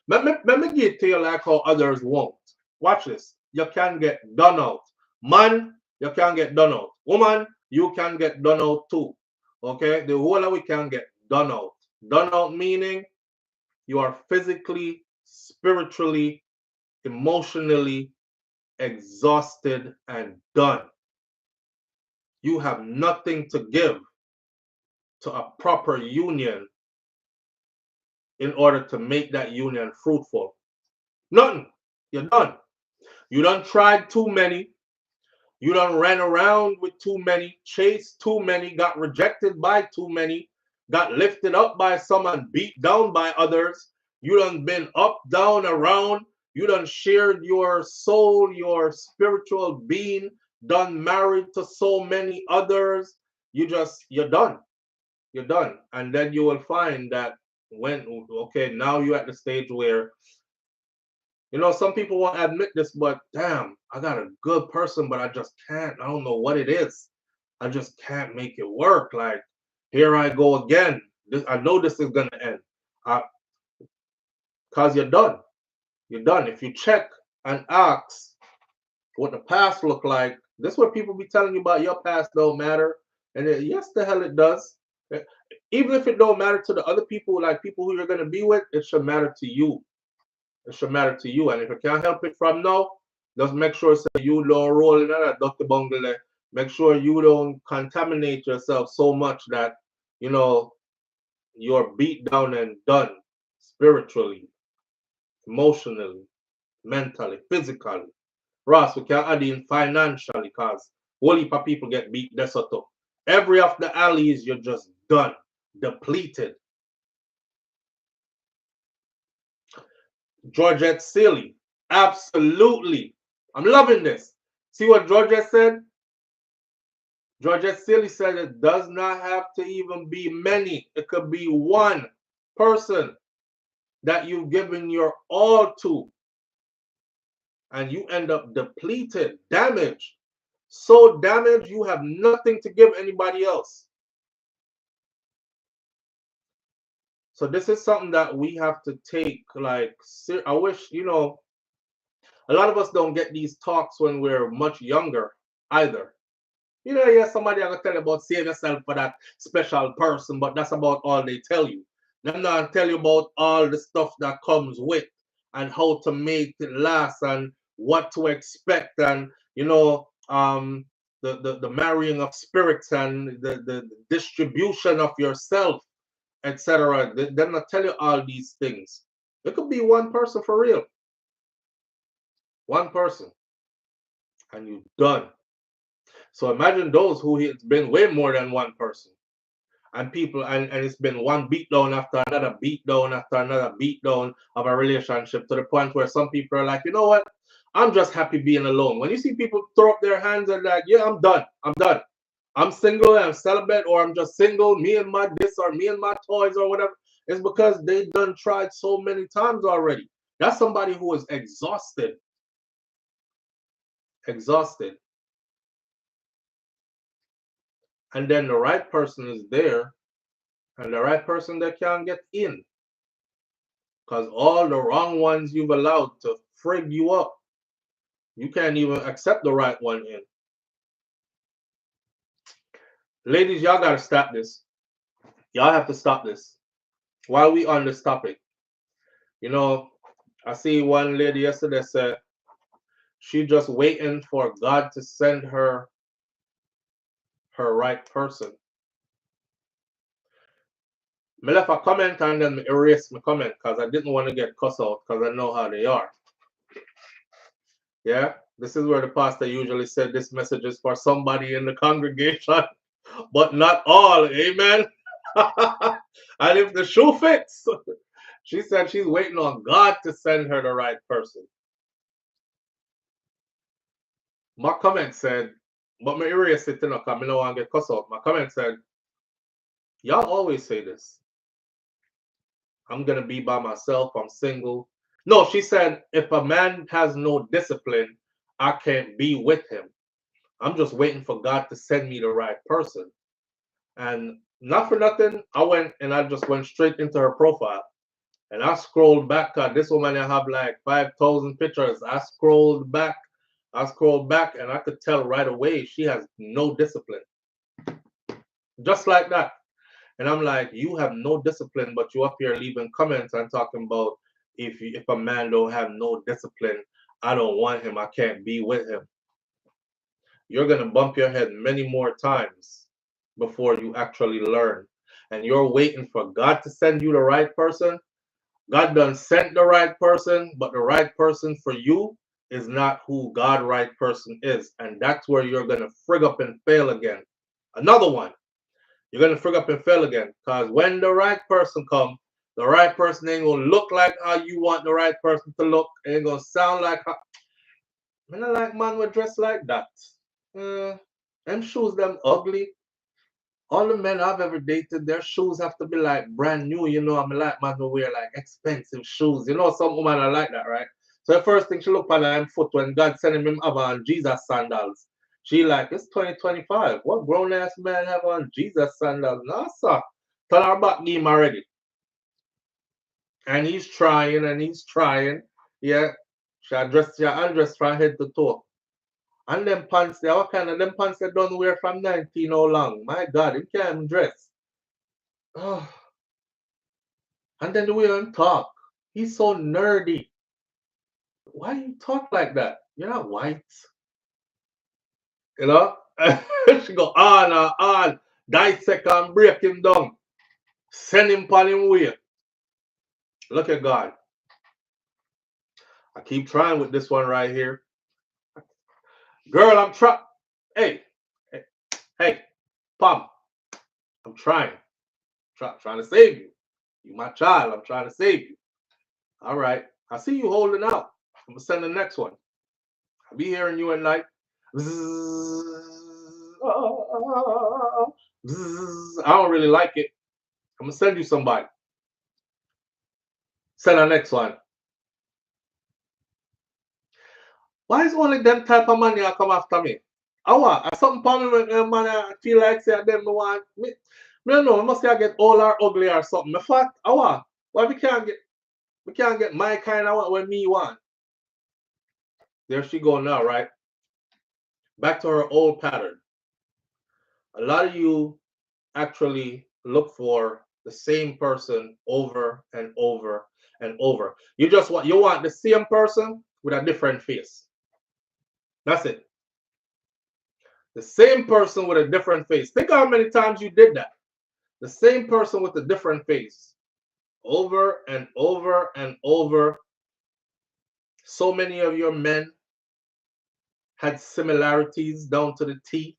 Let me give it to you like how others won't. Watch this. You can get done out. Man, you can get done out. Woman, you can get done out too. Okay? The whole of we can get done out. Done out meaning you are physically, spiritually, emotionally exhausted and done. You have nothing to give to a proper union in order to make that union fruitful. Nothing. You're done. You done tried too many. You done ran around with too many, chased too many, got rejected by too many, got lifted up by some and beat down by others. You done been up, down, around. You done shared your soul, your spiritual being, done married to so many others. You're done. You're done. And then you will find that now you're at the stage where, you know, some people won't admit this, but damn, I got a good person, but I just can't. I don't know what it is. I just can't make it work. Like, here I go again. I know this is going to end. Because you're done. You're done. If you check and ask what the past looked like, this is what people be telling you about your past don't matter. And yes, the hell it does. Even if it don't matter to the other people, like people who you're going to be with, it should matter to you. It should matter to you. And if you can't help it from now, just make sure so you don't roll in that Dr. Bungle. Make sure you don't contaminate yourself so much that, you know, you're beat down and done spiritually, emotionally, mentally, physically. Ross, we can't add in financially because whole heap of people get beat desoto. Every of the alleys, you're just done, depleted. Georgette Sealy, absolutely. I'm loving this. See what Georgette said? Georgette Sealy said it does not have to even be many. It could be one person that you've given your all to, and you end up depleted, damaged. So damaged you have nothing to give anybody else. So this is something that we have to take, like, I wish, you know, a lot of us don't get these talks when we're much younger either. You know, yeah, somebody I gonna tell you about save yourself for that special person, but that's about all they tell you. Them not tell you about all the stuff that comes with and how to make it last and what to expect, and you know, the marrying of spirits and the distribution of yourself, etc. They're not tell you all these things. It could be one person for real. One person. And you're done. So imagine those who it's been way more than one person. And people, and it's been one beatdown after another beatdown after another beatdown of a relationship, to the point where some people are like, you know what? I'm just happy being alone. When you see people throw up their hands and like, yeah, I'm done. I'm done. I'm single, I'm celibate, or I'm just single, me and my this or me and my toys or whatever. It's because they done tried so many times already. That's somebody who is exhausted. Exhausted. And then the right person is there, and the right person that can't get in. Because all the wrong ones you've allowed to frig you up, you can't even accept the right one in. Ladies, y'all gotta stop this. Y'all have to stop this. While we on this topic, you know, I see one lady yesterday said she just waiting for God to send her right person. I left a comment and then erased my comment because I didn't want to get cussed out because I know how they are. Yeah, this is where the pastor usually said this message is for somebody in the congregation, but not all. Amen. And if the shoe fits, she said she's waiting on God to send her the right person. My comment said, but me erase it, because I don't want to get cussed out. My comment said, y'all always say this. I'm going to be by myself. I'm single. No, she said, if a man has no discipline, I can't be with him. I'm just waiting for God to send me the right person. And not for nothing, I went and I just went straight into her profile. And I scrolled back. This woman, I have like 5,000 pictures. I scrolled back, and I could tell right away she has no discipline. Just like that. And I'm like, you have no discipline, but you up here leaving comments and talking about if a man don't have no discipline, I don't want him. I can't be with him. You're going to bump your head many more times before you actually learn. And you're waiting for God to send you the right person. God done sent the right person, but the right person for you is not who God right person is. And that's where you're going to frig up and fail again. Another one. You're going to frig up and fail again. Because when the right person comes, the right person ain't going to look like how you want the right person to look. Ain't going to sound like how... I don't like man would dress like that. Them shoes, them ugly. All the men I've ever dated, their shoes have to be like brand new. You know, I'm like man who wear like expensive shoes. You know, some women are like that, right? So the first thing she look at her foot when God sent him have on Jesus sandals. She like, it's 2025. What grown ass man have on Jesus sandals? No, sir. Tell her about him already. And he's trying and he's trying. Yeah. She undressed from head to toe. And them pants there, what kind of them pants they don't wear from 19 how long? My God, he can't even dress. Oh. And then the way him talk, he's so nerdy. Why do you talk like that? You're not white. You know? She go on, dissect and break him down. Send him on him way. Look at God. I keep trying with this one right here. Girl, I'm trying. Hey, Pom. I'm trying. Trying to save you. You my child. I'm trying to save you. All right. I see you holding out. I'm going to send the next one. I'll be hearing you at night. I don't really like it. I'm going to send you somebody. Send the next one. Why is only them type of money come after me? I something for me, man, I feel like say them want me. I don't know, I must get old or ugly or something. In fact, why we can't get my kind of what me want. There she go now, right? Back to her old pattern. A lot of you actually look for the same person over and over and over. You want the same person with a different face. That's it. The same person with a different face. Think how many times you did that. The same person with a different face. Over and over and over. So many of your men had similarities down to the T.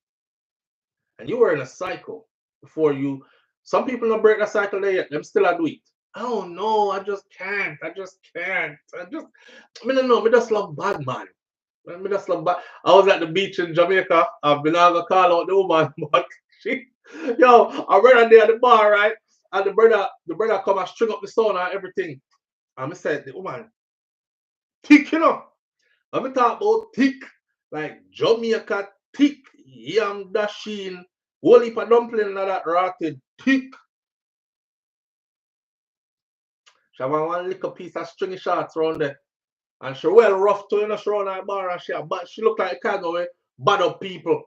And you were in a cycle before you Some people don't break the cycle there yet. Them still a do it. Oh no, I just can't. I just can't. I don't know. Me just love bad man. Me just love bad. I was at the beach in Jamaica. I've been able to call out the woman, but I read there at the bar, right? And the brother come and string up the sound and everything. And I said, the woman, thick, you know. And me talk about thick, like Jamaica thick, yam dashing, whole heap of dumpling and that rotted thick. She have one little piece of stringy shorts around there. And she well rough too, you know, she run that bar and she look like a kind of way bad up people.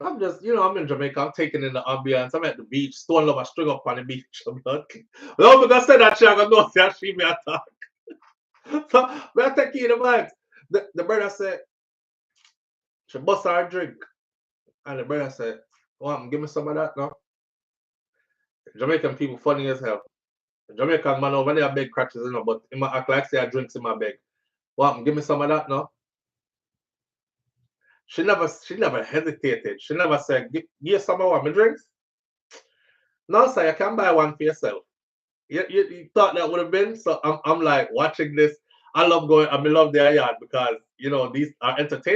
I'm just, I'm in Jamaica, I'm taking in the ambience, I'm at the beach, stone lover string up on the beach. I'm like, well, because I said that she I'm gonna know that she me attack. So we're taking the vibes. The brother said, she bust her drink. And the brother said, give me some of that now. Jamaican people funny as hell. Jamaican man over there beg crutches, but in my act like say I drinks in my bag. Give me some of that now. She never hesitated. She never said, give some of my drinks. No, sir, you can buy one for yourself. You thought that would have been? So I'm like watching this. I love their yard because these are entertainment.